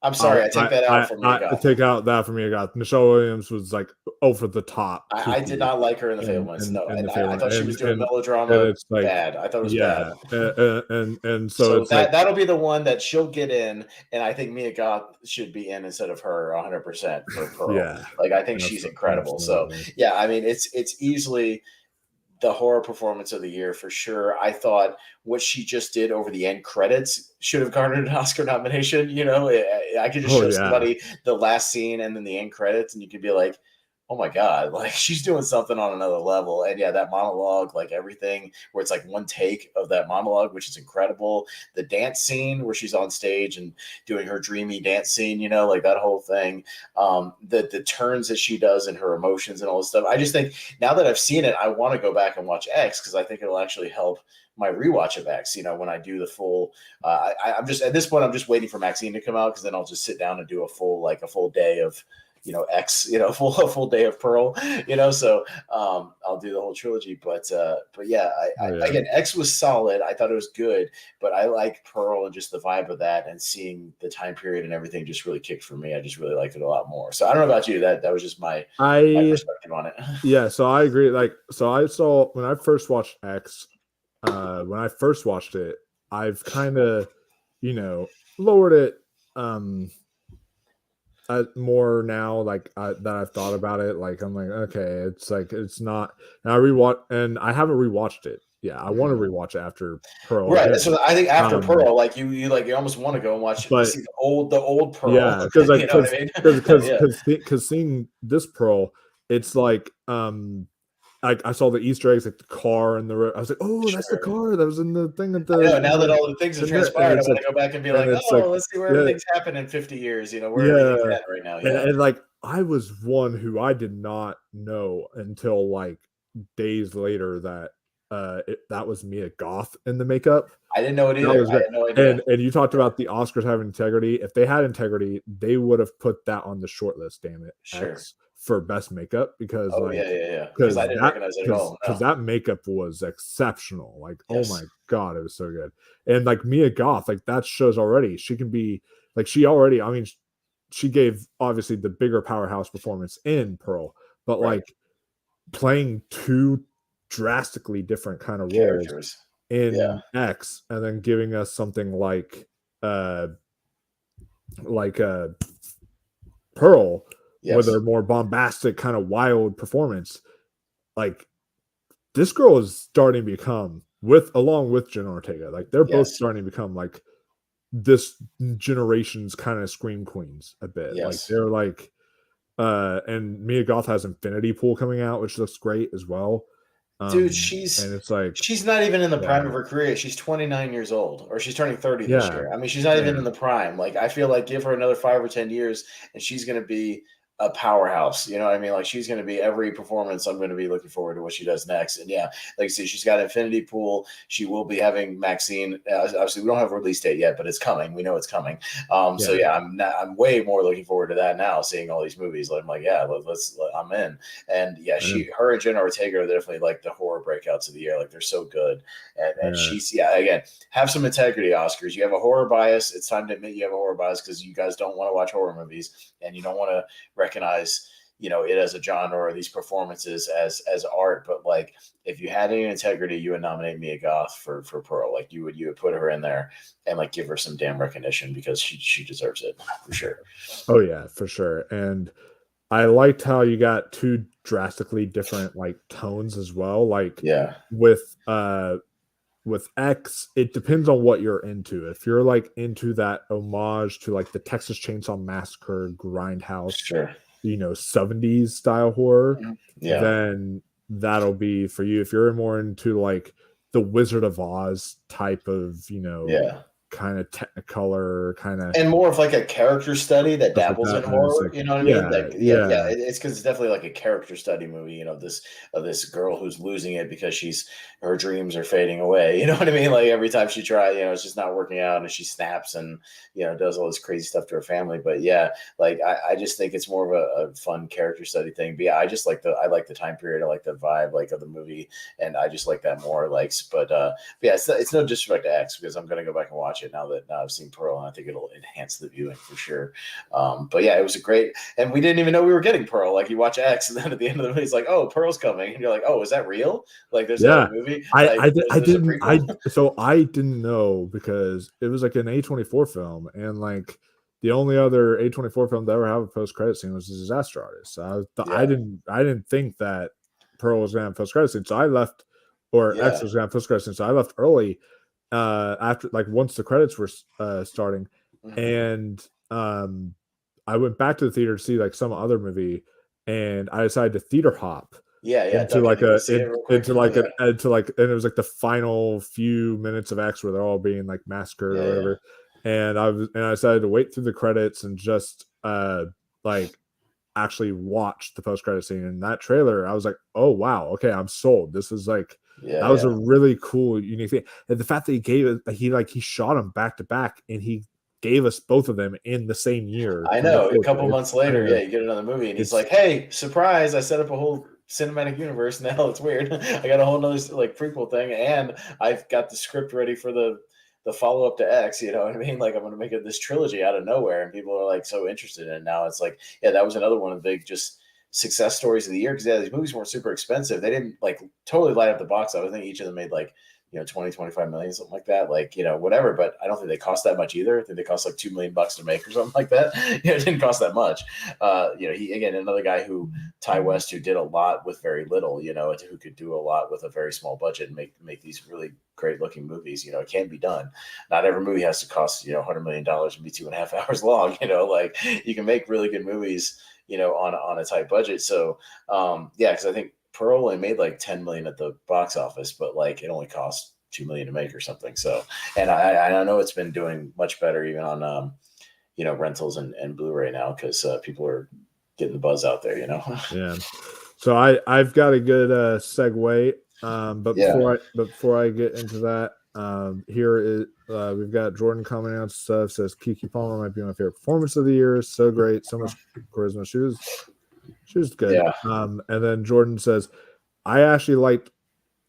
I'm sorry, I take that out for Mia I Goth. take out that for me. I got Michelle Williams was like over the top I did kooky not like her in The Fablemans. No, and and the I favorite thought she was doing and melodrama it's like bad. I thought it was bad. yeah and so So it's like that'll be the one that she'll get in, and I think Mia Goth should be in instead of her 100% for Pearl. yeah Like I think she's incredible. So absolutely. yeah, I mean it's easily the horror performance of the year for sure. I thought what she just did over the end credits should have garnered an Oscar nomination. You know, I could just Oh show yeah. somebody the last scene and then the end credits, and you could be like, "Oh my god, like she's doing something on another level." And yeah, that monologue, like everything, where it's like one take of that monologue, which is incredible. The dance scene where she's on stage and doing her dreamy dance scene, you know, like that whole thing. The turns that she does and her emotions and all this stuff. I just think now that I've seen it, I want to go back and watch X because I think it'll actually help my rewatch of X. You know, when I do the full, I'm just at this point, I'm just waiting for Maxine to come out because then I'll just sit down and do a full day of X, a full day of Pearl, So I'll do the whole trilogy. But yeah, Oh yeah. again, X was solid. I thought it was good, but I like Pearl and just the vibe of that and seeing the time period and everything just really kicked for me. I just really liked it a lot more. So I don't know about you. That was just my I perspective on it. Yeah, so I agree. Like, so I saw when I first watched X, when I first watched it, I've kind of, lowered it more now. Like that I've thought about it. Like I'm like, okay, it's like it's not. And I haven't rewatched it. Yeah, I want to rewatch it after Pearl Right. again. So I think after Um, Pearl, like you almost want to go and watch but see the old Pearl. yeah, because like You know what I mean? Yeah. because seeing this Pearl, it's like I saw the Easter eggs, like the car and I was like, oh, that's the Sure. car that was in the thing at I the know. Now that all the things have and transpired, I it's want like to go back and be and like, it's oh, like let's see where yeah everything's happened in 50 years. Where yeah everything's at right now. and, Yeah. and like I was one who I did not know until like days later that that was Mia Goth in the makeup. I didn't know it That either. was I great. had no idea. And you talked Yeah. about the Oscars having integrity. If they had integrity, they would have put that on the short list, damn it, Sure. X for best makeup because Oh like yeah. Because I didn't recognize it at all. because No. that makeup was exceptional. Like, oh my Yes. god, it was so good. And like Mia Goth, like that shows already she can be like she already, I mean, she gave obviously the bigger powerhouse performance in Pearl, but Right. like playing two drastically different kind of roles Characters. Yeah. in X and then giving us something uh like Pearl with Yes. a more bombastic kind of wild performance. Like this girl is starting to become along with Jen Ortega, like they're both Yes. starting to become like this generation's kind of scream queens a bit. Like Yes. they're like and Mia Goth has Infinity Pool coming out, which looks great as well. Dude, And it's like she's not even in the yeah, prime of her career. She's 29 years old, or she's turning 30 this yeah, year. I mean, she's not even yeah, in the prime. Like, I feel like give her another 5 or 10 years, and she's going to be a powerhouse. You know what I mean? Like, she's going to be every performance. I'm going to be looking forward to what she does next. And yeah, like I said, she's got Infinity Pool. She will be having Maxine. Obviously, we don't have a release date yet, but it's coming. We know it's coming. So yeah, yeah, I'm way more looking forward to that now. Seeing all these movies, I'm like, yeah, I'm in. And yeah, and, her and Jenna Ortega are definitely like the horror breakouts of the year. Like they're so good. And yeah, she's, yeah, again, have some integrity, Oscars. You have a horror bias. It's time to admit you have a horror bias because you guys don't want to watch horror movies and you don't want to recognize, it as a genre or these performances as art. But like, if you had any integrity, you would nominate Mia Goth for Pearl. Like you would put her in there and like give her some damn recognition because she deserves it for sure. oh yeah, for sure. And I liked how you got two drastically different like tones as well. Like Yeah, with X, it depends on what you're into. If you're like into that homage to like the Texas Chainsaw Massacre grindhouse, sure. 70s style horror, Yeah, then that'll be for you. If you're more into like the Wizard of Oz type of, yeah. kind of technicolor, kind of And more of like a character study that stuff like dabbles in that, then it's horror, like, you know what I mean? yeah, Like, yeah, yeah, it's because it's definitely like a character study movie, this girl who's losing it because her dreams are fading away. You know what I mean? Like every time she tries, it's just not working out and she snaps and, does all this crazy stuff to her family. But yeah, like I just think it's more of a fun character study thing. But yeah, I like the time period, I like the vibe like of the movie, and I just like that more. Like, but yeah, it's no disrespect to X because I'm gonna go back and watch it. watch it now that now I've seen Pearl, and I think it'll enhance the viewing for sure. But yeah, it was a great, and we didn't even know we were getting Pearl. Like you watch X, and then at the end of the movie, it's like, oh, Pearl's coming, and you're like, oh, is that real? Like there's a Yeah, movie, I like I, di- I there's a didn't prequel. I didn't know because it was like an A24 film, and like the only other A24 film to ever have a post credit scene was The Disaster Artist. So Yeah, I didn't think that Pearl was gonna have post credit scene, so I left, or X yeah, was gonna have post credit scene, so I left early after, like, once the credits were starting, hmm and I went back to the theater to see like some other movie, and I decided to theater hop yeah, yeah. into Duck in like to go see it real quick. into like Yeah, and it was like the final few minutes of X where they're all being like massacred or yeah, yeah. whatever. And I decided to wait through the credits and just like actually watch the post credit scene. And that trailer, I was like, oh wow, okay, I'm sold. This is like, Yeah, that was a yeah. really cool, unique thing. And the fact that he gave it, he shot them back to back, and he gave us both of them in the same year I to look know. A forward to. couple months later, yeah, you get another movie, and he's It's like, "Hey, surprise! I set up a whole cinematic universe. Now it's weird. I got a whole nother like prequel thing, and I've got the script ready for the follow up to X. You know what I mean? Like I'm going to make it this trilogy out of nowhere, and people are like so interested in it. Now it's like, yeah, that was another one of the big just success stories of the year because yeah, these movies weren't super expensive. They didn't like totally light up the box office. I think each of them made like 20, 25 million, something like that, like, whatever. But I don't think they cost that much either. I think they cost like $2 million to make or something like that. It didn't cost that much. He, again, another guy who, Ty West, who did a lot with very little, who could do a lot with a very small budget and make these really great looking movies. It can be done. Not every movie has to cost, $100 million and be 2.5 hours long. Like you can make really good movies, on a tight budget. So, yeah, because I think Pearl only made like 10 million at the box office, but like it only cost 2 million to make or something. So, and I know it's been doing much better even on rentals and Blu-ray now because people are getting the buzz out there. Yeah. So I've got a good segue. But Yeah. before I get into that, here is we've got Jordan commenting on stuff. Says Kiki Palmer might be my favorite performance of the year. So great, so much charisma. She was good. Yeah. And then Jordan says, I actually liked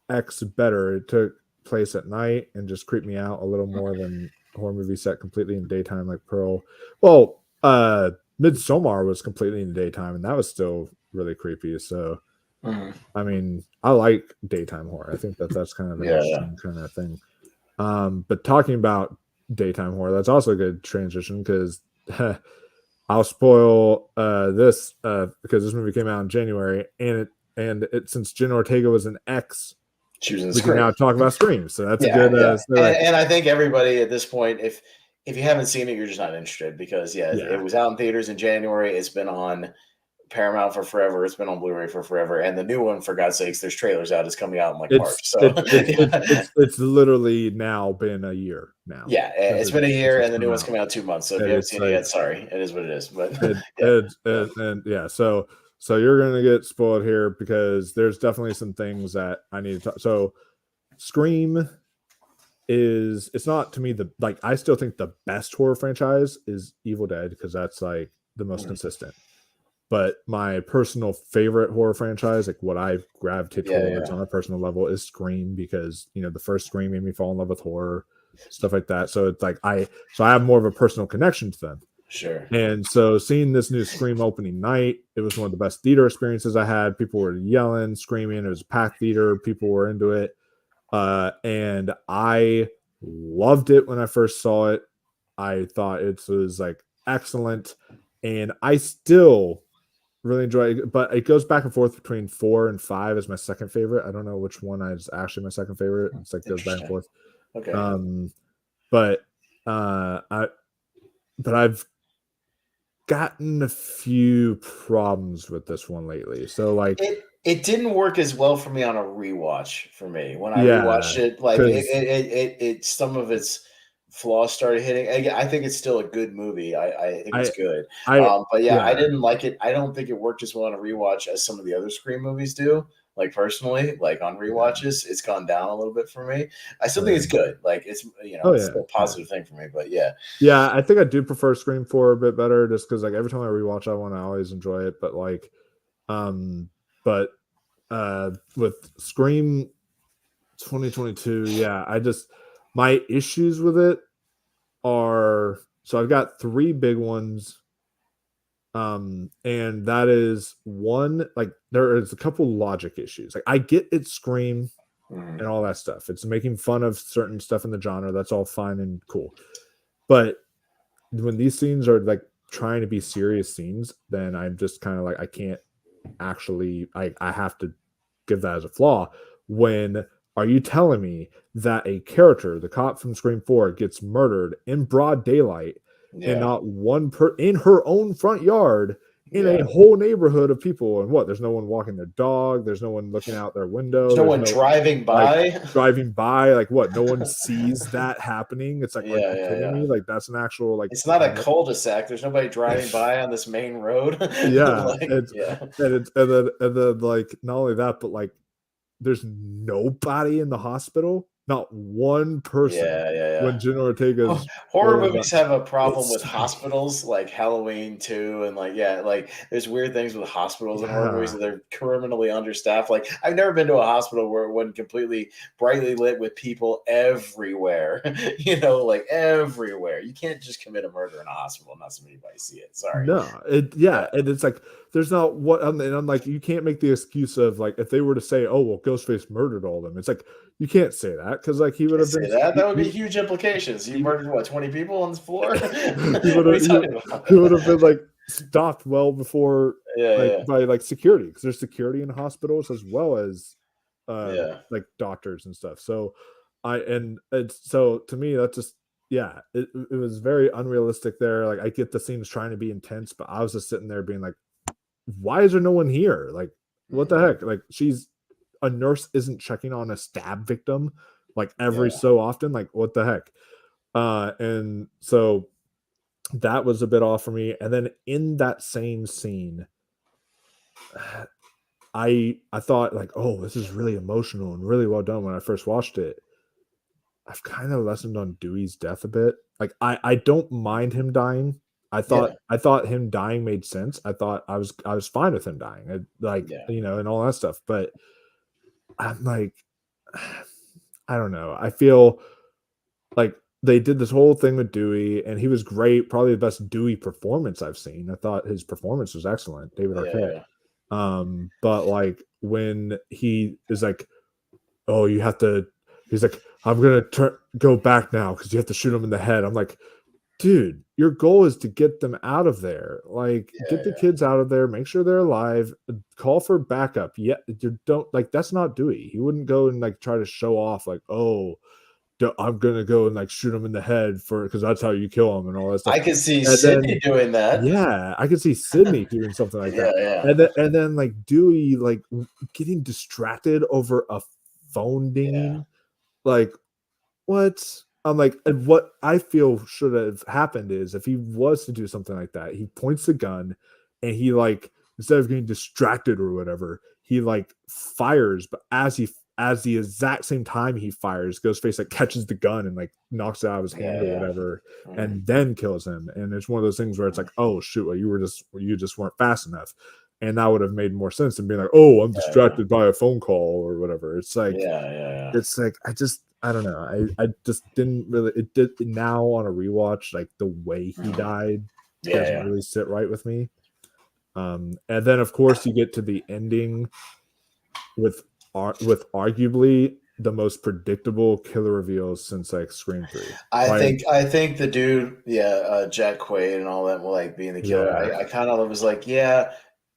X better. It took place at night and just creeped me out a little more than horror movie set completely in daytime like Pearl. Well, Midsommar was completely in the daytime, and that was still really creepy. So, I mean, I like daytime horror. I think that's kind of an Yeah. Yeah. interesting kind of thing. But talking about daytime horror, that's also a good transition because I'll spoil this because this movie came out in January, and it since Jen Ortega was an X, She was in we can now Scream. talk about Scream. So that's a Yeah. good. Yeah. Like, And I think everybody at this point, if you haven't seen it, you're just not interested because yeah, yeah, it was out in theaters in January. It's been on Paramount for forever. It's been on Blu-ray for forever, and the new one, for God's sakes, there's trailers out. It's coming out in like March. So it's literally now been a year now. yeah, it's been a year, and the new one's out. coming out 2 months. So if And you haven't it's seen it like yet, sorry, it is what it is. But and yeah, so you're gonna get spoiled here because there's definitely some things that I need to talk. So Scream it's not to me I still think the best horror franchise is Evil Dead because that's like the most consistent. But my personal favorite horror franchise, like what I gravitate towards on a personal level, is Scream because the first Scream made me fall in love with horror, stuff like that. So it's like I have more of a personal connection to them. Sure. And so seeing this new Scream opening night, it was one of the best theater experiences I had. People were yelling, screaming. It was a packed theater. People were into it. And I loved it when I first saw it. I thought it was like excellent. And I still really enjoy it, but it goes back and forth between 4 and 5 as my second favorite. I don't know which one is actually my second favorite. It's like goes back and forth. Okay. But I've gotten a few problems with this one lately. So like it didn't work as well for me on a rewatch for me. When I rewatched it, like it some of its flaws started hitting. I think it's still a good movie. I think it's good. But yeah, I didn't like it. I don't think it worked as well on a rewatch as some of the other Scream movies do. Like personally, like on rewatches, it's gone down a little bit for me. I still think it's good. Like it's it's still a positive thing for me. But yeah. Yeah, I think I do prefer Scream 4 a bit better just because like every time I rewatch that one, I always enjoy it. But like with Scream 2022, yeah, my issues with it are, so I've got 3 big ones. And that is one, like there is a couple logic issues. Like I get it's Scream Mhm. and all that stuff. It's making fun of certain stuff in the genre. That's all fine and cool. But when these scenes are like trying to be serious scenes, then I'm just kind of like, I can't actually, I have to give that as a flaw. When are you telling me that a character, the cop from Scream 4, gets murdered in broad daylight and Yeah. not one in her own front yard in a Yeah. whole neighborhood of people? And what? There's no one walking their dog. There's no one looking out their window. There's no There's one no driving like by. driving by. Like what? No one sees that happening. It's like, are Yeah, you yeah, kidding yeah. me? Like that's an actual like. It's not a cul-de-sac. There's nobody driving by on this main road. Yeah, Like, yeah. and then like not only that, but like there's nobody in the hospital, not one person Yeah, yeah, yeah. when Jenna Ortega's Horror going back. movies have a problem It's with hospitals, like Halloween 2, and like yeah, like there's weird things with hospitals and horror movies yeah, that they're criminally understaffed. Like I've never been to a hospital where it wasn't completely brightly lit with people everywhere. Like everywhere. You can't just commit a murder in a hospital and not see anybody see it. Sorry. no, Yeah. and it's like there's not what, and I'm like, you can't make the excuse of like if they were to say, oh well, Ghostface murdered all of them. It's like you can't say that because like he would Can't have been say that. That would be huge implications. You he, murdered what, 20 people on this floor? he What would are you have talking about? he would have been like stopped well before Yeah, like yeah, by like security because there's security in hospitals as well as yeah. like doctors and stuff. So and it's so to me that's just yeah, it was very unrealistic there. Like I get the scenes trying to be intense, but I was just sitting there being like, why is there no one here? Like what the Mhm. heck? Like she's a nurse isn't checking on a stab victim like every Yeah. so often. Like what the heck? And so that was a bit off for me. And then in that same scene, I thought like, oh, this is really emotional and really well done when I first watched it. I've kind of lessened on Dewey's death a bit. Like I don't mind him dying. Yeah. I thought him dying made sense. I was fine with him dying. Like, Yeah. and all that stuff. But I'm like, I don't know. I feel like they did this whole thing with Dewey, and he was great. Probably the best Dewey performance I've seen. I thought his performance was excellent, David Yeah, Arquette. yeah. But like when he is like, "Oh, you have to," he's like, "I'm gonna go back now because you have to shoot him in the head." I'm like, dude, your goal is to get them out of there. Like, Yeah, get the yeah. kids out of there, make sure they're alive, call for backup. Yeah, you don't like that's not Dewey. He wouldn't go and like try to show off, like, oh, I'm gonna go and like shoot him in the head for because that's how you kill him and all that stuff. I could see And Sydney then, doing that. yeah, I could see Sydney doing something like Yeah, that. yeah. And then like Dewey like getting distracted over a phone Yeah. dinging. Like, what? I'm like, and what I feel should have happened is if he was to do something like that, he points the gun and he like instead of getting distracted or whatever, he like fires, but as the exact same time he fires, Ghostface like catches the gun and like knocks it out of his Yeah, hand or yeah. whatever, Mhm, and then kills him. And it's one of those things where it's mhm. like, oh shoot, well, you just weren't fast enough. And that would have made more sense than being like, oh, I'm Yeah, yeah. distracted by a phone call or whatever. Yeah, yeah, yeah. I don't know. I just didn't really it did now on a rewatch, like the way he Mhm. died Yeah, doesn't yeah. really sit right with me. And then of course you get to the ending with with arguably the most predictable killer reveals since like Scream 3. Like, I think the dude, yeah, Jack Quaid and all that, like being the killer. yeah, I kind of was like, yeah.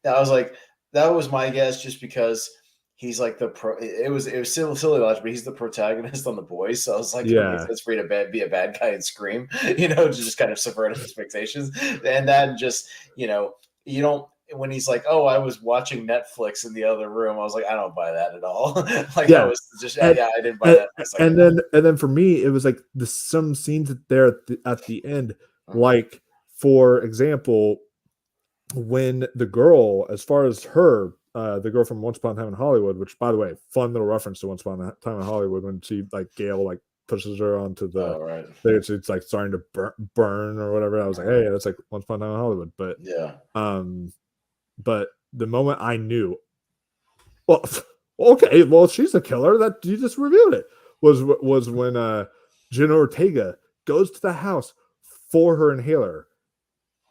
I was like, that was my guess, just because he's like the pro. It was silly logic, but he's the protagonist on The Boys, so I was like, it makes yeah, sense for you to be a bad guy and scream, to just kind of subvert expectations, and then just you don't. When he's like, "Oh, I was watching Netflix in the other room," I was like, "I don't buy that at all." Like I yeah. was just, And, yeah, I didn't buy that for a second. and then for me, it was like some scenes there at the end, Mhm. like for example, when the girl, as far as her, the girl from Once Upon a Time in Hollywood, which by the way, fun little reference to Once Upon a Time in Hollywood when she like Gail like pushes her onto the Oh, right. it's like starting to burn or whatever. I was like, Mhm. hey, that's like Once Upon a Time in Hollywood. Yeah. Um, but the moment I knew, well, okay, well, she's the killer that you just revealed it was when Jenna Ortega goes to the house for her inhaler,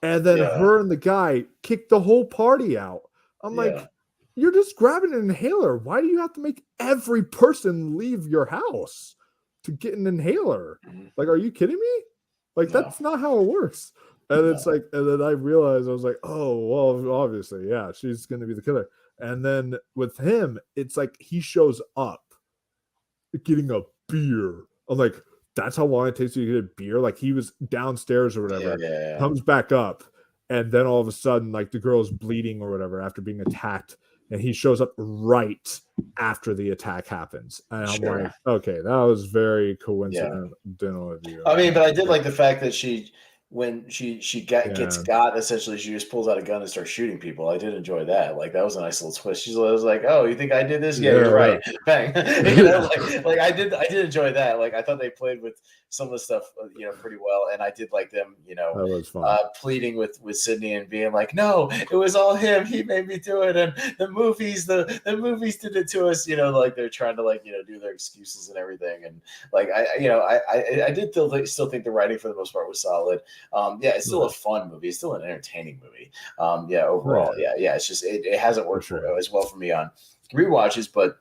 and then Yeah. her and the guy kick the whole party out. I'm Yeah. like, you're just grabbing an inhaler. Why do you have to make every person leave your house to get an inhaler? Mhm. Like, are you kidding me? Like, No. that's not how it works. And No. it's like, and then I realized, I was like, oh, well, obviously, yeah, she's going to be the killer. And then with him, it's like he shows up getting a beer. I'm like, that's how long it takes you to get a beer. Like, he was downstairs or whatever, Yeah. comes back up, and then all of a sudden, like, the girl's bleeding or whatever after being attacked, and he shows up right after the attack happens. And I'm Sure. like, okay, that was very Yeah. coincidental of you. I mean, but I did like the fact that when she gets Yeah. got, essentially she just pulls out a gun and starts shooting people. I did enjoy that. Like, that was a nice little twist. She was like, "Oh, you think I did this? Yeah, you're right." Bang. You know, like I did enjoy that. Like, I thought they played with some of the stuff, pretty well, and I did like them, That was fun. pleading with Sydney and being like, "No, it was all him. He made me do it, and the movies did it to us." Like they're trying to do their excuses and everything, and like I did still think the writing for the most part was solid. Yeah, it's still a fun movie. It's still an entertaining movie. Yeah, overall, yeah. It's just it hasn't worked as well for me on rewatches, but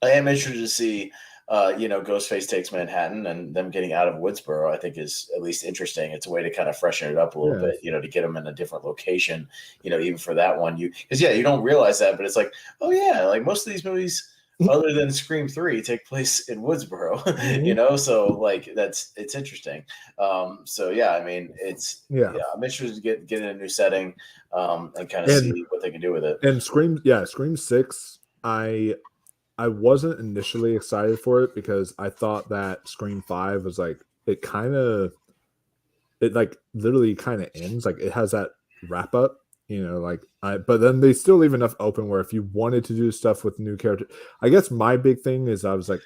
I am interested to see. Ghostface Takes Manhattan and them getting out of Woodsboro, I think is at least interesting. It's a way to kind of freshen it up a little bit, to get them in a different location, even for that one. You don't realize that, but it's like, oh yeah, like most of these movies other than Scream 3 take place in Woodsboro, so like it's interesting. So yeah, I mean, I'm interested to get in a new setting, and kind of see what they can do with it. And Scream 6, I wasn't initially excited for it because I thought that Scream 5 was like, it like literally kind of ends. Like, it has that wrap up, but then they still leave enough open where if you wanted to do stuff with new characters, I guess my big thing is I was like,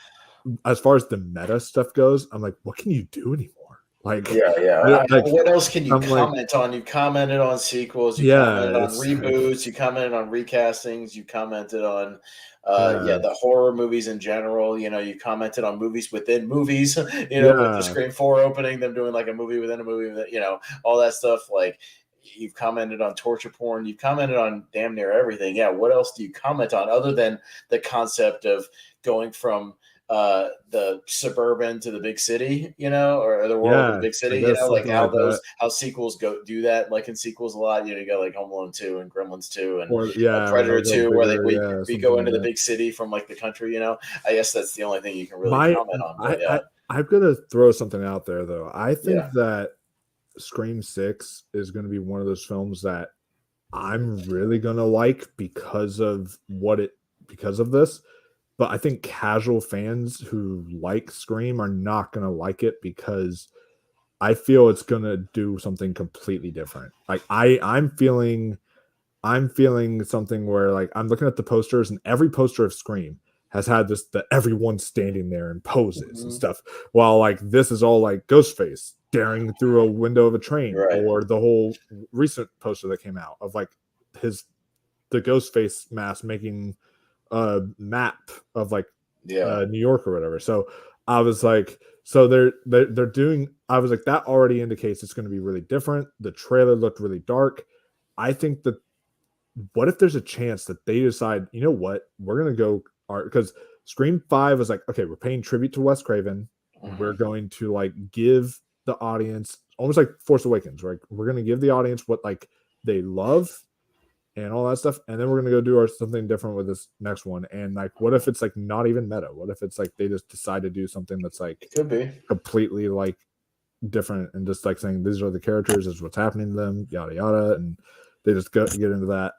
as far as the meta stuff goes, I'm like, what can you do anymore? Like, what else can you comment on? You commented on sequels, you commented on reboots, you commented on recastings, you commented on the horror movies in general. You commented on movies within movies, with the Scream 4 opening, them doing like a movie within a movie, all that stuff. Like, you've commented on torture porn, you've commented on damn near everything. Yeah, what else do you comment on other than the concept of going from the suburban to the big city, or the world of the big city, like how sequels do that, like in sequels a lot, you got like Home Alone 2 and Gremlins 2 and Predator 2, where we go into the big city from like the country, I guess that's the only thing you can really comment on. But, I'm gonna throw something out there though. I think that Scream 6 is going to be one of those films that I'm really going to like because of this. But I think casual fans who like Scream are not going to like it because I feel it's going to do something completely different. Like, I'm feeling something where, like, I'm looking at the posters, and every poster of Scream has had everyone standing there in poses and stuff, while like this is all like Ghostface staring through a window of a train, or the whole recent poster that came out of like the Ghostface mask making a map of like New York or whatever. So I was like, so they're doing. I was like, that already indicates it's going to be really different. The trailer looked really dark. I think that, what if there's a chance that they decide, you know what, we're going to go because Scream 5 was like, okay, we're paying tribute to Wes Craven. We're going to like give the audience almost like Force Awakens, right? We're going to give the audience what like they love and all that stuff, and then we're going to go do something different with this next one. And like, what if it's like not even meta? What if it's like they just decide to do something that's like, it could be completely like different, and just like saying these are the characters, this is what's happening to them, yada yada, and they just get into that.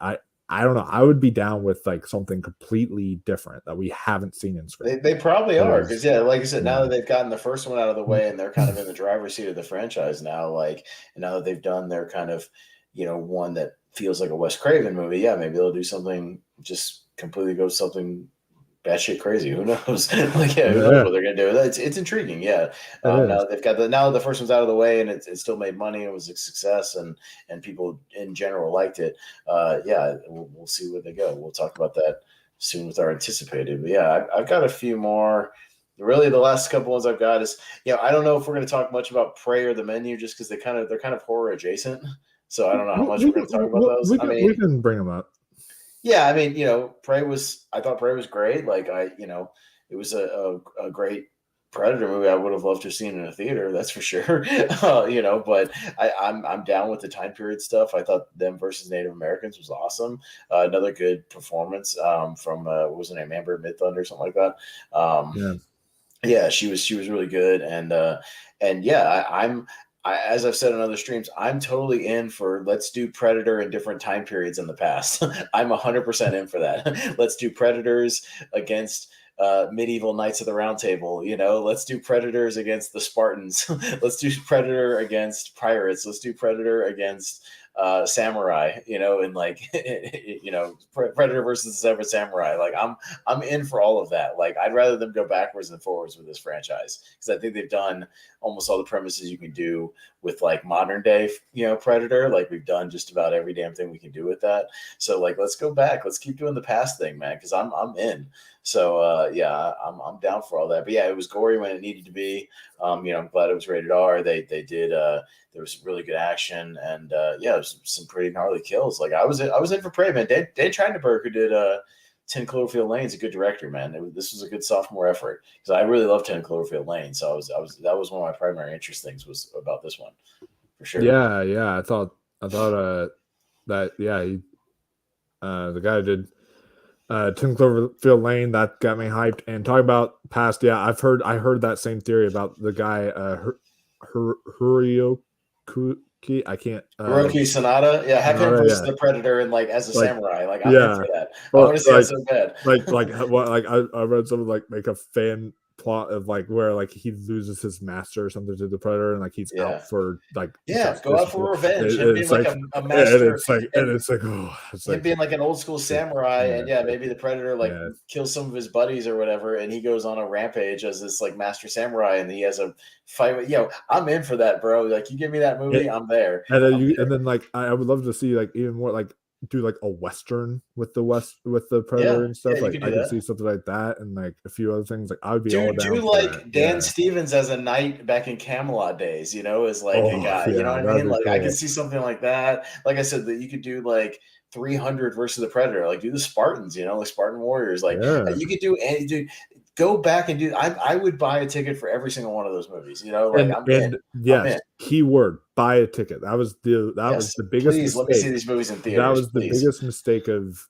I don't know. I would be down with like something completely different that we haven't seen in Scream. They probably are, because like I said, now that they've gotten the first one out of the way and they're kind of in the driver's seat of the franchise now, like, and now that they've done their kind of, one that feels like a Wes Craven movie, maybe they'll do something, just completely go something batshit crazy. Who knows? Like, who knows what they're gonna do? It's intriguing. Yeah. Now they've got now the first one's out of the way, and it still made money. It was a success, and people in general liked it. We'll see where they go. We'll talk about that soon with our anticipated. But yeah, I've got a few more Really, the last couple ones I've got is, I don't know if we're going to talk much about Prey or The Menu, just because they're kind of horror adjacent. So I don't know how much we're going to talk about those. We can bring them up. Yeah, I mean, I thought Prey was great. Like it was a great Predator movie. I would have loved to have seen in a theater, that's for sure. But I'm down with the time period stuff. I thought Them versus Native Americans was awesome. Another good performance from what was her name, Amber Midthunder, something like that. Yeah, she was really good, and yeah, as I've said on other streams, I'm totally in for let's do Predator in different time periods in the past. I'm 100% in for that. Let's do Predators against medieval Knights of the Round Table. Let's do Predators against the Spartans. Let's do Predator against pirates. Let's do Predator against samurai. And like Predator versus the Seven Samurai. Like I'm in for all of that. Like I'd rather them go backwards than forwards with this franchise, because I think they've done almost all the premises you can do with like modern day, Predator. Like we've done just about every damn thing we can do with that. So like, let's go back. Let's keep doing the past thing, man. Because I'm in. So yeah, I'm down for all that. But yeah, it was gory when it needed to be. I'm glad it was rated R. They did. There was really good action, and yeah, it was some pretty gnarly kills. Like I was in for Prey, man. Dan Trachtenberg, who did 10 Cloverfield Lane, is a good director, man. This was a good sophomore effort, because I really love 10 Cloverfield Lane. So that was one of my primary interest things was about this one, for sure. Yeah. I thought that he, the guy who did 10 Cloverfield Lane, that got me hyped. And talking about past, yeah, I heard that same theory about the guy Hiroyuki. I can't. Hiroki Sanada, yeah, have him versus the Predator and like as a samurai. Like I'm in for that. I want to see that so bad. I read something like make a fan plot of like where like he loses his master or something to the Predator, and like he's out for like go out for revenge. Him being like a master, and it's like him being like an old school samurai, and maybe the Predator like kills some of his buddies or whatever, and he goes on a rampage as this like master samurai, and he has a fight with I'm in for that, bro. Like you give me that movie, I'm there. And then like I would love to see like even more like do like a western with the Predator and stuff. Like I could see something like that, and like a few other things. Like I would be all down do like that. Dan Stevens as a knight back in Camelot days, as like a guy. You know what I mean? Like cool. I could see something like that. Like I said, that you could do like 300 versus the Predator. Like do the Spartans, like Spartan warriors. Like you could do any dude. Go back and do. I would buy a ticket for every single one of those movies. Like I'm in. Yes, keyword buy a ticket. That was the biggest. Please let me see these movies in theaters. That was the biggest mistake of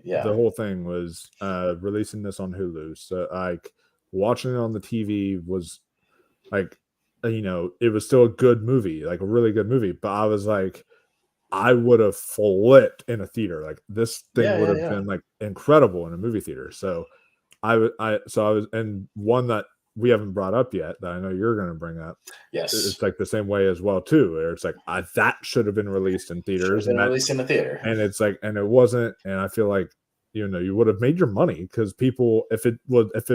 the whole thing was releasing this on Hulu. So like watching it on the TV was like it was still a good movie, like a really good movie. But I was like, I would have flipped in a theater. Like this thing would have been like incredible in a movie theater. So. I was, and one that we haven't brought up yet that I know you're going to bring up. Yes, it's like the same way as well too. Where it's like that should have been released in theaters, released in the theater, and it's like, and it wasn't. And I feel like you would have made your money because people, if it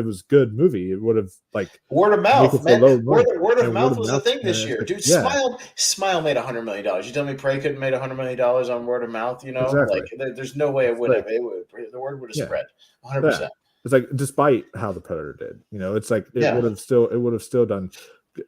was good movie, it would have like word of mouth, man. Word of mouth was a thing this year, dude. Smile made $100 million. You tell me Prey couldn't made $100 million on word of mouth? Exactly. Like there's no way it would have. The word would have spread 100%. It's like despite how the Predator did, it's like it would have still done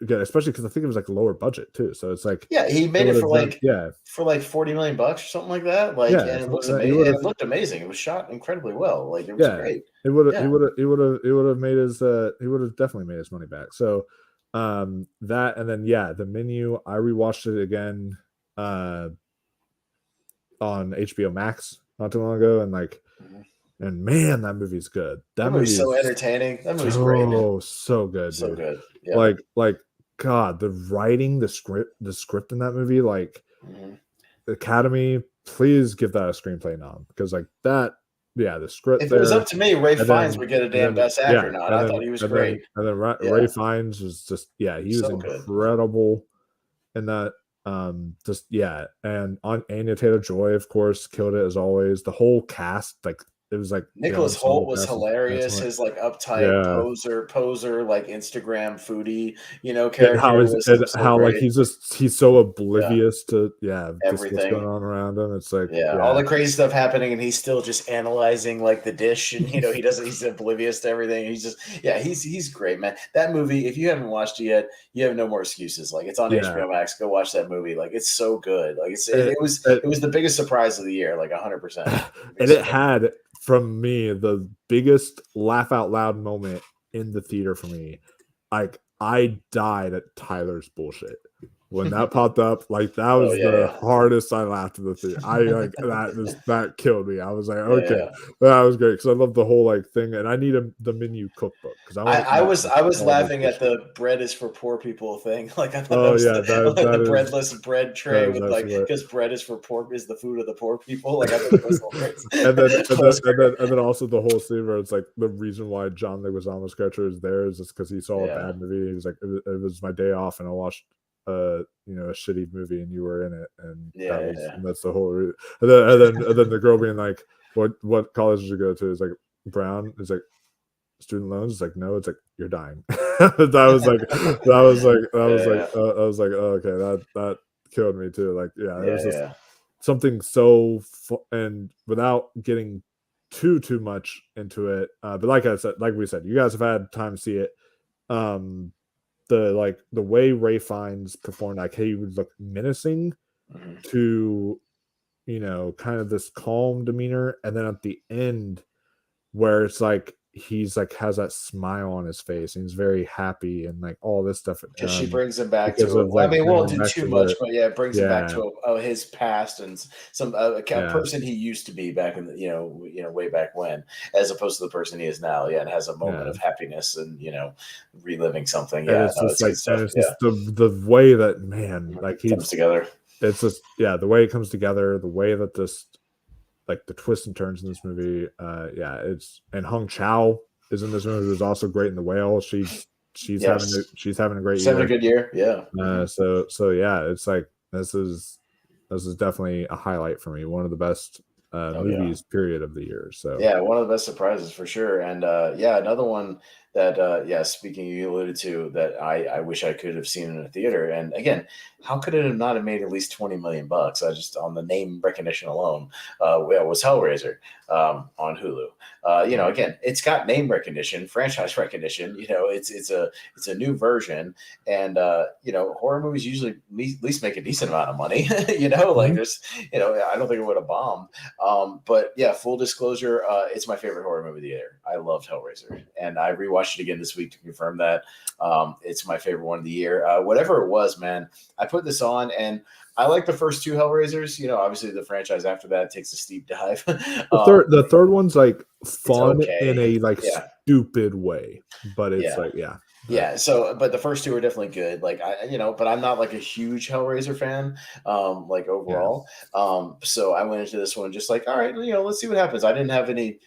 good, especially because I think it was like lower budget too. So it's like he made it for like $40 million or something like that. Like and it looks amazing. It looked amazing. It was shot incredibly well. Like it was great. It would have made his he would have definitely made his money back. So that and then The Menu. I rewatched it again on HBO Max not too long ago, and like. And man, that movie's good. That movie's so entertaining. That movie's great. Oh, so good. So dude. Good. Yeah. Like God, the writing, the script in that movie, like the Academy, please give that a screenplay nom because like that, the script. If it was up to me, Ray Fiennes would get a damn Best Actor nod. I thought he was great. And then Ray Fiennes was just he was incredible in that. And Anya Taylor-Joy, of course, killed it as always. The whole cast, like it was like Nicholas Holt was hilarious. excellent. His like uptight Yeah. poser, like Instagram foodie, And how character is was and so how like great. he's so Yeah, oblivious to just what's going everything. on around him. It's like Yeah, all the crazy stuff happening, and he's still just analyzing like the dish, and he doesn't. He's oblivious to everything. He's just he's great, man. That movie, if you haven't watched it yet, you have no more excuses. Like it's on yeah. HBO Max. Go watch that movie. Like it's so good. Like It, it was the biggest surprise of the year. Like 100%. and it had from me the biggest laugh out loud moment in the theater for me. Like I died at Tyler's bullshit when that popped up. Like that Oh was the yeah, hardest I laughed in the theater. I like that killed me. I was like, yeah, okay, yeah. that was great because I love the whole like thing, and I need the menu cookbook because I want to eat I was all the laughing at dishes. the bread is for poor people thing. Like I thought that Oh was yeah, like the is breadless bread tray with like absolutely. because bread is for poor is the food of the poor people. Like I thought that was hilarious. and then That was great. and then also the whole scene where it's like the reason why John Leguizamo's character is there is just because he saw a Yeah, bad movie. He was like, it was my day off, and I watched a shitty movie, and you were in it, and yeah, yeah. that's the whole. And then the girl being like, what college did you go to? It's like Brown. It's like student loans. It's like no. It's like you're dying. Yeah, I was like, oh, okay, that killed me too. Like yeah, it yeah, was just yeah. something so and without getting too much into it, but like we said, you guys have had time to see it. um the way Ray Fiennes performed, like he would look menacing Mhm. to kind of this calm demeanor, and then at the end where it's like he's like has that smile on his face and he's very happy and like all this stuff, Because she brings him back because to of it. Well, I like mean, we bringing won't him do back too to much, where but yeah, it brings him back yeah to his past and some a yeah person he used to be back in the way back when, as opposed to the person he is now. Yeah, and has a moment yeah of happiness and reliving something. and Yeah, it's no, just it's good like and stuff. it's Yeah, just the way that man like comes he's together. it's just the way it comes together, the way that this like the twists and turns in this movie. It's and Hung Chow is in this movie, who's also great in The Whale. Yes, She's having a great just having a year. good year. Yeah. So yeah, it's like this is definitely a highlight for me. One of the best Oh yeah. movies period of the year. So Yeah, one of the best surprises for sure. And yeah, another one that speaking you alluded to that I wish I could have seen in a theater. And again, how could it have not have made at least 20 million bucks? I just on the name recognition alone, was Hellraiser on Hulu. Again, it's got name recognition, franchise recognition. It's a new version, and horror movies usually at least make a decent amount of money. Like mhm. there's I don't think it would have bombed. But yeah, full disclosure, it's my favorite horror movie of the year. I loved Hellraiser, and I rewatched it again this week to confirm that it's my favorite one of the year. Whatever it was, man, I put this on, and I like the first two Hellraisers. Obviously the franchise after that takes a steep dive. The third one's like It's fun in okay. a like Yeah, stupid way, but it's yeah. like Yeah, so but the first two are definitely good. Like but I'm not like a huge Hellraiser fan, like yeah. overall. So I went into this one just like, all right, let's see what happens. I didn't have any,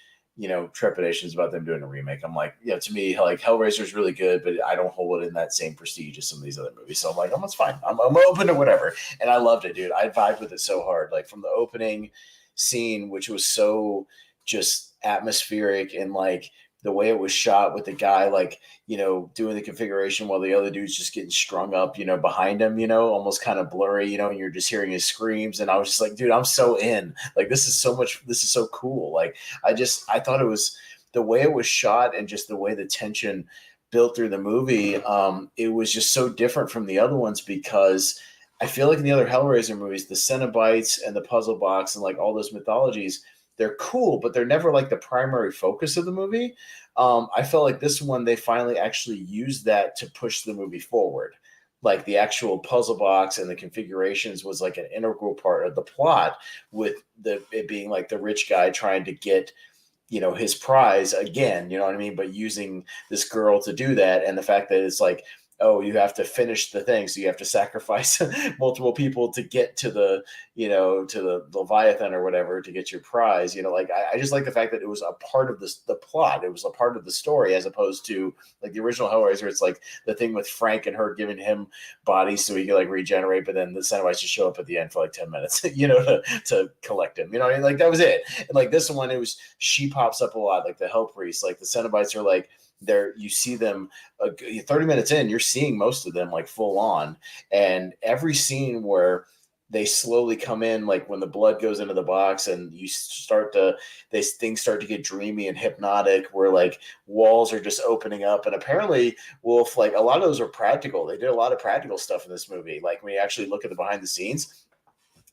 trepidations about them doing a remake. I'm like, to me, like Hellraiser is really good, but I don't hold it in that same prestige as some of these other movies. So I'm like, oh, it's fine. I'm open to whatever. And I loved it, dude. I vibed with it so hard. Like from the opening scene, which was so just atmospheric and like the way it was shot with the guy like doing the configuration while the other dude's just getting strung up behind him, almost kind of blurry, and you're just hearing his screams, and I was just like, dude, I'm so in. Like this is so cool. Like I thought it was the way it was shot and just the way the tension built through the movie. It was just so different from the other ones because I feel like in the other Hellraiser movies, the Cenobites and the puzzle box and like all those mythologies, they're cool, but they're never like the primary focus of the movie. I felt like this one they finally actually used that to push the movie forward. Like the actual puzzle box and the configurations was like an integral part of the plot, with it being like the rich guy trying to get his prize again. You know what I mean? But using this girl to do that, and the fact that it's like oh, you have to finish the thing, so you have to sacrifice multiple people to get to the, to the Leviathan or whatever to get your prize. Like I just like the fact that it was a part of the plot. It was a part of the story, as opposed to like the original Hellraiser. It's like the thing with Frank and her giving him bodies so he could like regenerate, but then the Cenobites just show up at the end for like 10 minutes, to collect him. What I mean? Like that was it. And like this one, it was she pops up a lot, like the Hell Priest, like the Cenobites are like there. You see them 30 minutes in, you're seeing most of them like full on, and every scene where they slowly come in, like when the blood goes into the box and things start to get dreamy and hypnotic, where like walls are just opening up. And apparently, Wolf, like a lot of those are practical. They did a lot of practical stuff in this movie. Like when you actually look at the behind the scenes,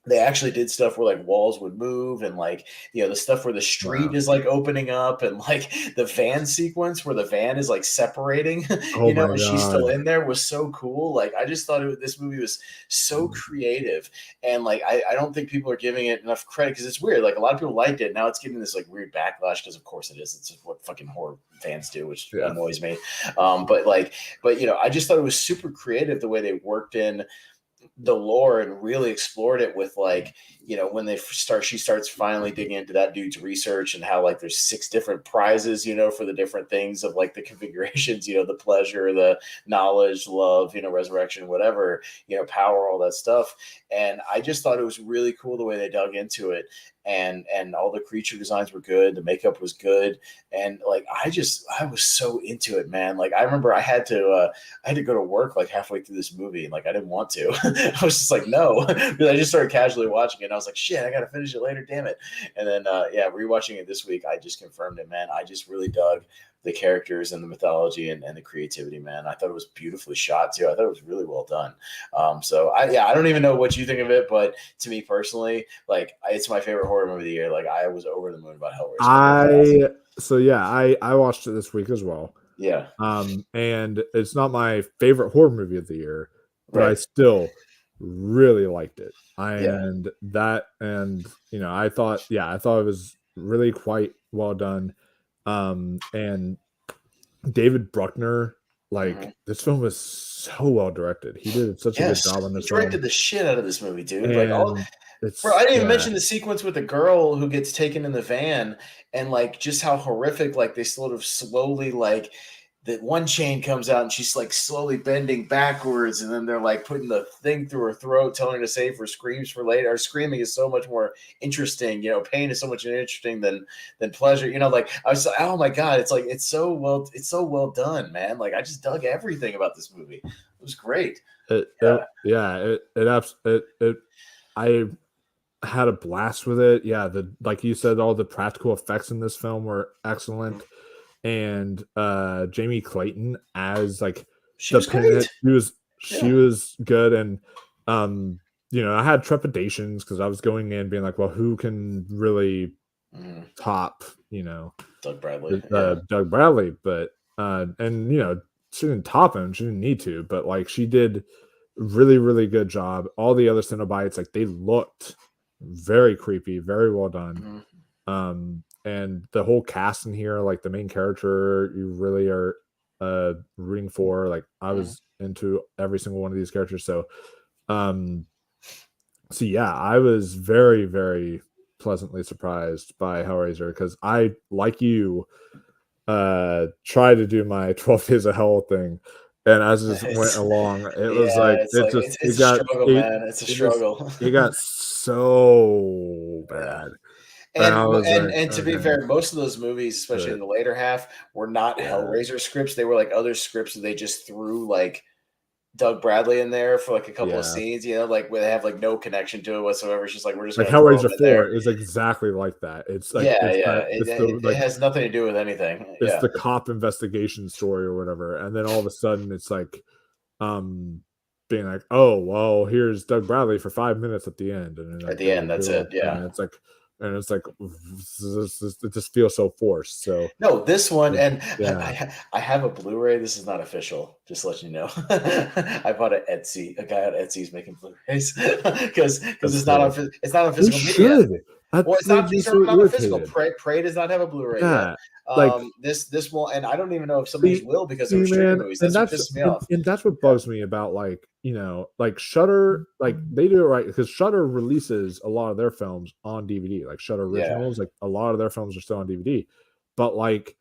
they actually did stuff where like walls would move, and like the stuff where the street is like opening up, and like the van sequence where the van is like separating, Oh my and she's still god. in there, was so cool. Like I just thought this movie was so creative, and like I don't think people are giving it enough credit, because it's weird. Like a lot of people liked it, now it's getting this like weird backlash, because of course it is. It's what fucking horror fans do, which Yeah. annoys me. But I just thought it was super creative the way they worked in the lore and really explored it with like when she starts finally digging into that dude's research, and how like there's 6 different prizes for the different things of like the configurations, the pleasure, the knowledge, love, resurrection, whatever, power, all that stuff. And I just thought it was really cool the way they dug into it, and all the creature designs were good, the makeup was good, and like I was so into it, man. Like I remember I had to go to work like halfway through this movie, and like I didn't want to. I was just like, no, because I just started casually watching it, and I was like, shit, I gotta finish it later, damn it. And then rewatching it this week, I just confirmed it, man. I just really dug the characters and the mythology and the creativity, man. I thought it was beautifully shot too. I thought it was really well done. I don't even know what you think of it, but to me personally, like it's my favorite horror movie of the year. Like I was over the moon about Hellraiser. I watched it this week as well. Yeah. And it's not my favorite horror movie of the year, but I Right. still really liked it. Yeah. I thought it was really quite well done. And David Bruckner, like this film was so well directed. He did such a good Yes, job on he this directed film. the shit out of this movie, dude. Like all, And bro, I it's didn't even mention the sequence with the girl who gets taken in the van, and like just how horrific. Like they sort of slowly like that one chain comes out and she's like slowly bending backwards, and then they're like putting the thing through her throat, telling her to save her screams for later. Her screaming is so much more interesting. Pain is so much more interesting than pleasure. Like I was like, oh my god, it's so well done, man. Like I just dug everything about this movie. It was great. I had a blast with it. Yeah, like you said, all the practical effects in this film were excellent. And Jamie Clayton as like She was great. She was good. And I had trepidations because I was going in being like, well, who can really top Doug Bradley. Doug Bradley? But she didn't top him, she didn't need to, but like she did really, really good job. All the other Cenobites, like they looked very creepy, very well done. And the whole cast in here, like the main character you really are rooting for. Like I was into every single one of these characters. So yeah, I was very, very pleasantly surprised by Hellraiser, because I, like you, try to do my 12 Days of Hell thing. And as it went along, it was like it's a struggle, man. It's a struggle. It got so bad. And I was like, And to be okay, fair, most of those movies, especially in the later half, were not Hellraiser scripts. They were like other scripts that they just threw like Doug Bradley in there for like a couple of scenes, like where they have like no connection to it whatsoever. It's just like we're just like gonna throw him Hellraiser in 4 there. is exactly like that. It's like It has nothing to do with anything. It's the cop investigation story or whatever, and then all of a sudden it's like being like, oh well, here's Doug Bradley for 5 minutes at the end, and then At the end, that's it. Yeah. And it's like it just feels so forced. So no, this one, and yeah. I have a Blu-ray. This is not official, just to let you know. I bought an Etsy. A guy on Etsy is making Blu-rays because it's not on physical media. Well, it's They're not. These just are so not a physical. irritated. Prey does not have a Blu-ray yet. Yeah, like This will, and I don't even know if some of these will because they see, were streaming man, movies. and That's what pisses me off. that's what Yeah, bugs me about like like Shutter, like they do it right because Shutter releases a lot of their films on DVD, like Shutter yeah, Originals, like a lot of their films are still on DVD, but like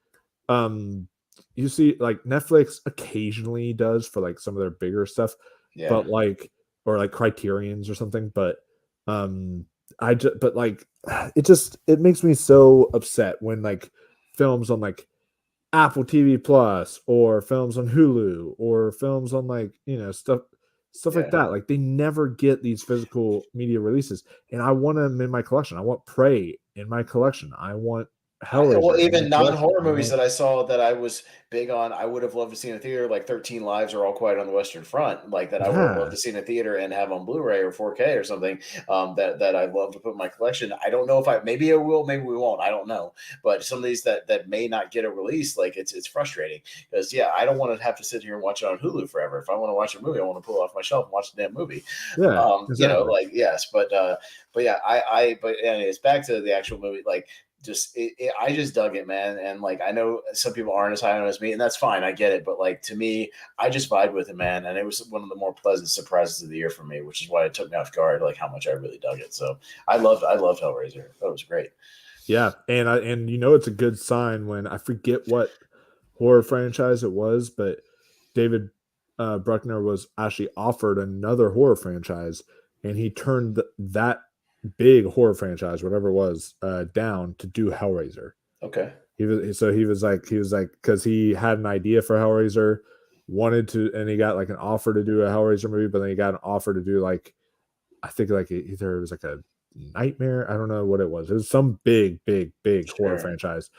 um you see like Netflix occasionally does for like some of their bigger stuff, yeah. but like or like Criterion's or something, but um I just but like it makes me so upset when like films on like Apple TV Plus or films on Hulu or films on like, stuff like Yeah. that. Like they never get these physical media releases. And I want them in my collection. I want Prey in my collection. I want Well, Hellraiser in my even collection. non-horror I movies want that I saw that I was big on, I would have loved to see in a theater, like 13 Lives or All Quiet on the Western Front, like that I would have loved yeah. to see in a theater and have on Blu-ray or 4K or something. That I'd love to put in my collection. I don't know if maybe I will, maybe we won't. I don't know. But some of these that may not get a release, like it's frustrating because yeah, I don't want to have to sit here and watch it on Hulu forever. If I want to watch a movie, I want to pull it off my shelf and watch the damn movie. Yeah, exactly. Like yes, but yeah, but anyways, back to the actual movie, like I just dug it, man. And like I know some people aren't as high on it as me, and that's fine. I get it. But like to me, I just vibed with it, man. And it was one of the more pleasant surprises of the year for me, which is why it took me off guard, like how much I really dug it. So I loved Hellraiser. That was great. Yeah. And it's a good sign when I forget what horror franchise it was, but David Bruckner was actually offered another horror franchise, and he turned that big horror franchise, whatever it was, down to do Hellraiser. Okay. He was like because he had an idea for Hellraiser, wanted to, and he got like an offer to do a Hellraiser movie, but then he got an offer to do like I think like either it was like a Nightmare, I don't know what it was. It was some big horror Sure. franchise,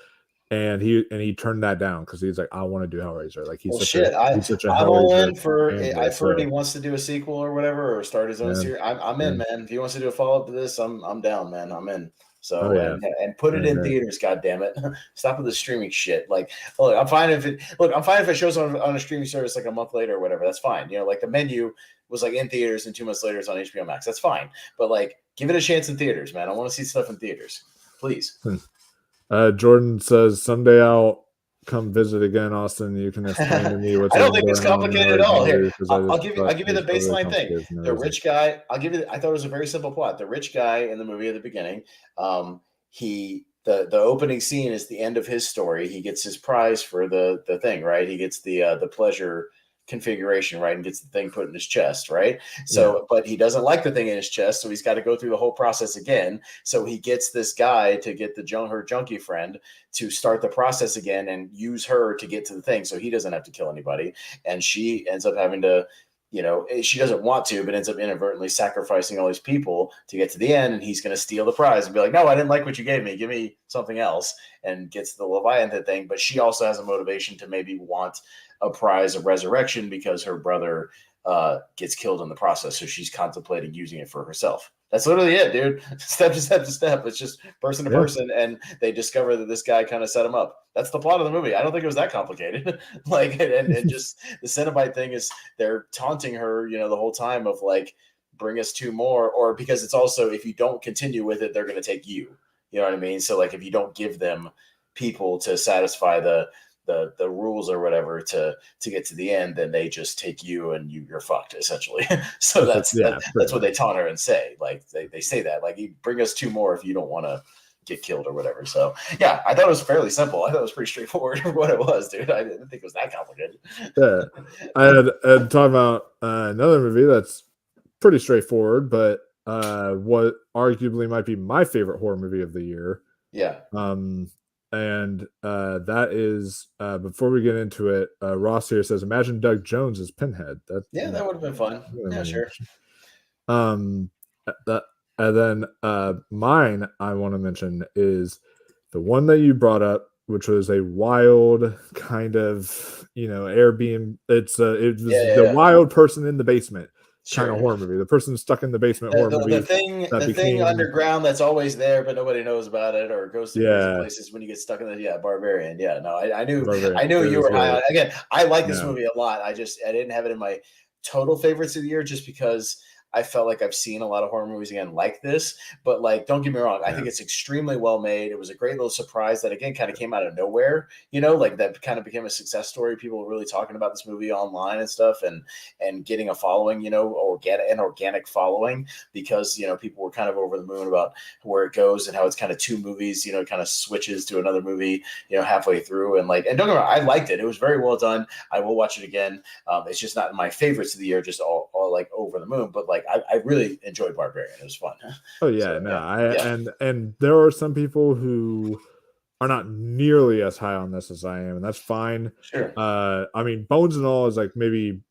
and he turned that down because he's like, I want to do Hellraiser. Like Well, shit. he's such a I'm all Hellraiser in for. fanboy. I've heard he So wants to do a sequel or whatever, or start his own yeah, series. I'm yeah. in, man. If he wants to do a follow up to this, I'm down, man. I'm in. Oh So yeah, and put it and in theaters, god damn it. Stop with the streaming shit. Like, look, I'm fine if it shows on a streaming service like a month later or whatever. That's fine. Like The Menu was like in theaters and 2 months later it's on HBO Max. That's fine. But like, give it a chance in theaters, man. I want to see stuff in theaters, please. Jordan says someday I'll come visit again, Austin. You can explain to me what's I don't even think it's going on in complicated at all. Here, because I just I'll give you the it's really baseline thing. complicated for no The reason. rich guy. I thought it was a very simple plot. The rich guy in the movie at the beginning. The opening scene is the end of his story. He gets his prize for the thing, right? He gets the pleasure configuration, right, and gets the thing put in his chest, right? So, Yeah. but he doesn't like the thing in his chest, so he's got to go through the whole process again. So he gets this guy to get her junkie friend to start the process again and use her to get to the thing, so he doesn't have to kill anybody. And she ends up having to, she doesn't want to, but ends up inadvertently sacrificing all these people to get to the end. And he's going to steal the prize and be like, no, I didn't like what you gave me. Give me something else. And gets the Leviathan thing. But she also has a motivation to maybe want a prize of resurrection because her brother gets killed in the process. So she's contemplating using it for herself. That's literally it, dude. Step to step to step. It's just person to person, and they discover that this guy kind of set him up. That's the plot of the movie. I don't think it was that complicated. Like, and just the Cenobite thing is they're taunting her, the whole time of like, bring us 2 more, or because it's also if you don't continue with it, they're going to take you. You know what I mean? So like, if you don't give them people to satisfy the rules or whatever to get to the end, then they just take you and you're fucked essentially. So that's what they taunt her and say. Like they say that like, you bring us 2 more if you don't want to get killed or whatever. So yeah, I thought it was fairly simple. I thought it was pretty straightforward for what it was, dude. I didn't think it was that complicated. Yeah, I had talk about another movie that's pretty straightforward, but what arguably might be my favorite horror movie of the year. Yeah. And that is before we get into it, Ross here says, "Imagine Doug Jones as Pinhead." That would have been fun. Yeah, sure. That and then mine I want to mention is the one that you brought up, which was a wild kind of Airbnb. It was the wild person in the basement. Kind of horror movie. The person stuck in the basement horror movie. The thing underground that's always there, but nobody knows about it, or goes to crazy places when you get stuck in the Barbarian. Yeah, no, I knew you were high on it. Again, I like this movie a lot. I didn't have it in my total favorites of the year just because I felt like I've seen a lot of horror movies again like this. But like, don't get me wrong, I Yeah. think it's extremely well made. It was a great little surprise that again kind of came out of nowhere. Like that kind of became a success story. People were really talking about this movie online and stuff, and getting a following, or get an organic following because people were kind of over the moon about where it goes and how it's kind of two movies. It kind of switches to another movie, halfway through, and don't get me wrong, I liked it. It was very well done. I will watch it again. It's just not my favorites of the year, just all like over the moon. But like, I really enjoyed Barbarian. It was fun. Oh yeah, So no, yeah, I yeah, and there are some people who are not nearly as high on this as I am, and that's fine. sure. I mean, Bones and All is like maybe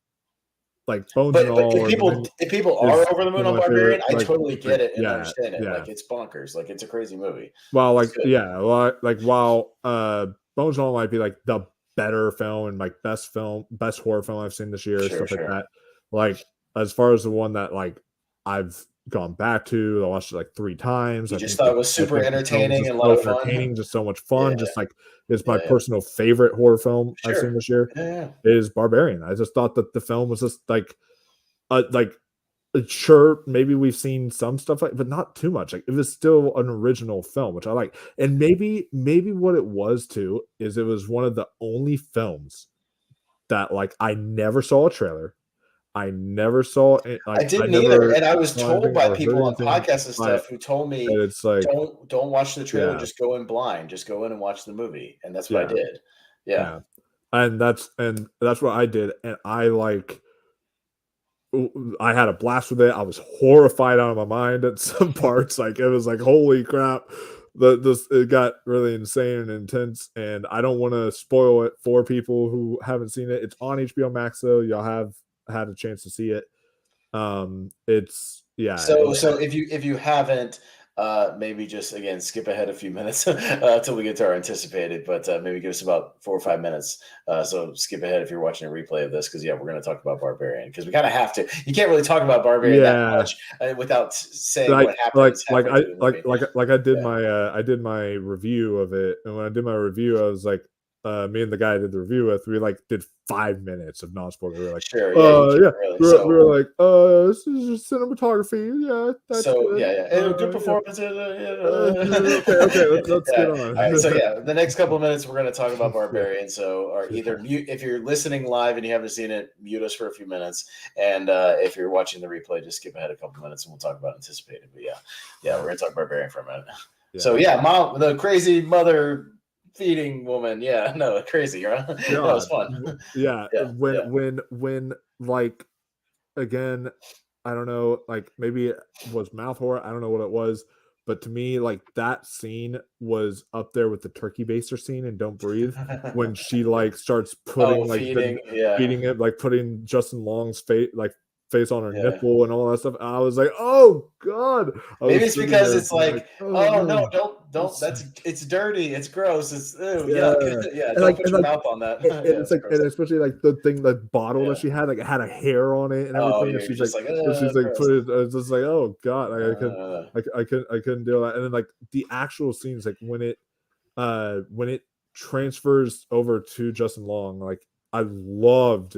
like Bones and But All, if or the people menu if people are is over the moon one of on my favorite. Barbarian, I totally Like get it and yeah, understand it. yeah. Like it's bonkers. Like it's a crazy movie. While It's like good. yeah, like while Bones and All might be like the better film and like best horror film I've seen this year, Sure, stuff like sure. that. Like as far as the one that like I've gone back to, I watched it like 3 times. You just thought it was I super think the film's entertaining just and a lot so of fun. entertaining, just so much Yeah, fun. Just like it's my yeah, yeah. personal favorite horror film I've seen Sure. this year Yeah, yeah. is Barbarian. I just thought that the film was just like sure, maybe we've seen some stuff like, but not too much. Like it was still an original film, which I like. And maybe what it was too is it was one of the only films that like I never saw a trailer. I never saw it. I Like I didn't either, never and I was saw told anything by or heard people on anything podcasts and by it. stuff who told me, And it's like, "Don't watch the trailer, yeah, just go in blind. Just go in and watch the movie." And that's what I yeah, did. Yeah. yeah. And that's what I did. And I like I had a blast with it. I was horrified out of my mind at some parts. Like it was like, holy crap. This it got really insane and intense. And I don't want to spoil it for people who haven't seen it. It's on HBO Max though. Y'all have had a chance to see it. It's yeah, So if you haven't, maybe just again skip ahead a few minutes till we get to our anticipated, but maybe give us about 4 or 5 minutes. So skip ahead if you're watching a replay of this, because yeah, we're going to talk about Barbarian because we kind of have to. You can't really talk about Barbarian that yeah. much without saying Like what happens like halfway through the movie. I did Yeah, I did my review of it, and when I did my review, I was like, me and the guy I did the review with, we like did 5 minutes of non-spoiler. We were like, sure. Yeah, you can't yeah, really. we were like, this is just cinematography. Yeah, that's So good. yeah, yeah, and a good Yeah. performance. Okay, let's get Yeah. on. All right, so yeah, the next couple of minutes we're going to talk about Barbarian. So, or either mute if you're listening live and you haven't seen it, mute us for a few minutes, and if you're watching the replay, just skip ahead a couple minutes and we'll talk about anticipated. But yeah, we're going to talk Barbarian for a minute. So Yeah. yeah, mom, the crazy mother feeding woman. Yeah, no, crazy, right? That was God. fun. Yeah. Yeah, yeah. When like again, I don't know, like maybe it was mouth horror. I don't know what it was, but to me, like that scene was up there with the turkey baster scene in Don't Breathe when she like starts Oh, putting like feeding. Yeah, feeding it, like putting Justin Long's face on her yeah. nipple and all that stuff. And I was like, oh god, I Maybe was it's sitting because there it's being like, like, oh oh no, no. don't. That's it's dirty. It's gross. It's ew, yuck. Yeah, Yeah, and don't like put and your like mouth on that. and Yeah, it's it's like gross. and especially like the thing, the bottle that Yeah. she had, like, it had a hair on it and Oh, everything, and you're just like, gross. put it it's just like, "Oh god," like, Uh, I couldn't deal with that, and then, like, the actual scenes, like, when it transfers over to Justin Long, like, I loved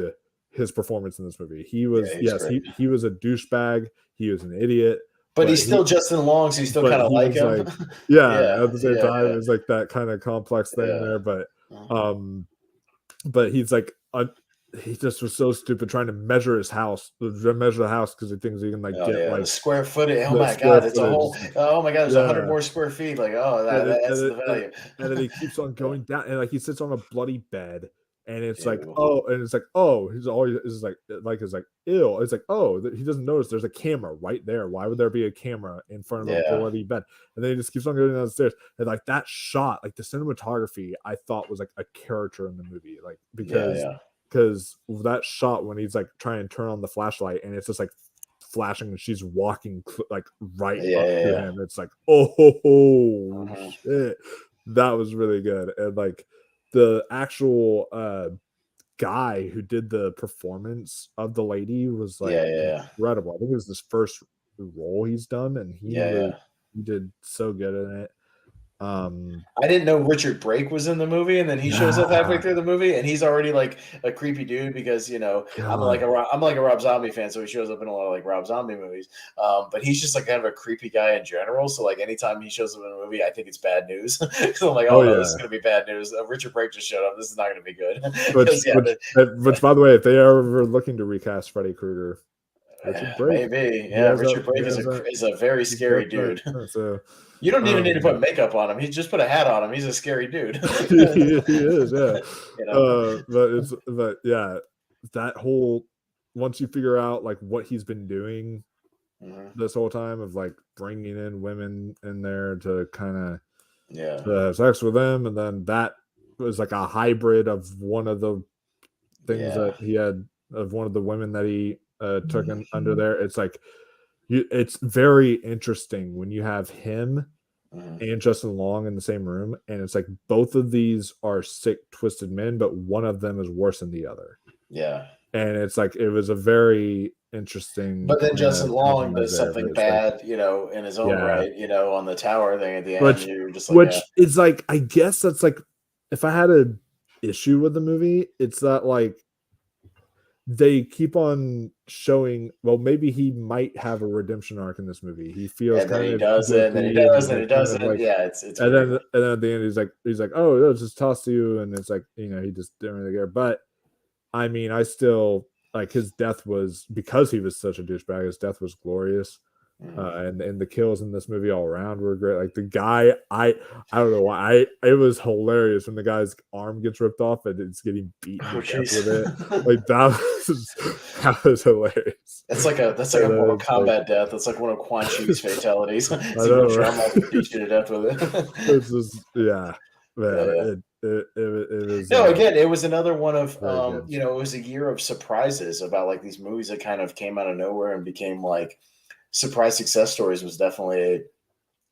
his performance in this movie. He was yeah, he's yes, great. he was a douchebag, he was an idiot, But but he's still Justin Long, so you still but kind of he like was him. like yeah, Yeah, at the same yeah, time, yeah, it's like that kinda complex thing yeah. there, Uh, um but he's like, he just was so stupid trying to measure the house because he thinks he can like Oh get yeah, the like square footage. Oh the my square god, it's a footage. whole. Oh my god, there's 100 Yeah, more square feet. Like, oh, and that adds to the value. then he keeps on Yeah. going down, and like he sits on a bloody bed, and it's like, Ew. oh, and it's like, oh, he's always is like it's like ew. It's like, oh, he doesn't notice there's a camera right there. Why would there be a camera in front of a Yeah, bloody bed? And then he just keeps on going down the stairs, and like that shot, like the cinematography, I thought was like a character in the movie, like yeah, yeah, because that shot when he's like trying to turn on the flashlight and it's just like flashing and she's walking like right yeah, up yeah, to yeah. him. It's like, oh Mhm. shit, that was really good. And like the actual guy who did the performance of the lady was like Yeah, yeah, incredible. I think it was his first role he's done, and yeah, yeah. he did so good in it. I didn't know Richard Brake was in the movie, and then he shows up halfway Yeah, through the movie, and he's already like a creepy dude because God. I'm like a Rob Zombie fan, so he shows up in a lot of like Rob Zombie movies. But he's just like kind of a creepy guy in general. So like anytime he shows up in a movie, I think it's bad news. So I'm like, Oh oh no, this is yeah. gonna be bad news. Richard Brake just showed up. This is not gonna be good. Which Because yeah, which which by the way, if they are ever looking to recast Freddy Krueger, Richard Brake, maybe he yeah. has that Richard Brake is a very he's got scary dude. that so You don't even need to put um makeup on him. He just put a hat on him. He's a scary dude. he is, yeah. You know. But yeah, that whole once you figure out like what he's been doing Mhm. this whole time of like bringing in women in there to kind of Yeah. have sex with them, and then that was like a hybrid of one of the things Yeah. that he had of one of the women that he took in, under there. It's like it's very interesting when you have him Mhm. and Justin Long in the same room, and it's like both of these are sick, twisted men, but one of them is worse than the other. Yeah. And it's like it was a very interesting But then kind Justin of Long compromise does there. But something it's like, bad, in his own yeah, right, on the tower thing at the end. which You're just like, yeah, which is like, I guess that's like, if I had a issue with the movie, it's that like they keep on showing, well, maybe he might have a redemption arc in this movie. He feels and then kind he of doesn't, and then he guilty, and does, he's and he like kind of doesn't. like, Yeah, it's weird. and then at the end he's like, oh, it was just tossed to you, and it's like, he just didn't really care. But I mean, I still like his death was, because he was such a douchebag. His death was glorious. Mhm. And the kills in this movie all around were great. Like the guy, I don't know why, it was hilarious when the guy's arm gets ripped off and it's getting beaten to Oh, death jeez. with it. Like that was hilarious. That's like a And then Mortal it's like, Kombat death. That's like one of Quan Chi's fatalities. I See, know, rip your arm off right? and beat you to death with it. It's just, yeah, Yeah, man. yeah. It was No, again, it was another one of very good. it was a year of surprises about like these movies that kind of came out of nowhere and became like surprise success stories. Was definitely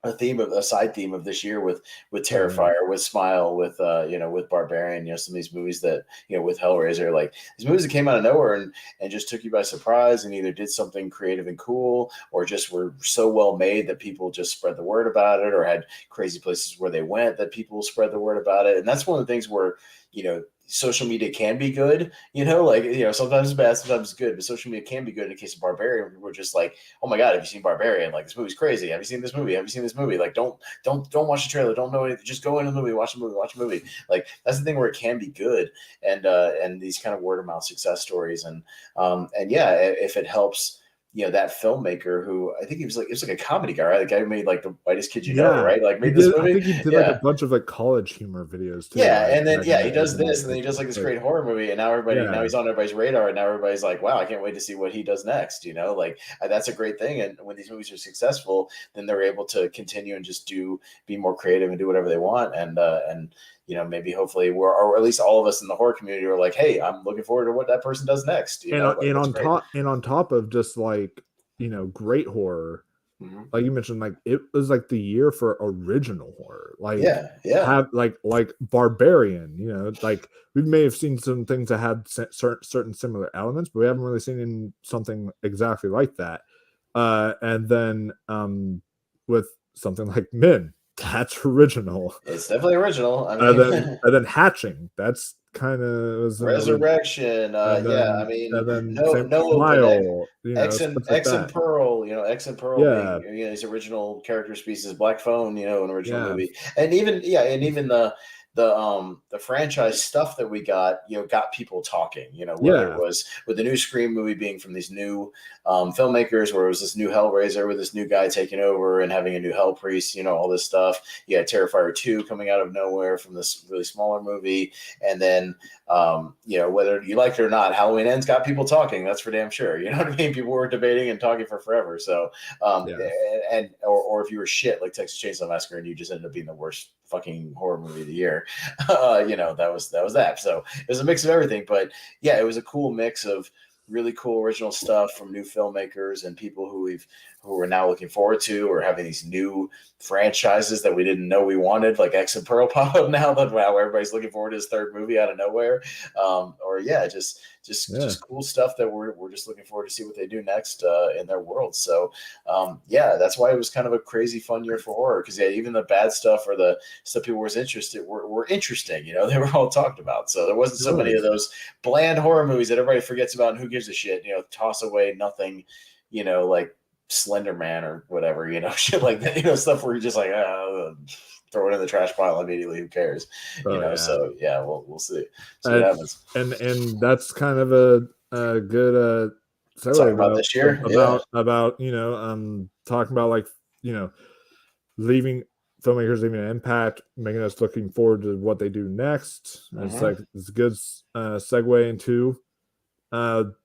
a side theme of this year with Oh yeah, Terrifier, with Smile, with with Barbarian. Some of these movies that with Hellraiser, like these movies that came out of nowhere and just took you by surprise and either did something creative and cool or just were so well made that people just spread the word about it, or had crazy places where they went that people spread the word about it. And that's one of the things where social media can be good, like sometimes it's bad, sometimes it's good, but social media can be good. In the case of Barbarian, we're just like, oh my god, have you seen Barbarian? Like, this movie's crazy. Have you seen this movie? Have you seen this movie? Like, don't watch the trailer, don't know anything, just go in the movie, watch the movie. Like, that's the thing where it can be good. And these kind of word of mouth success stories, and yeah, if it helps that filmmaker who I think he was like, it was like a comedy guy, right? The guy who made like The Whitest Kid You Know, yeah. right? Like He made this did. I movie. think he did like a Yeah. bunch of like college humor videos too, Yeah, like and then back in he does this, and then he does like this like, great horror movie, and now yeah. he's on everybody's radar, and now everybody's like, "Wow, I can't wait to see what he does next." Like that's a great thing. And when these movies are successful, then they're able to continue and just be more creative and do whatever they want, and maybe hopefully or at least all of us in the horror community are like, "Hey, I'm looking forward to what that person does next." Like that's great. And on top of just like, great horror, Hmm. like you mentioned, like it was like the year for original horror, like Yeah, yeah, have like Barbarian, like we may have seen some things that had certain similar elements, but we haven't really seen in something exactly like that. And then with something like Men, that's original. it's definitely original. I And mean, then Hatching, that's kind of was another. Resurrection. Yeah, I mean, And then no, same no open Smile, X stuff like And that. Pearl, X and Pearl being Yeah, his original character species, Black Phone, an original yeah, movie, and even the franchise stuff that we got people talking. Whether it yeah, was with the new Scream movie being from these new filmmakers, or it was this new Hellraiser with this new guy taking over and having a new Hell Priest, all this stuff. You had Terrifier 2 coming out of nowhere from this really smaller movie, and then whether you like it or not, Halloween Ends got people talking. That's for damn sure. You know what I mean? People were debating and talking for forever. So, yeah. or if you were shit like Texas Chainsaw Massacre and you just ended up being the worst fucking horror movie of the year, that was that. So it was a mix of everything. But yeah, it was a cool mix of really cool original stuff from new filmmakers and people who we're now looking forward to, or having these new franchises that we didn't know we wanted, like X and Pearl pop up now that wow, everybody's looking forward to his third movie out of nowhere. Or yeah, just Yeah. just cool stuff that we're just looking forward to see what they do next in their world. So yeah, that's why it was kind of a crazy fun year for horror, because yeah, even the bad stuff or the stuff people was interested were interesting. You know, they were all talked about. So there wasn't It so many of was. those bland horror movies that everybody forgets about and who gives a shit. You know, toss away nothing. You know, like Slender Man or whatever. You know, shit like that. You know, stuff where you're just like, throw it in the trash pile immediately. Who cares? You Oh know. yeah. So yeah, we'll see what And happens. that's kind of a good Talk segue about about this year. Yeah. talking about like leaving filmmakers leaving an impact, making us looking forward to what they do next. It's Mm-hmm. like it's a good segue into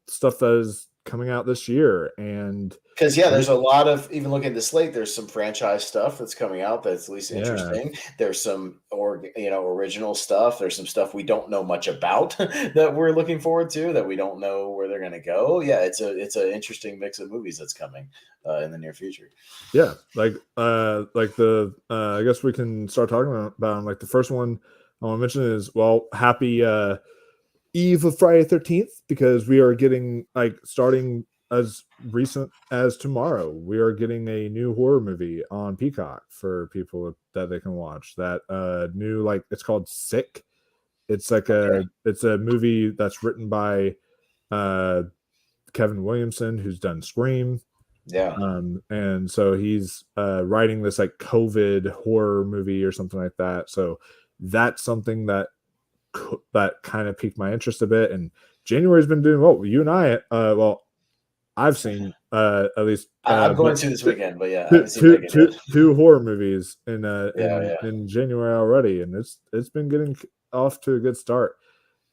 stuff that is coming out this year. And Because yeah, there's a lot of, even looking at the slate, there's some franchise stuff that's coming out that's at least yeah, interesting. There's some original stuff. There's some stuff we don't know much about that we're looking forward to, that we don't know where they're going to go. Yeah, it's an interesting mix of movies that's coming in the near future. yeah, like the I guess we can start talking about them. Like the first one I want to mention is, well, happy eve of Friday 13th, because we are getting, like, starting as recent as tomorrow, we are getting a new horror movie on Peacock for people that they can watch. That new, like, it's called Sick. It's like Okay. it's a movie that's written by uh Kevin Williamson, who's done Scream. Yeah. And so he's writing this like COVID horror movie or something like that. So that's something that kind of piqued my interest a bit. And January's been doing well. You and I, well, I've seen at least I'm going but to this weekend, but yeah, I haven't seen Megan yet. two horror movies Yeah, yeah. in January already, and it's been getting off to a good start.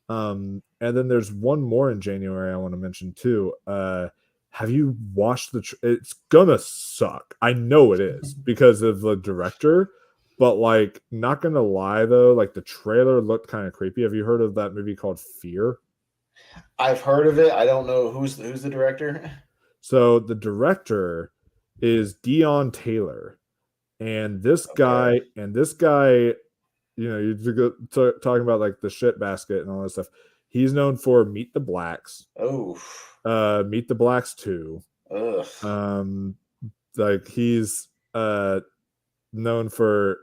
And then there's one more in January I want to mention too. Have you watched it's gonna suck. I know it is because of the director, but like, not gonna lie though, like the trailer looked kind of creepy. Have you heard of that movie called Fear? I've heard of it. I don't know who's the director. So the director is Dion Taylor, and Okay. this guy, talking about like the shit basket and all that stuff. He's known for Meet the Blacks, Oh. Meet the Blacks 2. Ugh. Um, like he's known for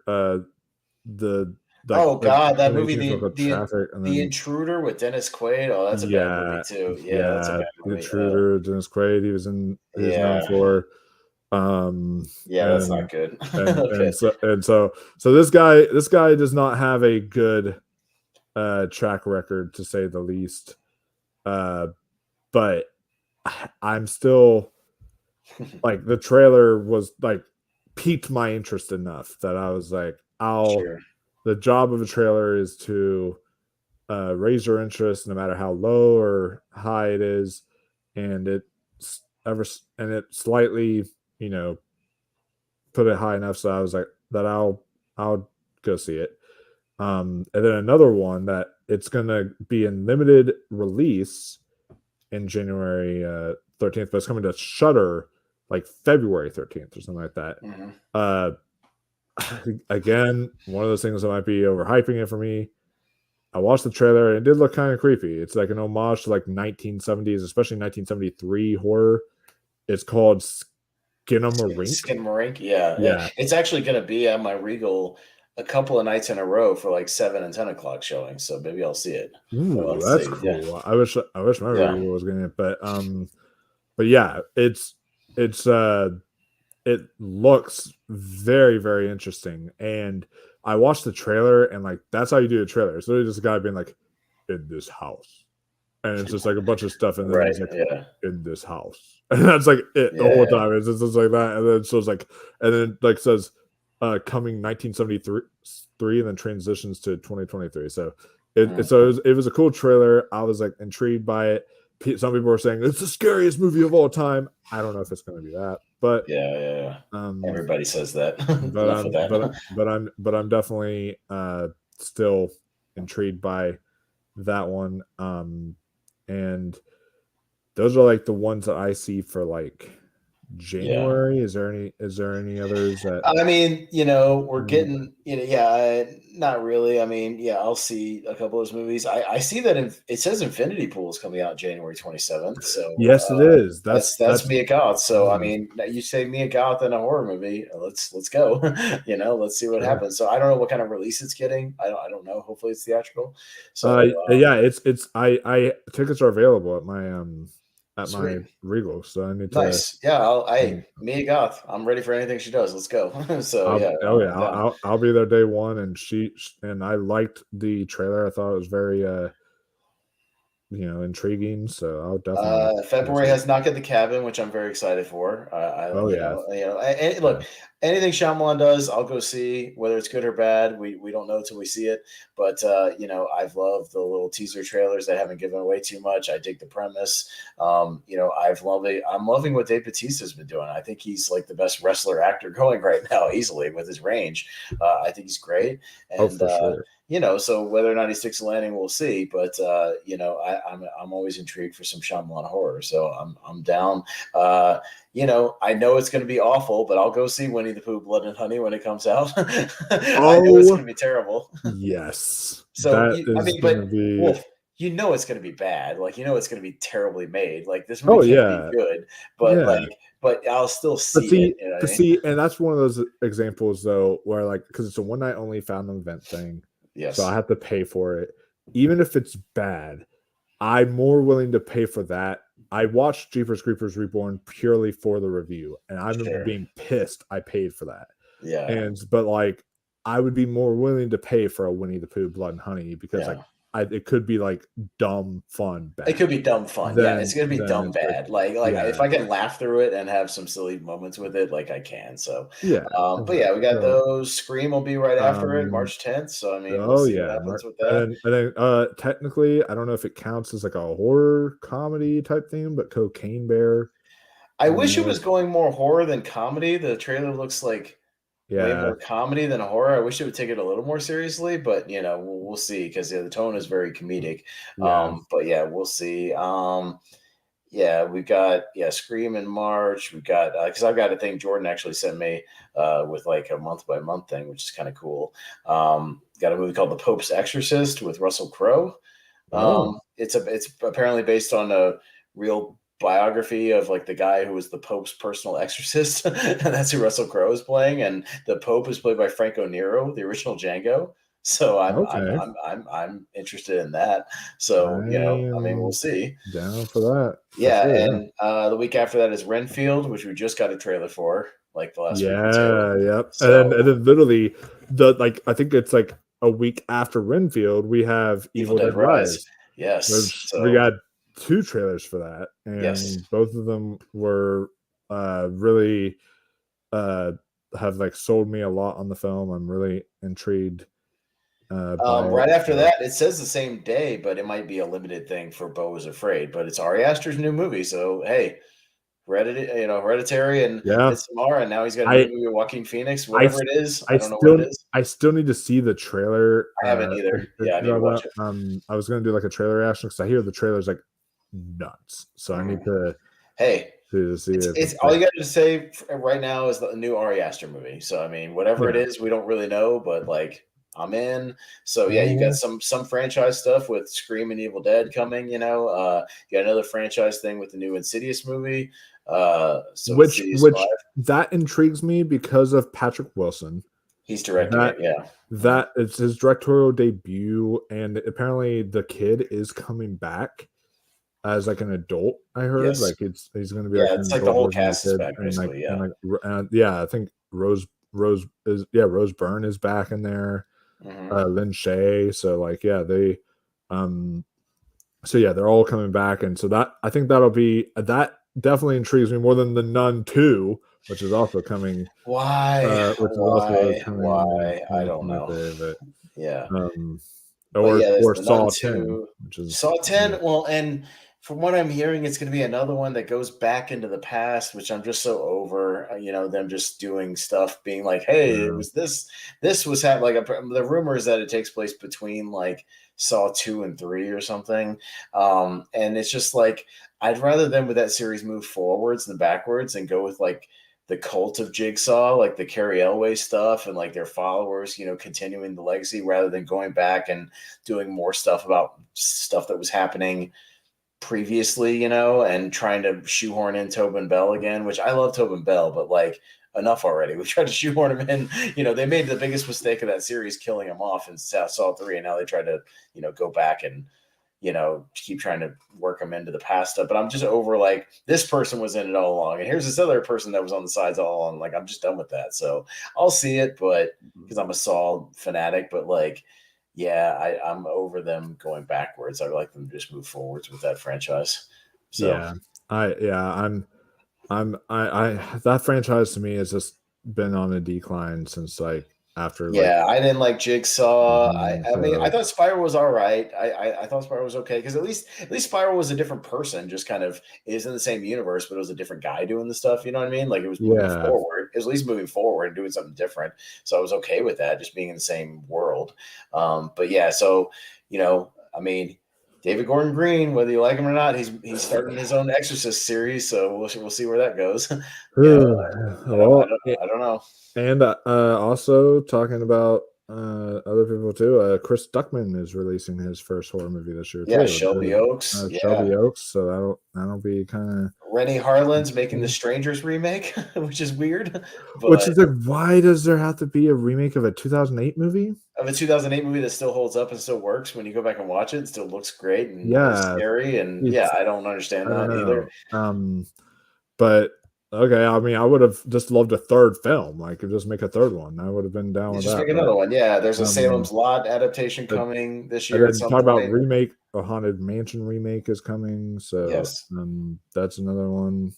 the Oh God, that movie, 2018 film called Traffic, and the then Intruder with Dennis Quaid. Oh, that's a bad movie yeah, too. Yeah, that's a yeah, bad The movie. Intruder, Dennis Quaid. He was known Yeah, for, um, yeah, that's not and good. Okay, so this guy does not have a good track record, to say the least. But I'm still, like, the trailer was like piqued my interest enough that I was like, sure. the job of a trailer is to raise your interest no matter how low or high it is, and it slightly, you know, put it high enough so I was like that I'll go see it. And then another one that it's gonna be in limited release in January 13th, but it's coming to Shutter like February 13th or something like that. Hmm. Uh, again, one of those things that might be overhyping it for me. I watched the trailer and it did look kind of creepy. It's like an homage to like 1970s, especially 1973 horror. It's called Skinamarink. Skinamarink. Yeah, yeah. Yeah. It's actually going to be at my Regal a couple of nights in a row for like 7 and 10 o'clock showing. So maybe I'll see it. Ooh, Let's that's see. Yeah, cool. I wish my yeah. review was getting it, but yeah, it's it looks very, very interesting. And I watched the trailer, and like, that's how you do a trailer. It's literally just a guy being like, in this house. And it's just like a bunch of stuff, and then Right. he's like, Yeah. in this house. And that's like it the whole Yeah. time. It's just like that. And then so it's like, and then like says coming 1973, and then transitions to 2023. So Mm. it was a cool trailer. I was like intrigued by it. Some people were saying it's the scariest movie of all time. I don't know if it's going to be that, but Yeah. Yeah. Yeah. um, Everybody says that. Enough of that. but I'm definitely still intrigued by that one. And those are like the ones that I see for like Yeah. January? Is there any others that I mean, we're you getting, yeah, not really. I mean, yeah, I'll see a couple of those movies. I see that it says Infinity Pool is coming out January 27th. So Yes, it is. that's That's Mia Goth. So I yeah, mean, you say Mia Goth in a horror movie, let's go. Let's see what sure. happens. So I don't know what kind of release it's getting. I don't know. Hopefully it's theatrical. So Yeah, it's I tickets are available at my sweet. Regal, so I need to. Nice. Yeah, um, Mia Goth. I'm ready for anything she does. Let's go. So yeah, Oh yeah, I'm down. I'll be there day one, and I liked the trailer. I thought it was very intriguing. So I'll definitely go February see it. has Knock at the Cabin, which I'm very excited for. Oh yeah, Look, anything Shyamalan does, I'll go see, whether it's good or bad. We don't know till we see it. But I've loved the little teaser trailers that haven't given away too much. I dig the premise. I'm loving what Dave Bautista's been doing. I think he's like the best wrestler actor going right now, easily with his range. I think he's great, oh and for sure. so whether or not he sticks the landing, we'll see. But I'm always intrigued for some Shyamalan horror, so I'm down. I know it's going to be awful, but I'll go see Winnie the Pooh, Blood and Honey when it comes out. I know it's Oh going to be terrible. yes, So that is but gonna be. Wolf, it's going to be bad. Like it's going to be terribly made. Like this movie Oh can't be yeah, good, but yeah. I'll still see it. You know what I mean? And that's one of those examples though, where like because it's a one night only found event thing, so I Yes, have to pay for it, even if it's bad. I'm more willing to pay for that. I watched Jeepers Creepers Reborn purely for the review, and I remember sure. being pissed I paid for that. Yeah, But like I would be more willing to pay for a Winnie the Pooh Blood and Honey because like yeah. it could be like dumb fun It could bad be dumb fun. Yeah, it's then gonna be dumb it's like bad. Like if yeah, I can laugh through it and have some silly moments with it, like I can. So, yeah, but yeah, we exactly. got So those. Scream will be right after it, um March 10th. So I mean, we'll oh see what yeah, happens with and that. technically I don't know if it counts as like a horror comedy type thing, but Cocaine Bear. I wish it Uh, was going more horror than comedy. The trailer looks like way yeah, more comedy than horror. I wish it would take it a little more seriously, but we'll see because the tone is very comedic. yeah. But yeah, we'll see. Yeah, we got Scream in March. We got because I've got a thing Jordan actually sent me with like a month by month thing, which is kind of cool. Got a movie called The Pope's Exorcist with Russell Crowe. Oh, It's apparently based on a real biography of like the guy who was the Pope's personal exorcist, and that's who Russell Crowe is playing. And the Pope is played by Franco Nero, the original Django. So okay. I'm interested in that. I So I mean, we'll am see. down for that for Yeah, sure. Yeah. and the week after that is Renfield, which we just got a trailer for, like the last week or two. Yeah, yep. And So then literally the like I think it's like a week after Renfield, we have Evil Evil Dead Dead Rise, Rise, yes. which we So got two trailers for that, yes. and both of them were really uh have like sold me a lot on the film. I'm really intrigued by it. Right after So that, it says the same day, but it might be a limited thing for Beau is Afraid. But it's Ari Aster's new movie, so hey, Hereditary and yeah, Midsommar, and now he's got a new I movie with Joaquin Phoenix. I Whatever it is, I I don't know what it still is. I still need to see the trailer. I haven't either. Yeah, I need to watch it. I was gonna do like a trailer reaction because I hear the trailer's like nuts, so I need Mhm. Hey, to see if it's it's all like you got to say right now is the new Ari Aster movie. So I mean, whatever it yeah. is, we don't really know, but like I'm in. So yeah, you got Mhm. some franchise stuff with Scream and Evil Dead coming. You got another franchise thing with the new Insidious movie. So Insidious Which 5, that intrigues me because of Patrick Wilson. he's directing That it. Yeah. Mhm. it's his directorial debut, and apparently the kid is coming back as like an adult. I heard Yes. like he's going to be like Yeah, an it's like the adult whole version of cast the is kid, back basically. Yeah. yeah, I think Rose Byrne is back in there. Hmm. Lynn Shay, so like yeah, um so yeah, they're all coming back, and so that I think that definitely intrigues me more than the Nun 2, which is also coming Why? which is also Why? coming in Why? I don't know. 2023, Yeah. but But yeah, there's or the Nun Saw 10, 2. which is Saw 10, well, and from what I'm hearing, it's going to be another one that goes back into the past, which I'm just so over, them just doing stuff, being like, hey, it uh, was this was happening. Like the rumor is that it takes place between like Saw 2 and 3 or something. And it's just like I'd rather them with that series move forwards than backwards and go with like the cult of Jigsaw, like the Carrie Elway stuff and like their followers, continuing the legacy rather than going back and doing more stuff about stuff that was happening previously, and trying to shoehorn in Tobin Bell again, which I love Tobin Bell, but like enough already. We tried to shoehorn him in. They made the biggest mistake of that series, killing him off in Saw 3, and now they tried to, go back and keep trying to work him into the past stuff. But I'm just over like this person was in it all along, and here's this other person that was on the sides all along. Like I'm just done with that. So I'll see it, but because I'm a Saw fanatic, but like. Yeah, I'm over them going backwards. I like them to just move forwards with that franchise. So Yeah, I that franchise to me has just been on a decline since like after like yeah, I didn't like Jigsaw. I mean, I so thought Spiral was all right. I thought Spiral was okay because at least Spiral was a different person. Just kind of is in the same universe, but it was a different guy doing the stuff. You know what I mean? Like it was moving yeah, forward. It was at least moving forward and doing something different. So I was okay with that, just being in the same world. But yeah, so I mean, David Gordon Green, whether you like him or not, he's starting his own Exorcist series. So we'll see where that goes. well, I don't know. and also talking about other people too. Chris Duckman is releasing his first horror movie this year Yeah, too. Shelby Oaks. Yeah. Shelby Oaks, so that'll be kind of Rennie Harlan's making the Strangers remake, which is weird, which but is like, why does there have to be a remake of a 2008 movie? of a 2008 movie that still holds up and still works when you go back and watch it, it still looks great and is Yeah, scary. And yeah, it's I don't understand I don't that either. know. But okay, I mean, I would have just loved a third film. Like, just make a third one. I would have been down You with just that. make another one. Yeah, there's a Um, Salem's Lot adaptation but coming this and year at then some talk about point. remake. A Haunted Mansion remake is coming, so Yes. that's another one.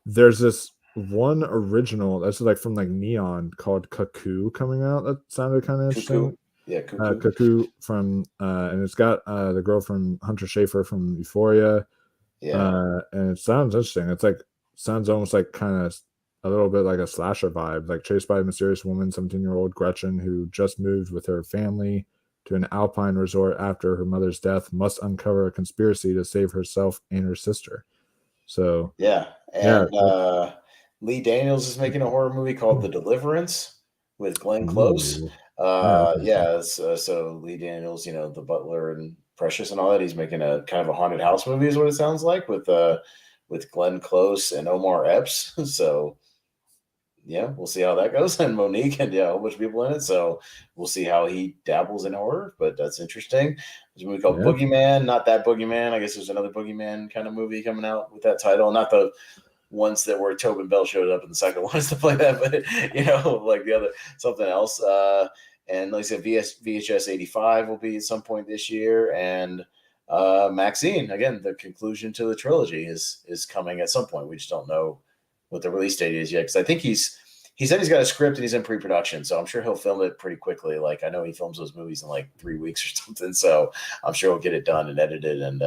There's this one original that's like from like Neon called Cuckoo coming out. That sounded kind of Cuckoo. interesting. Yeah, Cuckoo. Cuckoo from and it's got the girl from Hunter Schafer from Euphoria. Yeah. And it sounds interesting. It's like sounds almost like kind of a little bit like a slasher vibe, like chased by a mysterious woman, 17-year-old Gretchen, who just moved with her family to an alpine resort after her mother's death, must uncover a conspiracy to save herself and her sister. So Yeah. yeah. And Lee Daniels is making a horror movie called The Deliverance with Glenn Close. Ooh. Yeah, okay. Yeah, so Lee Daniels, the Butler and Precious and all that, he's making a kind of a haunted house movie, is what it sounds like, with Glenn Close and Omar Epps. So yeah, we'll see how that goes. And Monique and yeah, a whole bunch of people in it. So we'll see how he dabbles in horror, but that's interesting. There's a movie called Yeah. Boogeyman, not that Boogeyman. I guess there's another Boogeyman kind of movie coming out with that title, not the ones that where Tobin Bell showed up in the second one, stuff like that, but like the other something else. And like I said, VHS 85 will be at some point this year, and Maxine, again, the conclusion to the trilogy is coming at some point. We just don't know what the release date is yet, because I think he said he's got a script and he's in pre-production, so I'm sure he'll film it pretty quickly. Like I know he films those movies in like 3 weeks or something, so I'm sure he'll get it done and edited, and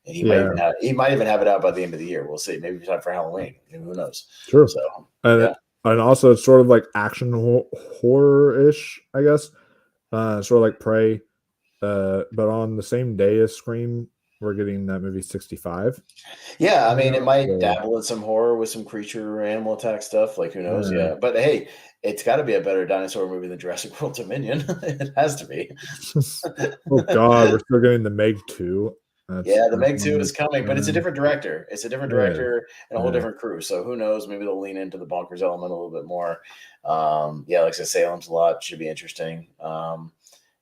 he might even have it out by the end of the year. We'll see. Maybe time for Halloween. Who knows? True. So And yeah, and also it's sort of like action horror-ish, I guess. Sort of like Prey. But on the same day as Scream, we're getting that movie 65. yeah. I You mean, it know? might So, dabble in some horror with some creature or animal attack stuff. Like who knows? yeah. Yeah, but hey, it's got to be a better dinosaur movie than Jurassic World Dominion. It has to be. Oh God, we're still getting the Meg 2. Yeah, the That's Meg 2 is coming, but it's a different director. It's a different yeah, director and a whole yeah, different crew. So who knows? Maybe they'll lean into the bonkers element a little bit more. Yeah, like I said, Salem's Lot should be interesting.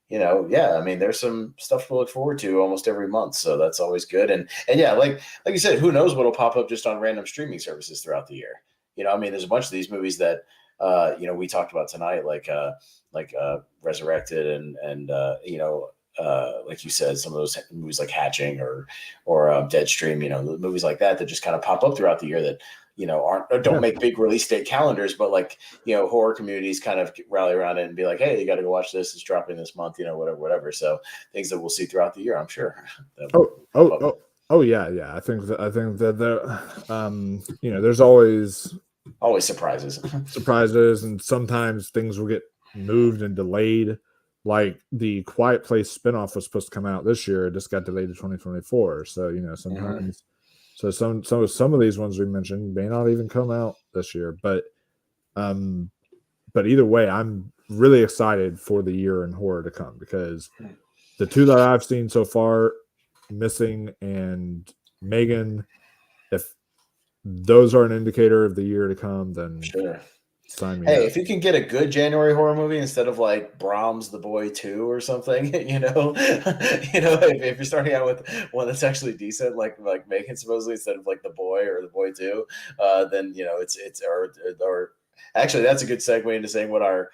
Yeah, I mean, there's some stuff to look forward to almost every month, so that's always good. And yeah, like you said, who knows what'll pop up just on random streaming services throughout the year? I mean, there's a bunch of these movies that we talked about tonight, like Resurrected and like you said, some of those movies like Hatching or Deadstream, movies like that just kind of pop up throughout the year that aren't or don't yeah. make big release date calendars, but like horror communities kind of rally around it and be like, hey, you got to go watch this. It's dropping this month, whatever. So things that we'll see throughout the year, I'm sure. Oh, yeah. I think that there, there's always Always surprises. surprises, and sometimes things will get moved and delayed. like the Quiet Place spinoff was supposed to come out this year. It just got delayed to 2024. So, sometimes, so some of these ones we mentioned may not even come out this year. But either way, I'm really excited for the year in horror to come, because the two that I've seen so far, Missing and Megan, if those are an indicator of the year to come, then sure. sign me Hey, up. if you can get a good January horror movie instead of like Brahms the Boy 2 or something, if you're starting out with one that's actually decent, like Megan supposedly, instead of like The Boy or The Boy 2, then it's or actually that's a good segue into saying what our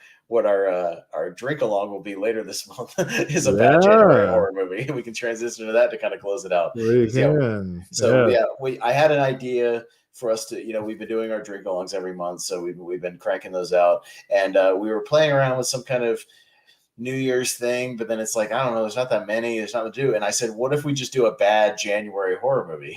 drink along will be later this month is a bad January Yeah, horror movie. We can transition to that to kind of close it out. we 'Cause, yeah, can. so Yeah. I had an idea for us to, we've been doing our drink alongs every month, so we've been cranking those out, and we were playing around with some kind of New Year's thing, but then it's like, I don't know, there's not that many, there's not to do. And I said, what if we just do a bad January horror movie,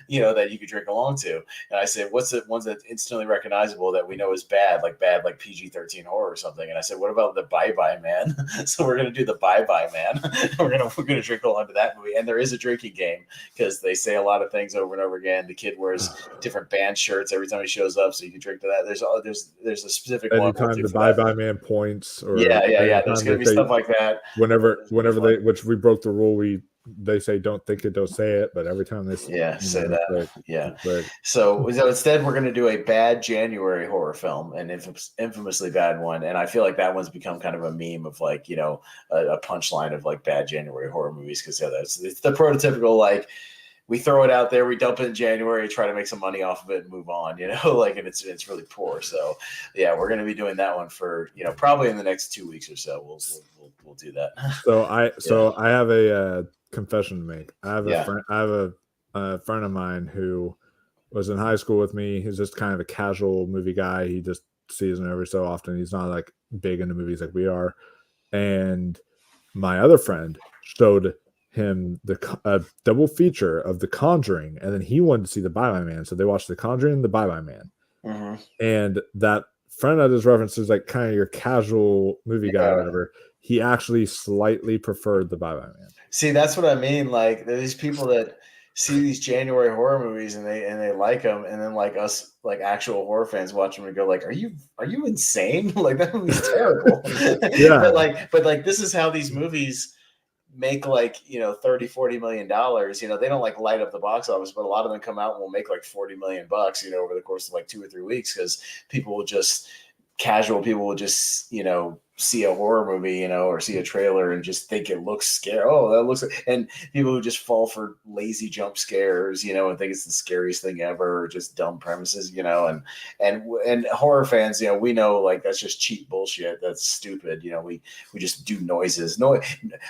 that you could drink along to? And I said, what's the ones that's instantly recognizable that we know is bad, like PG-13 horror or something? And I said, what about the Bye Bye Man? So we're gonna do the Bye Bye Man. we're gonna drink along to that movie, and there is a drinking game because they say a lot of things over and over again. The kid wears different band shirts every time he shows up, so you can drink to that. There's a specific one we'll Anytime do the for Bye that. Bye Man points, or Yeah. There's anytime gonna they be say, stuff like that. whenever It's gonna be they, fun. which we broke the rule, they say don't think it, don't say it, but every time they Say it's that. like, Yeah. it's like, So instead, we're going to do a bad January horror film, an infamously bad one. And I feel like that one's become kind of a meme of like, a punchline of like bad January horror movies. Because it's the prototypical, like, we throw it out there, we dump it in January, try to make some money off of it and move on, like, and it's really poor. So yeah, we're going to be doing that one for, probably in the next 2 weeks or so. We'll do that. so I have a confession to make. I have Yeah. a friend of mine who was in high school with me. He's just kind of a casual movie guy. He just sees them every so often. He's not like big into movies like we are. And my other friend showed him the double feature of The Conjuring, and then he wanted to see The Bye Bye Man. So they watched The Conjuring and The Bye Bye Man. Mm-hmm. And that friend that is referenced is like kind of your casual movie guy or whatever. He actually slightly preferred The Bye Bye Man. See, that's what I mean. Like, there are these people that see these January horror movies and they like them, and then like us, like actual horror fans, watch them and go like, "Are you insane? Like, that movie's terrible." Yeah. but like this is how these movies make like 30-40 million dollars. They don't like light up the box office, but a lot of them come out and will make like 40 million bucks over the course of like 2 or 3 weeks, because casual people will just see a horror movie, or see a trailer and just think it looks scary. Oh, that looks and people who just fall for lazy jump scares, and think it's the scariest thing ever, or just dumb premises, and horror fans, we know like that's just cheap bullshit. That's stupid. We just do noises. No,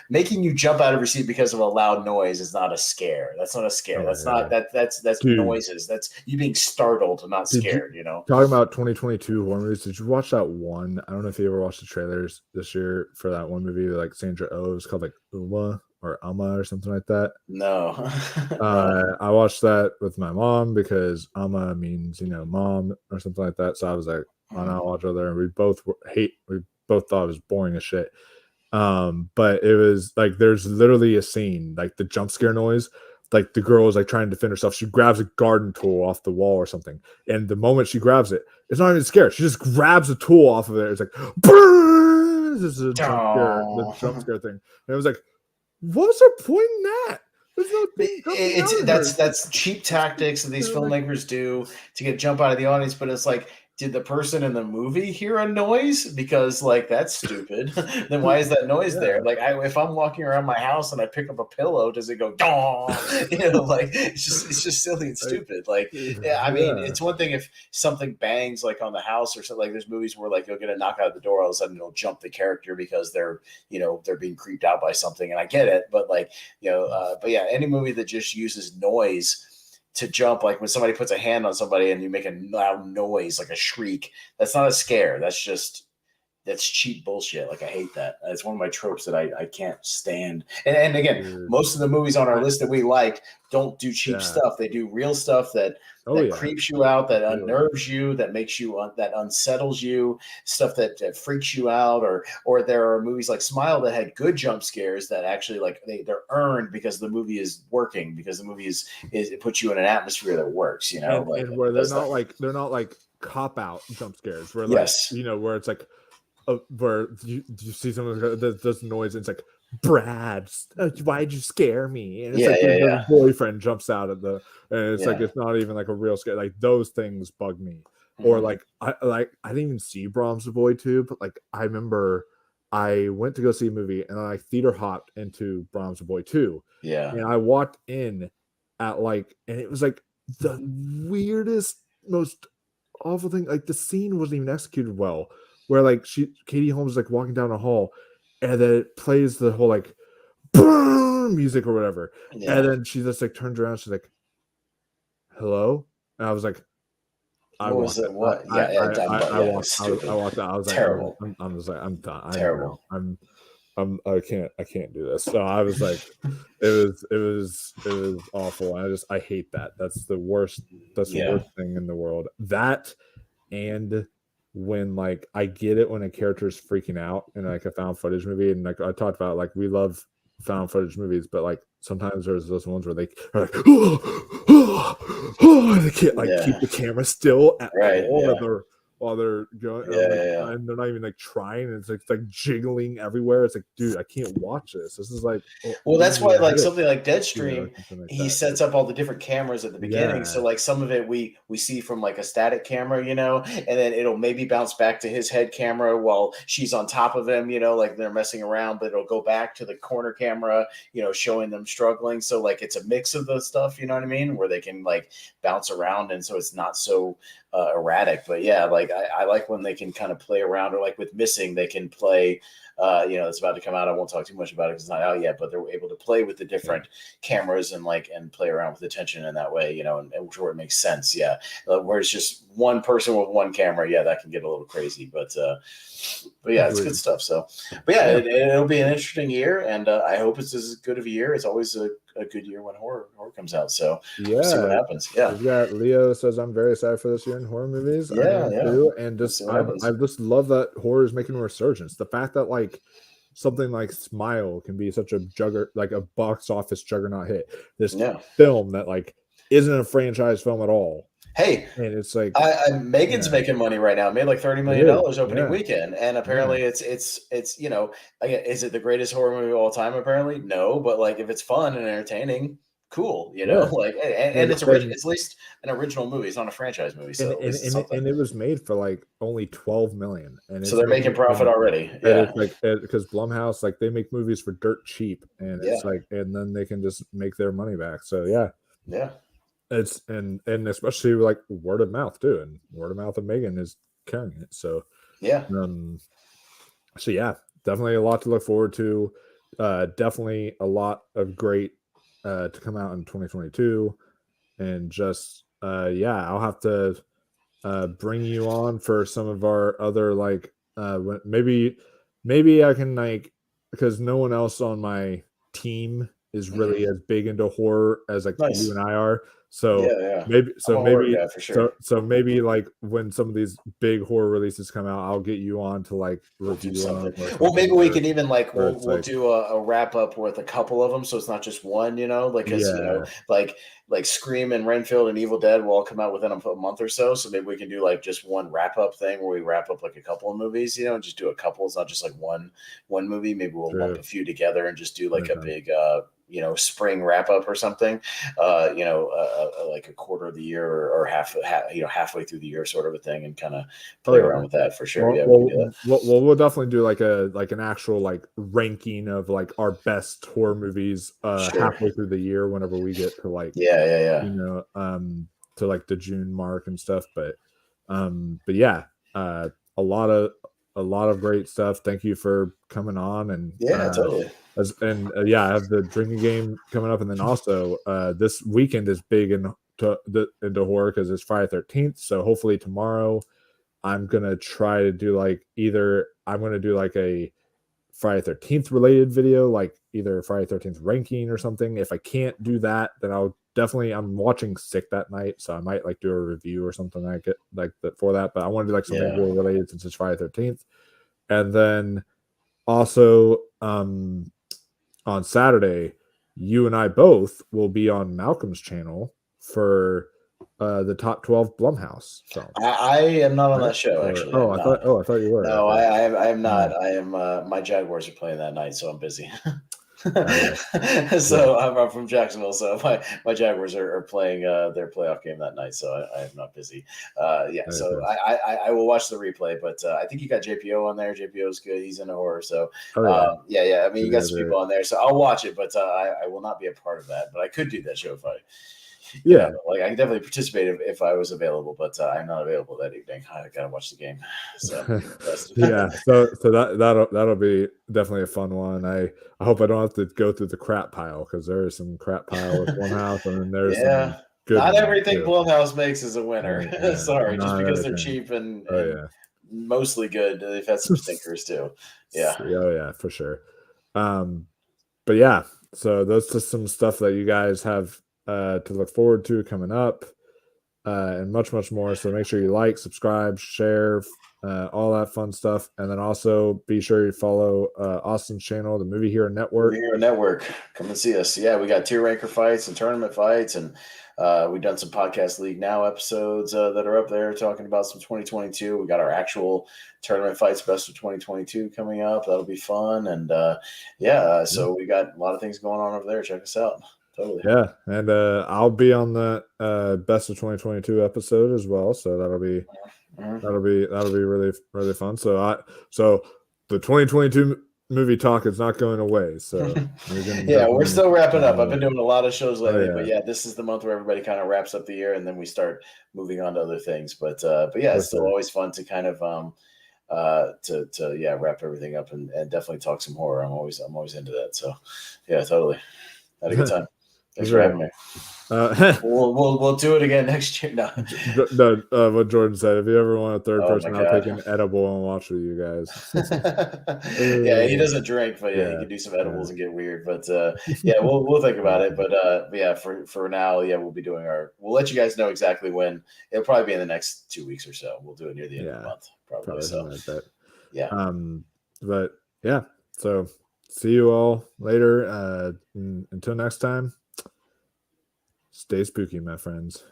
making you jump out of your seat because of a loud noise is not a scare. That's not a scare. That's not that's Dude. noises. That's you being startled, not scared. Talking about 2022 horror movies, did you watch that one? I don't know if you ever watched the trailers this year for that one movie, like Sandra Oh. It was called like Uma or something like that. No. I watched that with my mom because Ama means mom or something like that. So I was like, "Oh, no, I'll watch it there." And we both thought it was boring as shit. But it was like there's literally a scene, like the jump scare noise, like the girl is like trying to defend herself. She grabs a garden tool off the wall or something, and the moment she grabs it, it's not even scared. She just grabs a tool off of it. It's like, burn! This is a the jump scare thing. And it was like, what was her point in that? That's cheap tactics that these filmmakers do to get jump out of the audience, but it's like, did the person in the movie hear a noise? Because like that's stupid. Then why is that noise there? Like if I'm walking around my house and I pick up a pillow, does it go dong? Like it's just silly and stupid. Like I mean, it's one thing if something bangs like on the house or something. Like there's movies where like you'll get a knock out of the door, all of a sudden it'll jump the character because they're being creeped out by something, and I get it. But like but yeah, any movie that just uses noise to jump, like when somebody puts a hand on somebody and you make a loud noise like a shriek, that's not a scare. That's just that's cheap bullshit. Like I hate that. It's one of my tropes that I can't stand. And again, Dude. most of the movies on our list that we like don't do cheap Yeah. stuff. They do real stuff that Oh yeah. creeps you out, that Absolutely. unnerves you, that makes you that unsettles you, stuff that freaks you out. Or there are movies like Smile that had good jump scares that actually like they're earned because the movie is working, because the movie is it puts you in an atmosphere that works. You know, And where they're not like cop out jump scares, where like yes, you know where it's like where you see someone that does noise and it's like, Brad, why'd you scare me? And it's like the boyfriend jumps out at the, and it's like it's not even like a real scare. Like those things bug me. Or like I didn't even see Brahms the Boy 2, but like I remember I went to go see a movie and I theater hopped into Brahms the Boy 2. Yeah. And I walked in at like, and it was like the weirdest, most awful thing. Like the scene wasn't even executed well. Where like Katie Holmes is like walking down a hall, and then it plays the whole like boom music or whatever, and then she just like turns around, she's like, "Hello," and I was like, I walked out. I walked out. I was terrible. like, I'm just like, I'm done. Terrible. I can't do this. So I was like, it was awful. I hate that. That's the worst. That's the worst thing in the world. That, and when like I get it when a character is freaking out in like a found footage movie, and like I talked about, like we love found footage movies, but like sometimes there's those ones where they are like, and they can't like keep the camera still at all while they're going, and they're not even like trying. It's like jiggling everywhere. It's like, dude, I can't watch this. This is like, well, that's why like something like Deadstream, like he sets up all the different cameras at the beginning. So like some of it we see from like a static camera, you know, and then it'll maybe bounce back to his head camera while she's on top of him, you know, like they're messing around, but it'll go back to the corner camera, you know, showing them struggling. So like it's a mix of the stuff, you know what I mean, where they can like bounce around, and so it's not so erratic. But yeah, like I like when they can kind of play around, or like with Missing, they can play. You know, it's about to come out. I won't talk too much about it because it's not out yet, but they're able to play with the different cameras and play around with the tension in that way, you know, and where it makes sense. Yeah. Where it's just one person with one camera. Yeah. That can get a little crazy, but yeah, it's good stuff. So, but yeah, it'll be an interesting year, and I hope it's as good of a year. It's always a good year when horror comes out. So we'll see what happens. Yeah. We've got Leo says, I'm very excited for this year in horror movies. Yeah. I am too. And just I just love that horror is making a resurgence. The fact that like something like Smile can be such a like a box office juggernaut hit. This film that like isn't a franchise film at all. Hey, and it's like Megan's making money right now. It made like $30 million opening weekend, and apparently it's you know, is it the greatest horror movie of all time? Apparently, no. But like, if it's fun and entertaining, cool, you know, like, and it's original. It's at least an original movie. It's not a franchise movie, so and it was made for like only $12 million, and so they're making profit already. Yeah, it's like because Blumhouse, like they make movies for dirt cheap, and it's like, and then they can just make their money back. So yeah. It's and especially like word of mouth too, and word of mouth of Megan is carrying it. So so yeah, definitely a lot to look forward to. Definitely a lot of great to come out in 2022, and just I'll have to bring you on for some of our other like maybe I can like, because no one else on my team is really as big into horror as like you and I are. So maybe for sure. so maybe like when some of these big horror releases come out, I'll get you on to like review something. Well, maybe we can even like we'll do a wrap up with a couple of them, so it's not just one, you know, like because you know like Scream and Renfield and Evil Dead will all come out within a month or so. So maybe we can do like just one wrap up thing where we wrap up like a couple of movies, you know, and just do a couple. It's not just like one movie. Maybe we'll lump a few together and just do like a big you know, spring wrap up or something, you know, like a quarter of the year or half, you know, halfway through the year sort of a thing, and kind of play around with that for sure. We'll definitely do like an actual like ranking of like our best horror movies halfway through the year whenever we get to like you know to like the June mark and stuff. But yeah, a lot of great stuff. Thank you for coming on, and totally. I have the drinking game coming up, and then also this weekend is big into horror because it's Friday 13th. So hopefully tomorrow I'm gonna try to do like either I'm gonna do like a Friday 13th related video, like either Friday 13th ranking or something. If I can't do that, then I'll definitely I'm watching Sick that night, so I might like do a review or something like it like that for that. But I want to do like something horror related since it's Friday 13th. And then also on Saturday, you and I both will be on Malcolm's channel for the top 12 Blumhouse films. I am not on Right? that show, Or, actually. oh, I'm I not. thought you were. No, Okay. I am not. I am. My Jaguars are playing that night, so I'm busy. Okay. So I'm from Jacksonville, so my Jaguars are playing their playoff game that night, so I am not busy. So Okay. I will watch the replay, but I think you got JPO on there. JPO is good. He's into horror, so Oh yeah. yeah. I mean, you got some Yeah. people on there, so I'll watch it, but I will not be a part of that. But I could do that show if I. Yeah. Like I can definitely participate if I was available, but I'm not available that evening. I gotta watch the game. So Yeah. So that'll be definitely a fun one. I hope I don't have to go through the crap pile because there is some crap pile with one house, and then there's some Yeah. good Not ones everything too. Blumhouse makes is a winner. Yeah, Sorry, just not because they're everything. cheap and Oh yeah. mostly good, they've had some stinkers too. Yeah. Oh yeah, for sure. But yeah, so those just some stuff that you guys have to look forward to coming up, and much more. So make sure you like, subscribe, share, all that fun stuff, and then also be sure you follow Austin's channel, the Movie Hero Network. Movie Hero Network. Come and see us. Yeah, we got tier ranker fights and tournament fights, and we've done some podcast league now episodes that are up there talking about some 2022. We got our actual tournament fights best of 2022 coming up. That'll be fun, and so we got a lot of things going on over there. Check us out. Totally. Yeah, and I'll be on the best of 2022 episode as well, so that'll be really fun. So the 2022 movie talk is not going away. So we're still wrapping up. I've been doing a lot of shows lately, yeah. but yeah, this is the month where everybody kind of wraps up the year, and then we start moving on to other things. But yeah, it's still always fun to kind of to wrap everything up and definitely talk some horror. I'm always into that. So yeah, totally. Had a good time. Thanks for having me. We'll do it again next year. No, what Jordan said. If you ever want a third person, I'll take God. an edible and watch with you guys. Yeah, he doesn't drink, but yeah, he can do some edibles and get weird. But yeah, we'll think about it. But yeah, for now, yeah, we'll be doing we'll let you guys know exactly when. It'll probably be in the next 2 weeks or so. We'll do it near the end of the month, probably. So like that. Yeah. But yeah, so see you all later. Until next time, stay spooky, my friends.